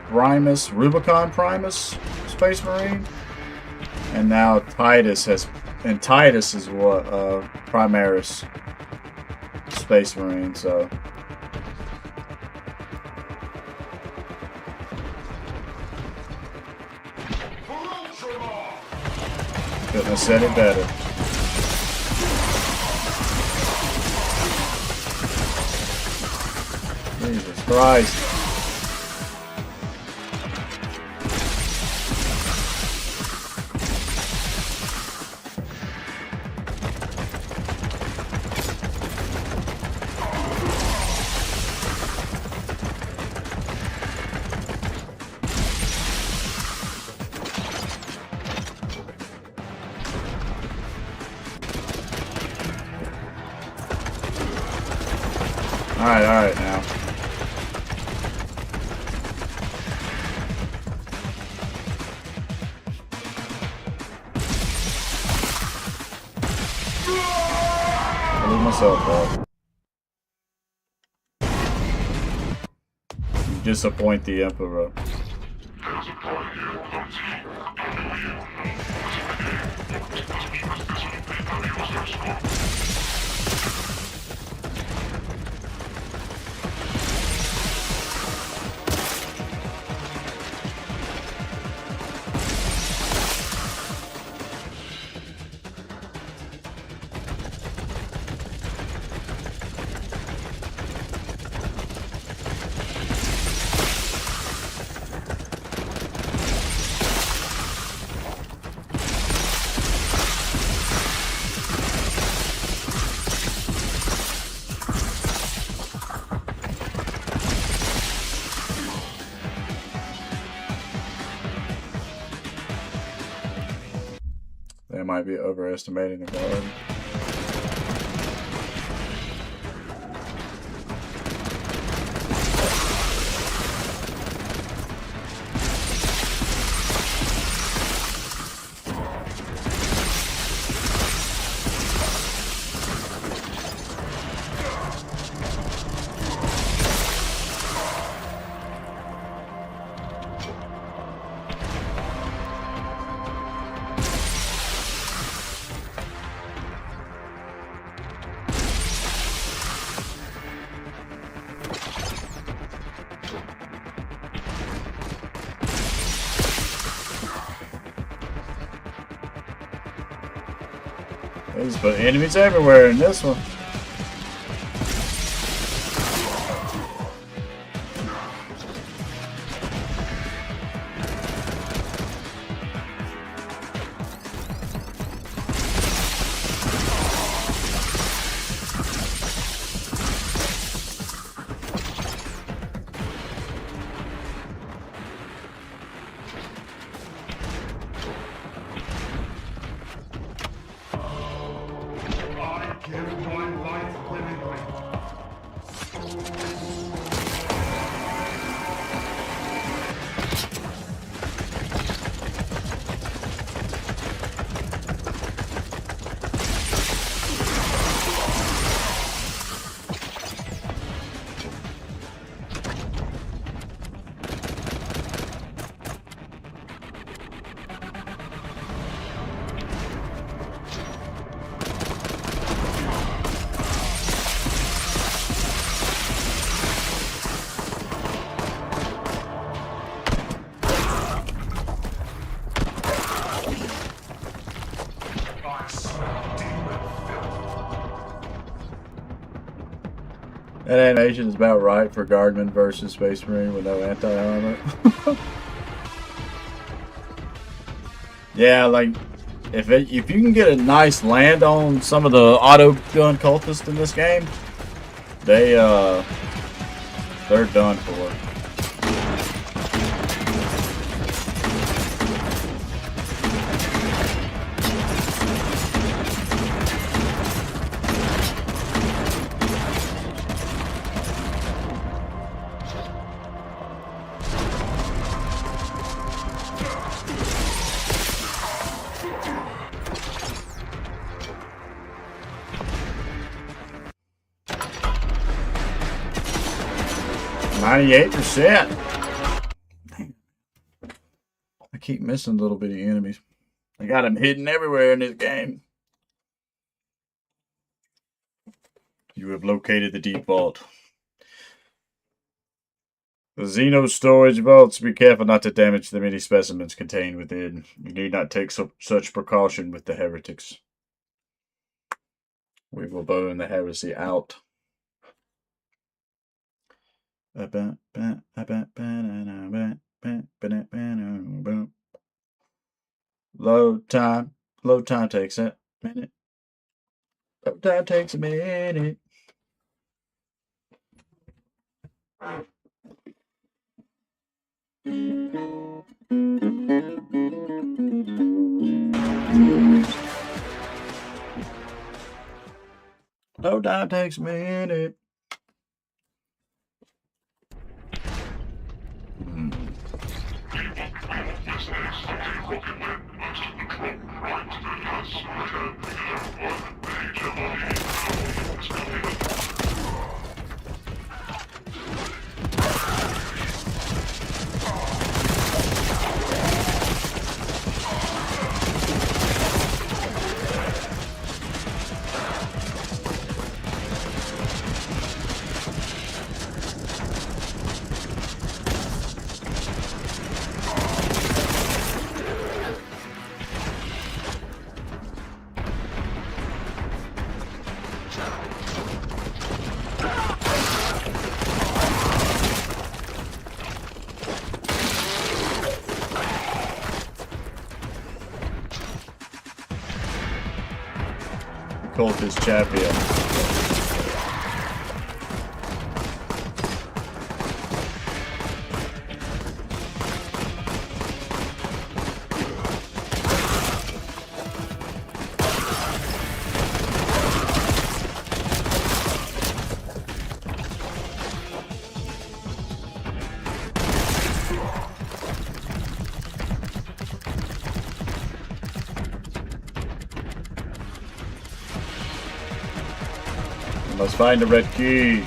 S3: Primus, Rubicon Primus Space Marine. And now Titus has, and Titus is what, Primaris Space Marine, so. Couldn't have said it better. Jesus Christ. Alright now. I leave myself up. You disappoint the Emperor. They might be overestimating the guard. They just put enemies everywhere in this one.
S2: I give my life willingly. I smell demon filth.
S3: That animation is about right for Guardman versus Space Marine with no anti-armor. Yeah, like if you can get a nice land on some of the auto gun cultists in this game, they're done for. %. I keep missing little bitty enemies. I got them hidden everywhere in this game. You have located the deep vault. The Xeno storage vaults. Be careful not to damage the many specimens contained within. You need not take such precaution with the heretics. We will burn the heresy out. Load time takes a minute. Load time takes a minute. Load time takes a minute. Cultist champion. We must find the red key.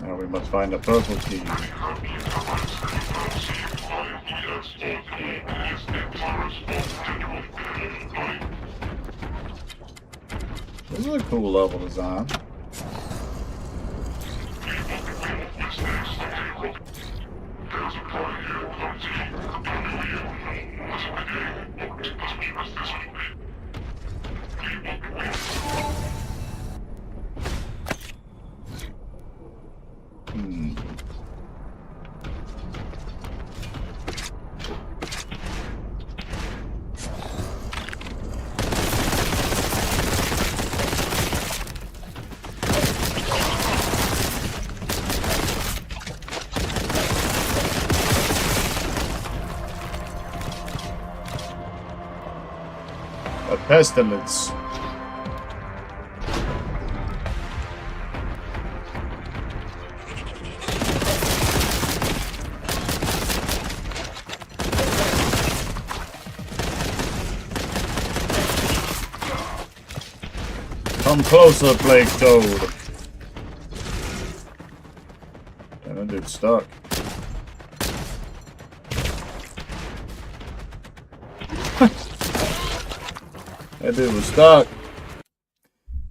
S3: Now we must find the purple key. This is a cool level design. A pestilence. Come closer, Plague Toad. And that dude's stuck. That dude was stuck.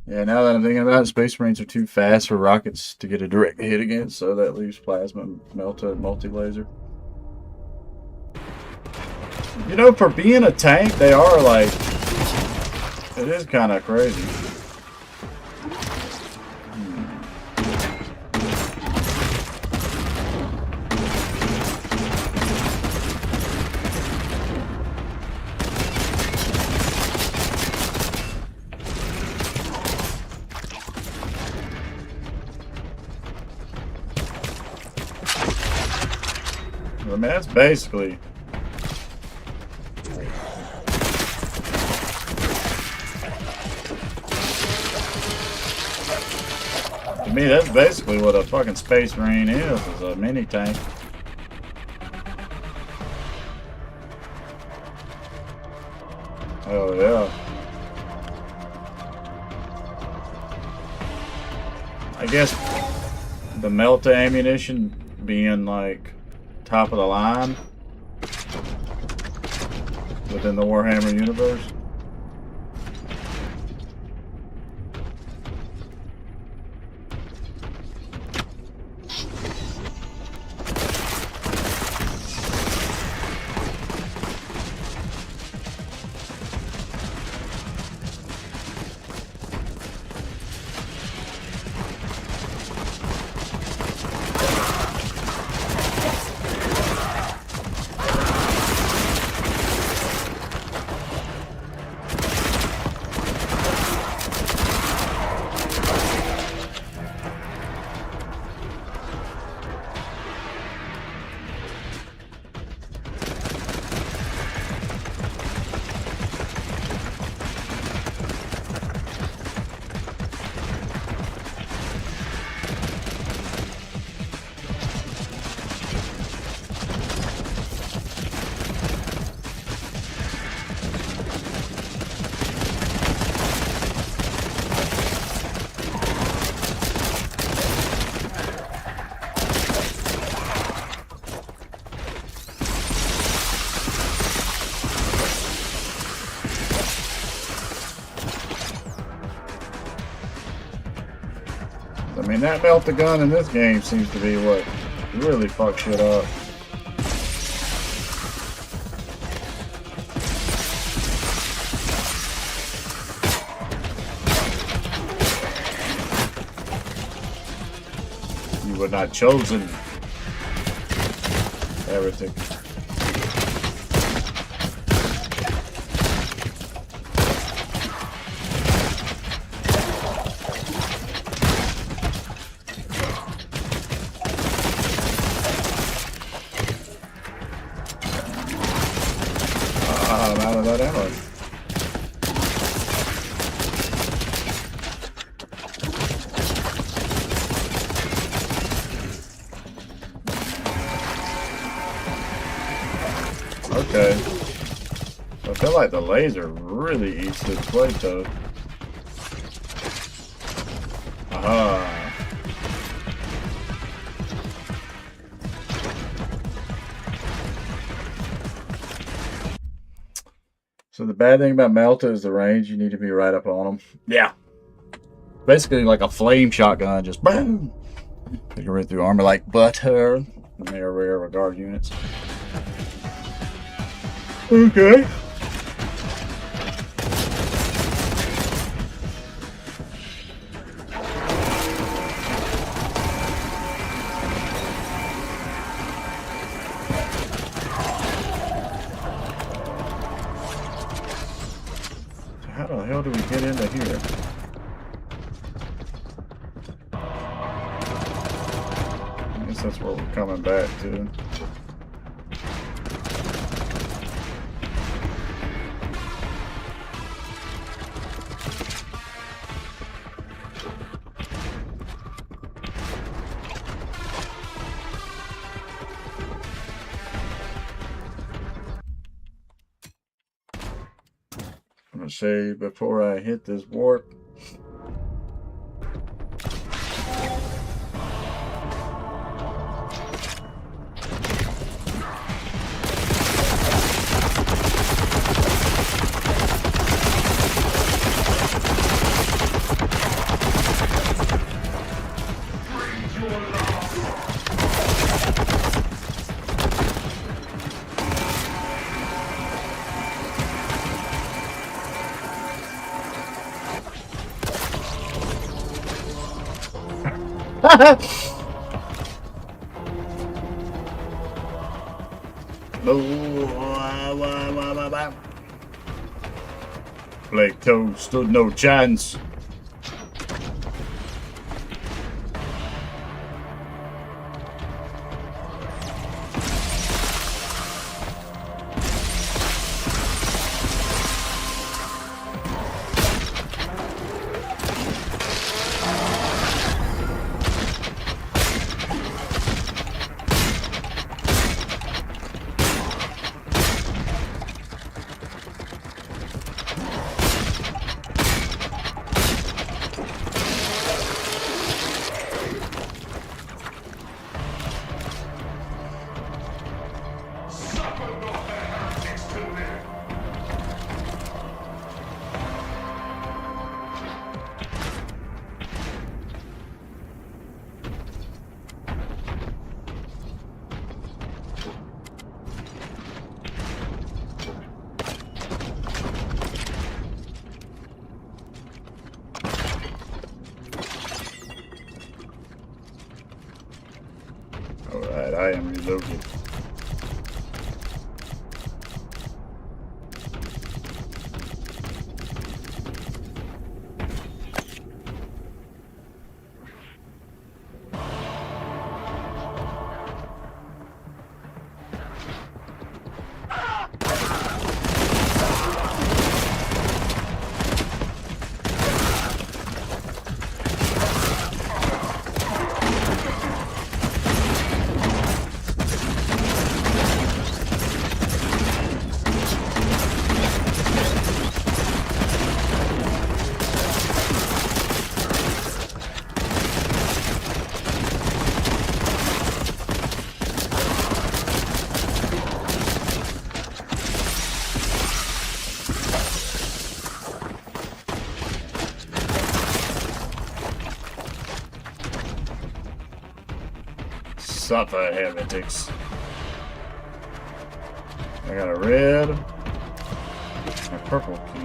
S3: Yeah, now that I'm thinking about it, Space Marines are too fast for rockets to get a direct hit against, so that leaves Plasma Melta multi-laser. You know, for being a tank, they are like... It is kind of crazy. I mean, that's basically... To me, that's basically what a fucking Space Marine is a mini tank. Oh, yeah. I guess the Melta ammunition being like top of the line within the Warhammer universe. I mean, that melta gun in this game seems to be what really fucks shit up. not chosen. Everything. I'm out of that ammo. Okay. I feel like the laser really eats this plate though. Aha. So the bad thing about Melta is the range. You need to be right up on them. Yeah. Basically like a flame shotgun, just boom. You can rip through armor like butter. And they're rare guard units. Okay. How the hell do we get into here? I guess that's where we're coming back to. I'm gonna say before I hit this warp. Blake Toe stood no chance. Alright, I am reloaded. Suffer, heretics. I got a red, a purple key.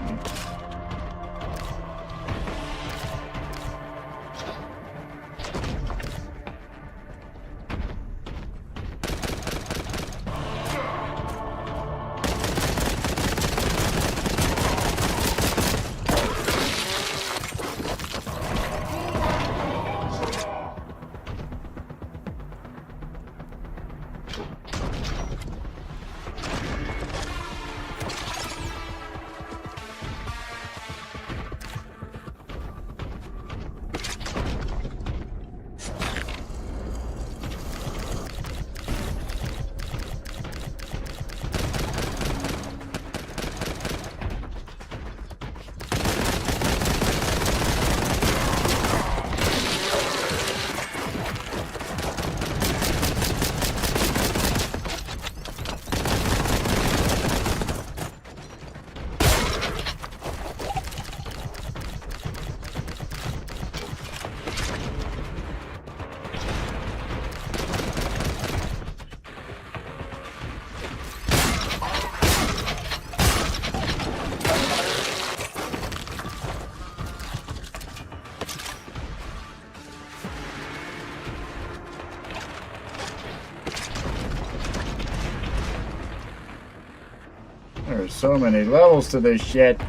S3: There's so many levels to this shit.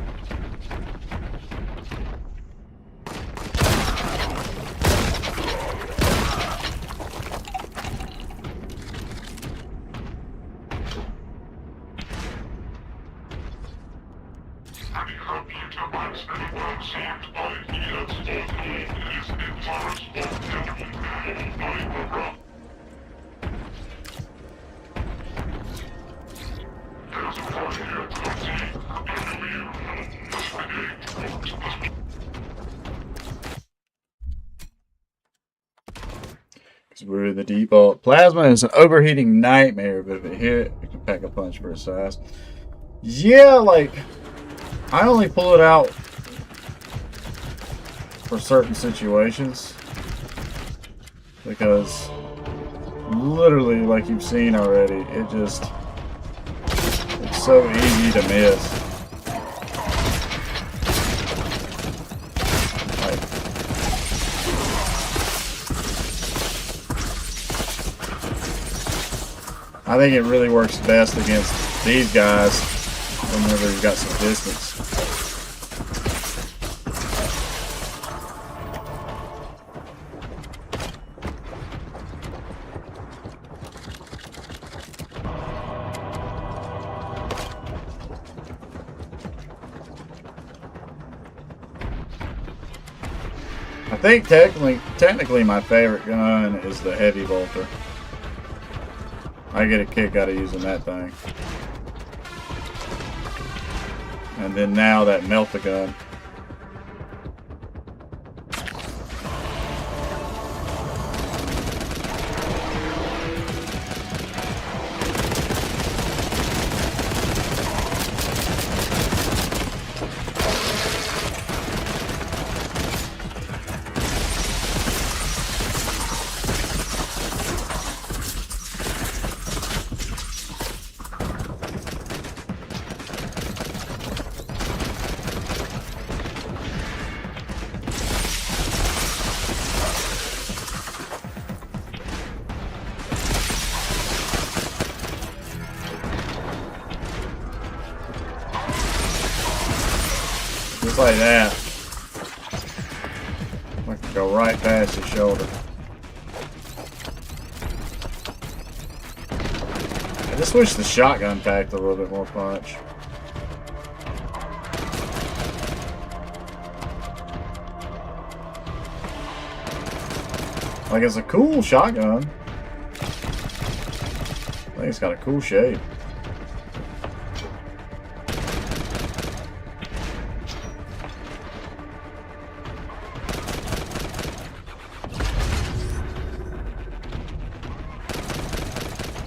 S3: We're in the default. Plasma is an overheating nightmare, but if it hit, it can pack a punch for its size. Yeah, like, I only pull it out for certain situations. Because, literally, like you've seen already, it's so easy to miss. I think it really works best against these guys whenever you've got some distance. I think technically my favorite gun is the heavy bolter. I get a kick out of using that thing. And then now that melt-a-gun. Just like that. I can go right past his shoulder. I just wish the shotgun packed a little bit more punch. Like, it's a cool shotgun. I think it's got a cool shape.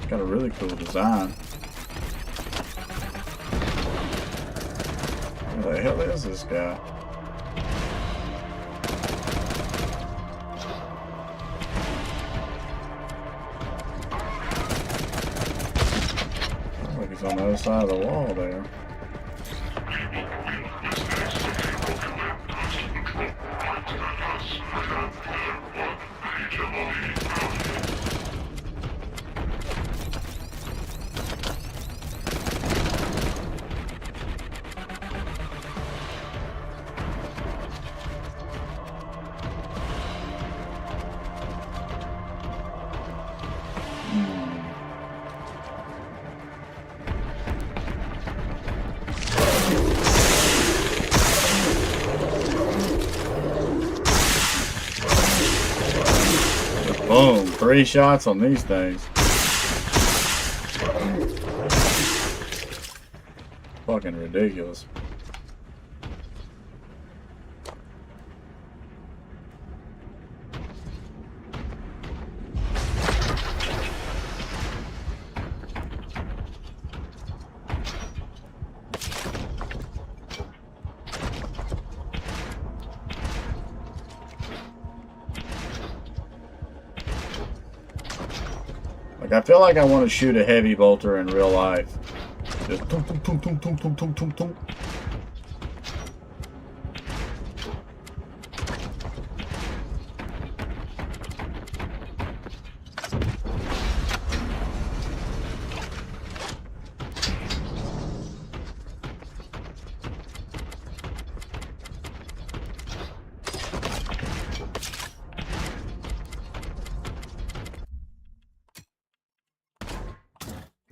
S3: Got a really cool design. Where the hell is this guy? Looks like he's on the other side of the wall there. 3 shots on these things. Fucking ridiculous. Like, I feel like I want to shoot a heavy bolter in real life. Just tum, tum, tum, tum, tum, tum, tum, tum, tum.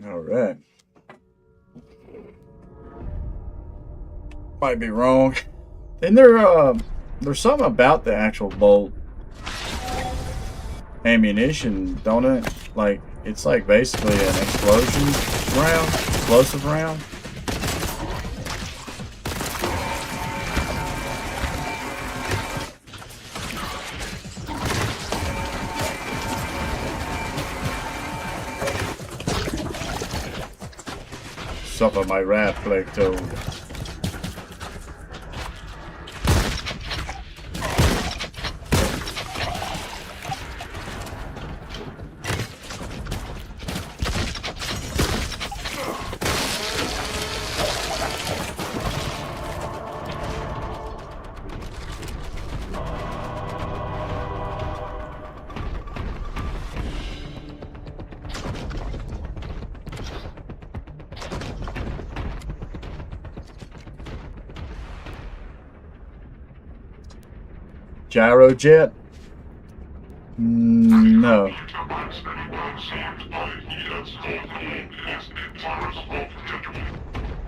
S3: All right. Might be wrong. And there's something about the actual bolt ammunition, don't it? Like, it's like basically an explosion round, explosive round. Suffer my wrath, Plague Toad. Gyrojet? No.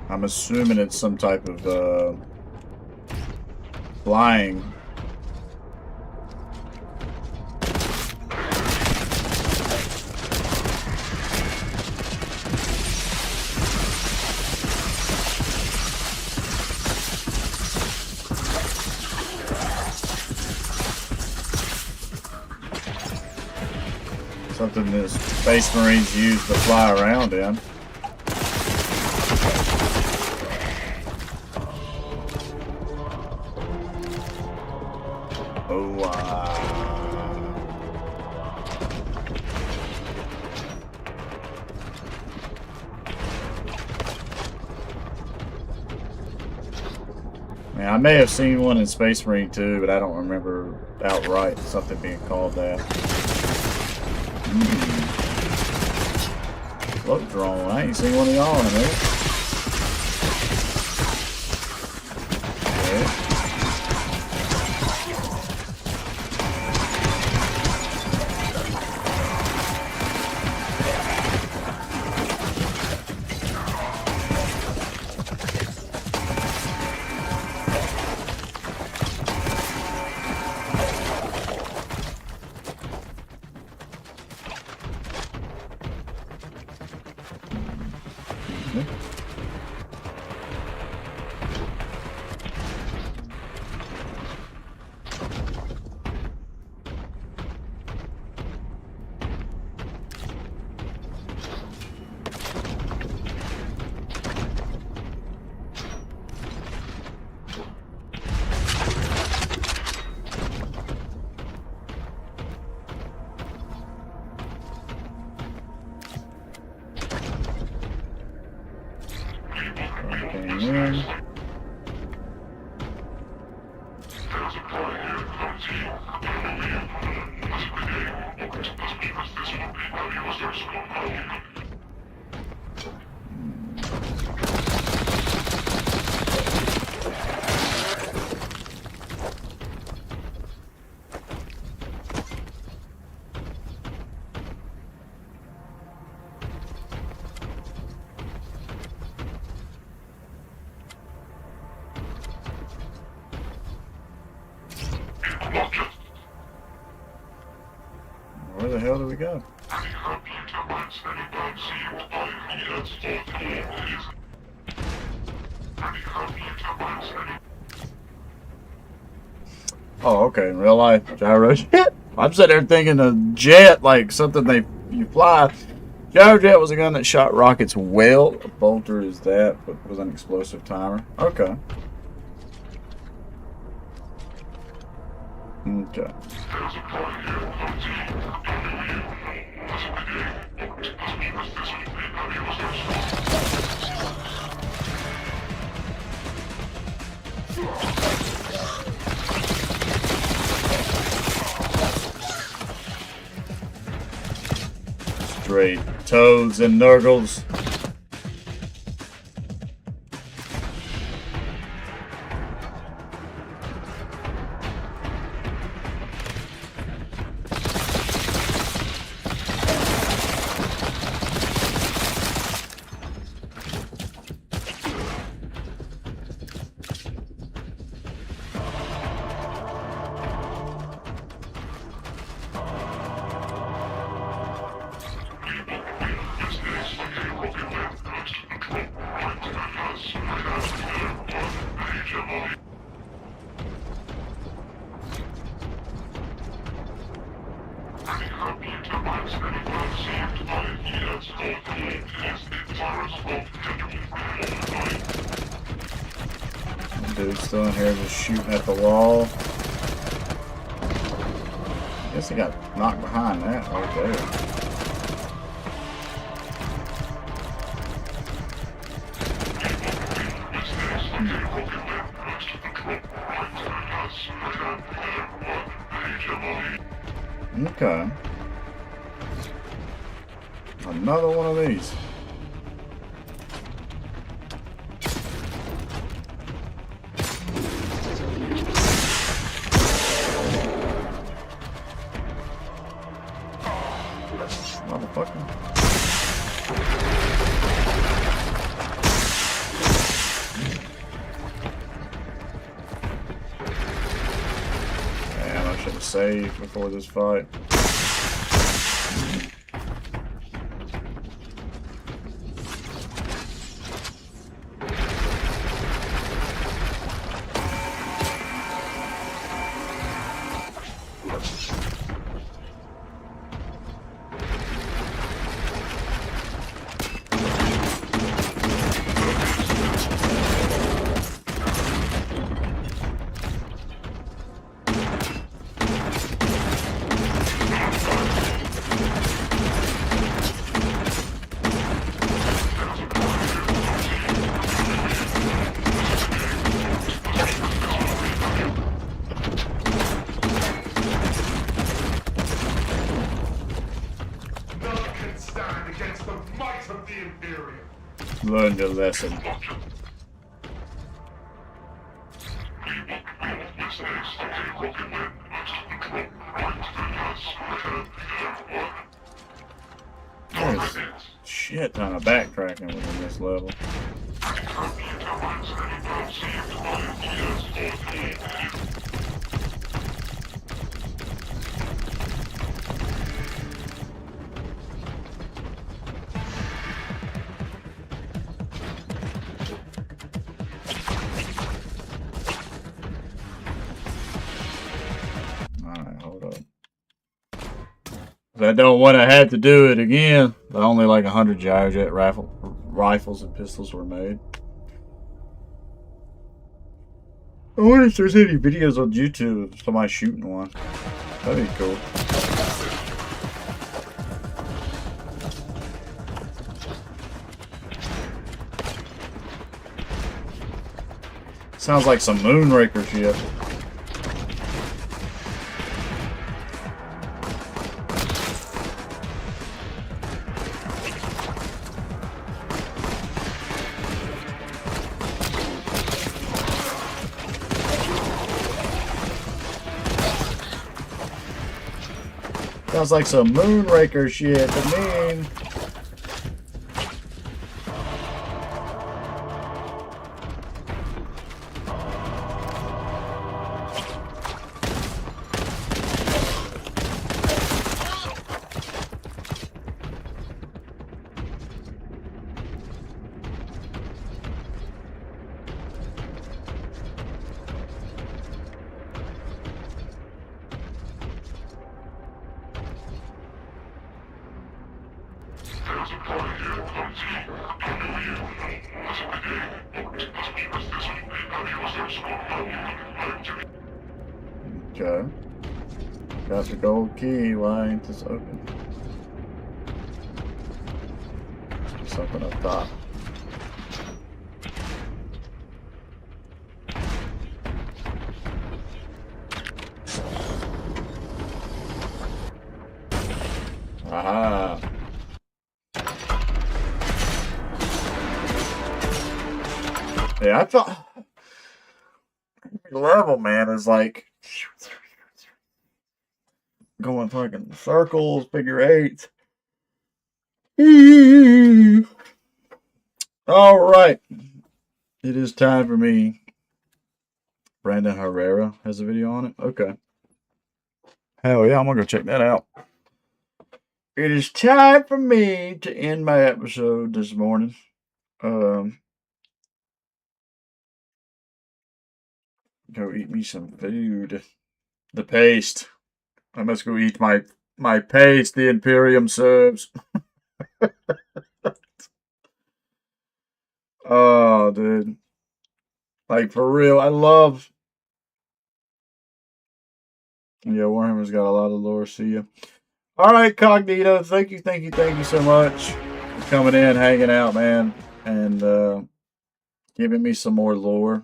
S3: I'm assuming it's some type of flying. Something that Space Marines use to fly around in. Oh, man, I may have seen one in Space Marine 2, but I don't remember outright something being called that. Float drone. I ain't seen one of y'all in there. Okay. hell do we go? Oh, okay. In real life, gyro jet. I'm sitting there thinking a jet, like something you fly. Gyro jet was a gun that shot rockets well. A bolter is that, but was an explosive timer. Okay. Okay. Straight toads and nurgles. Dude still in here just shooting at the wall. Guess he got knocked behind that right there. Okay. Another one of these. Motherfucker. Damn, I should have saved before this fight. Learned a lesson. There's shit ton of backtracking within this level. I don't want to have to do it again. But only like 100 gyrojet rifles and pistols were made. I wonder if there's any videos on YouTube of somebody shooting one. That'd be cool. Sounds like some Moonraker shit. Sounds like some Moonraker shit to me. Okay. Got the gold key. Why ain't this open? Something up top. Aha. Yeah, I thought level, man, is like going fucking circles, figure eights. All right. It is time for me. Brandon Herrera has a video on it. Okay. Hell yeah, I'm gonna go check that out. It is time for me to end my episode this morning. Go eat me some food. The paste. I must go eat my paste, the Imperium subs. Oh, dude. Like, for real, I love... Yeah, Warhammer's got a lot of lore. See ya. All right, Cognito. Thank you so much for coming in, hanging out, man, and giving me some more lore.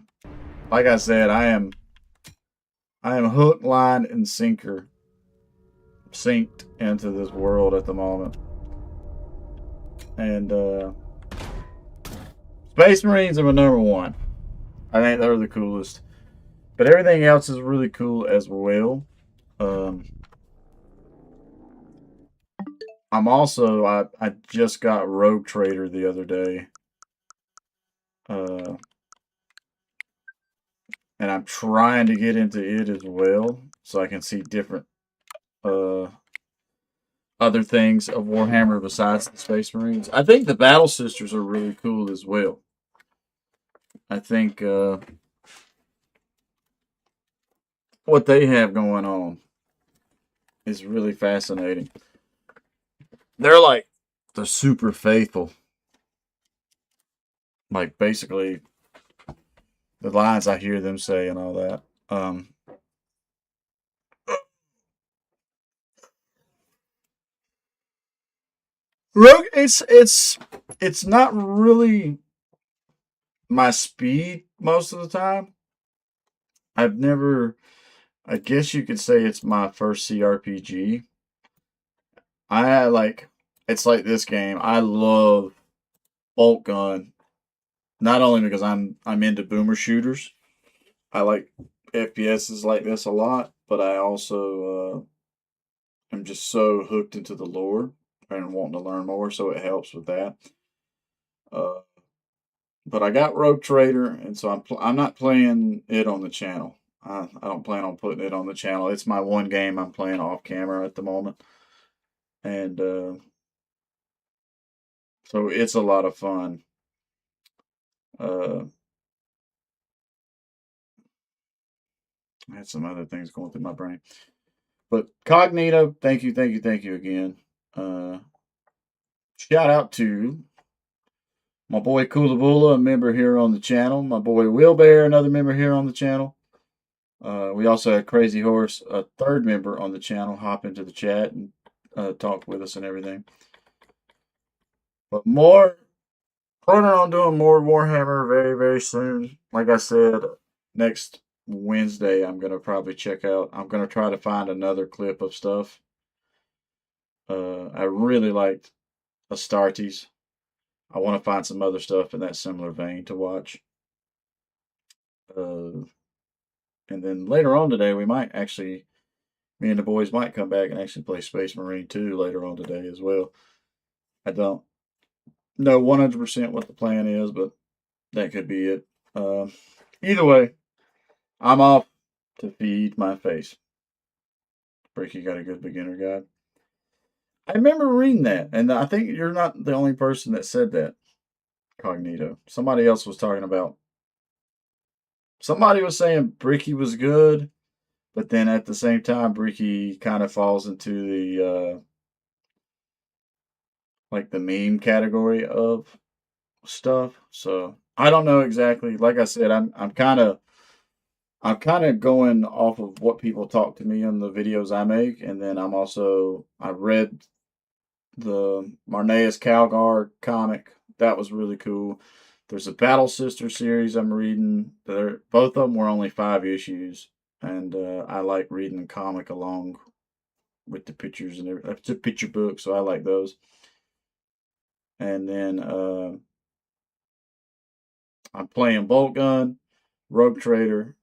S3: Like I said, I am hook, line, and sinker synced into this world at the moment. And Space Marines are my number one. I think they're the coolest. But everything else is really cool as well. I'm also, I just got Rogue Trader the other day. And I'm trying to get into it as well, so I can see different other things of Warhammer besides the Space Marines. I think the Battle Sisters are really cool as well. I think what they have going on is really fascinating. They're like the super faithful. Like, basically, the lines I hear them say and all that. Rogue, it's not really my speed most of the time. I've never, I guess you could say it's my first CRPG. It's like this game. I love Boltgun, not only because I'm into boomer shooters. I like FPSs like this a lot, but I also am just so hooked into the lore and wanting to learn more, so it helps with that. But I got Rogue Trader, and so I'm not playing it on the channel. I don't plan on putting it on the channel. It's my one game I'm playing off camera at the moment, and so it's a lot of fun. I had some other things going through my brain, but Cognito, thank you again. Shout out to my boy Kulabula, a member here on the channel. My boy Willbear, another member here on the channel. We also had Crazy Horse, a third member on the channel, hop into the chat and talk with us and everything. But planning on doing more Warhammer very, very soon. Like I said, next Wednesday I'm going to probably check out. I'm going to try to find another clip of stuff. I really liked Astartes. I want to find some other stuff in that similar vein to watch. And then later on today, we might actually, me and the boys might come back and actually play Space Marine 2 later on today as well. I don't know 100% what the plan is, but that could be it. Either way, I'm off to feed my face. Bricky got a good beginner guide. I remember reading that, and I think you're not the only person that said that, Cognito. Somebody else was talking about. Somebody was saying Bricky was good, but then at the same time, Bricky kind of falls into
S1: like the meme category of stuff. So I don't know exactly. Like I said, I'm kind of going off of what people talk to me on the videos I make, and then I read the Marneus Calgar comic. That was really cool. There's a Battle Sister series I'm reading. Both of them were only 5 issues, and I like reading the comic along with the pictures and everything. It's a picture book, so I like those. And then I'm playing Boltgun, Rogue Trader,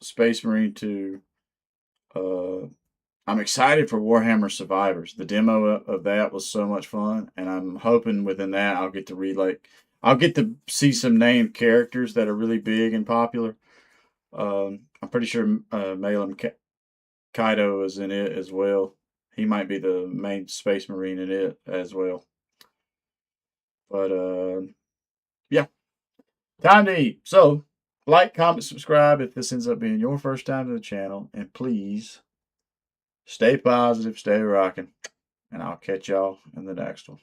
S1: Space Marine 2. I'm excited for Warhammer Survivors. The demo of that was so much fun, and I'm hoping within that I'll get to see some named characters that are really big and popular. I'm pretty sure Malum Caedo is in it as well. He might be the main Space Marine in it as well. But yeah, time to eat. So like, comment, subscribe if this ends up being your first time to the channel, and please stay positive, stay rocking, and I'll catch y'all in the next one.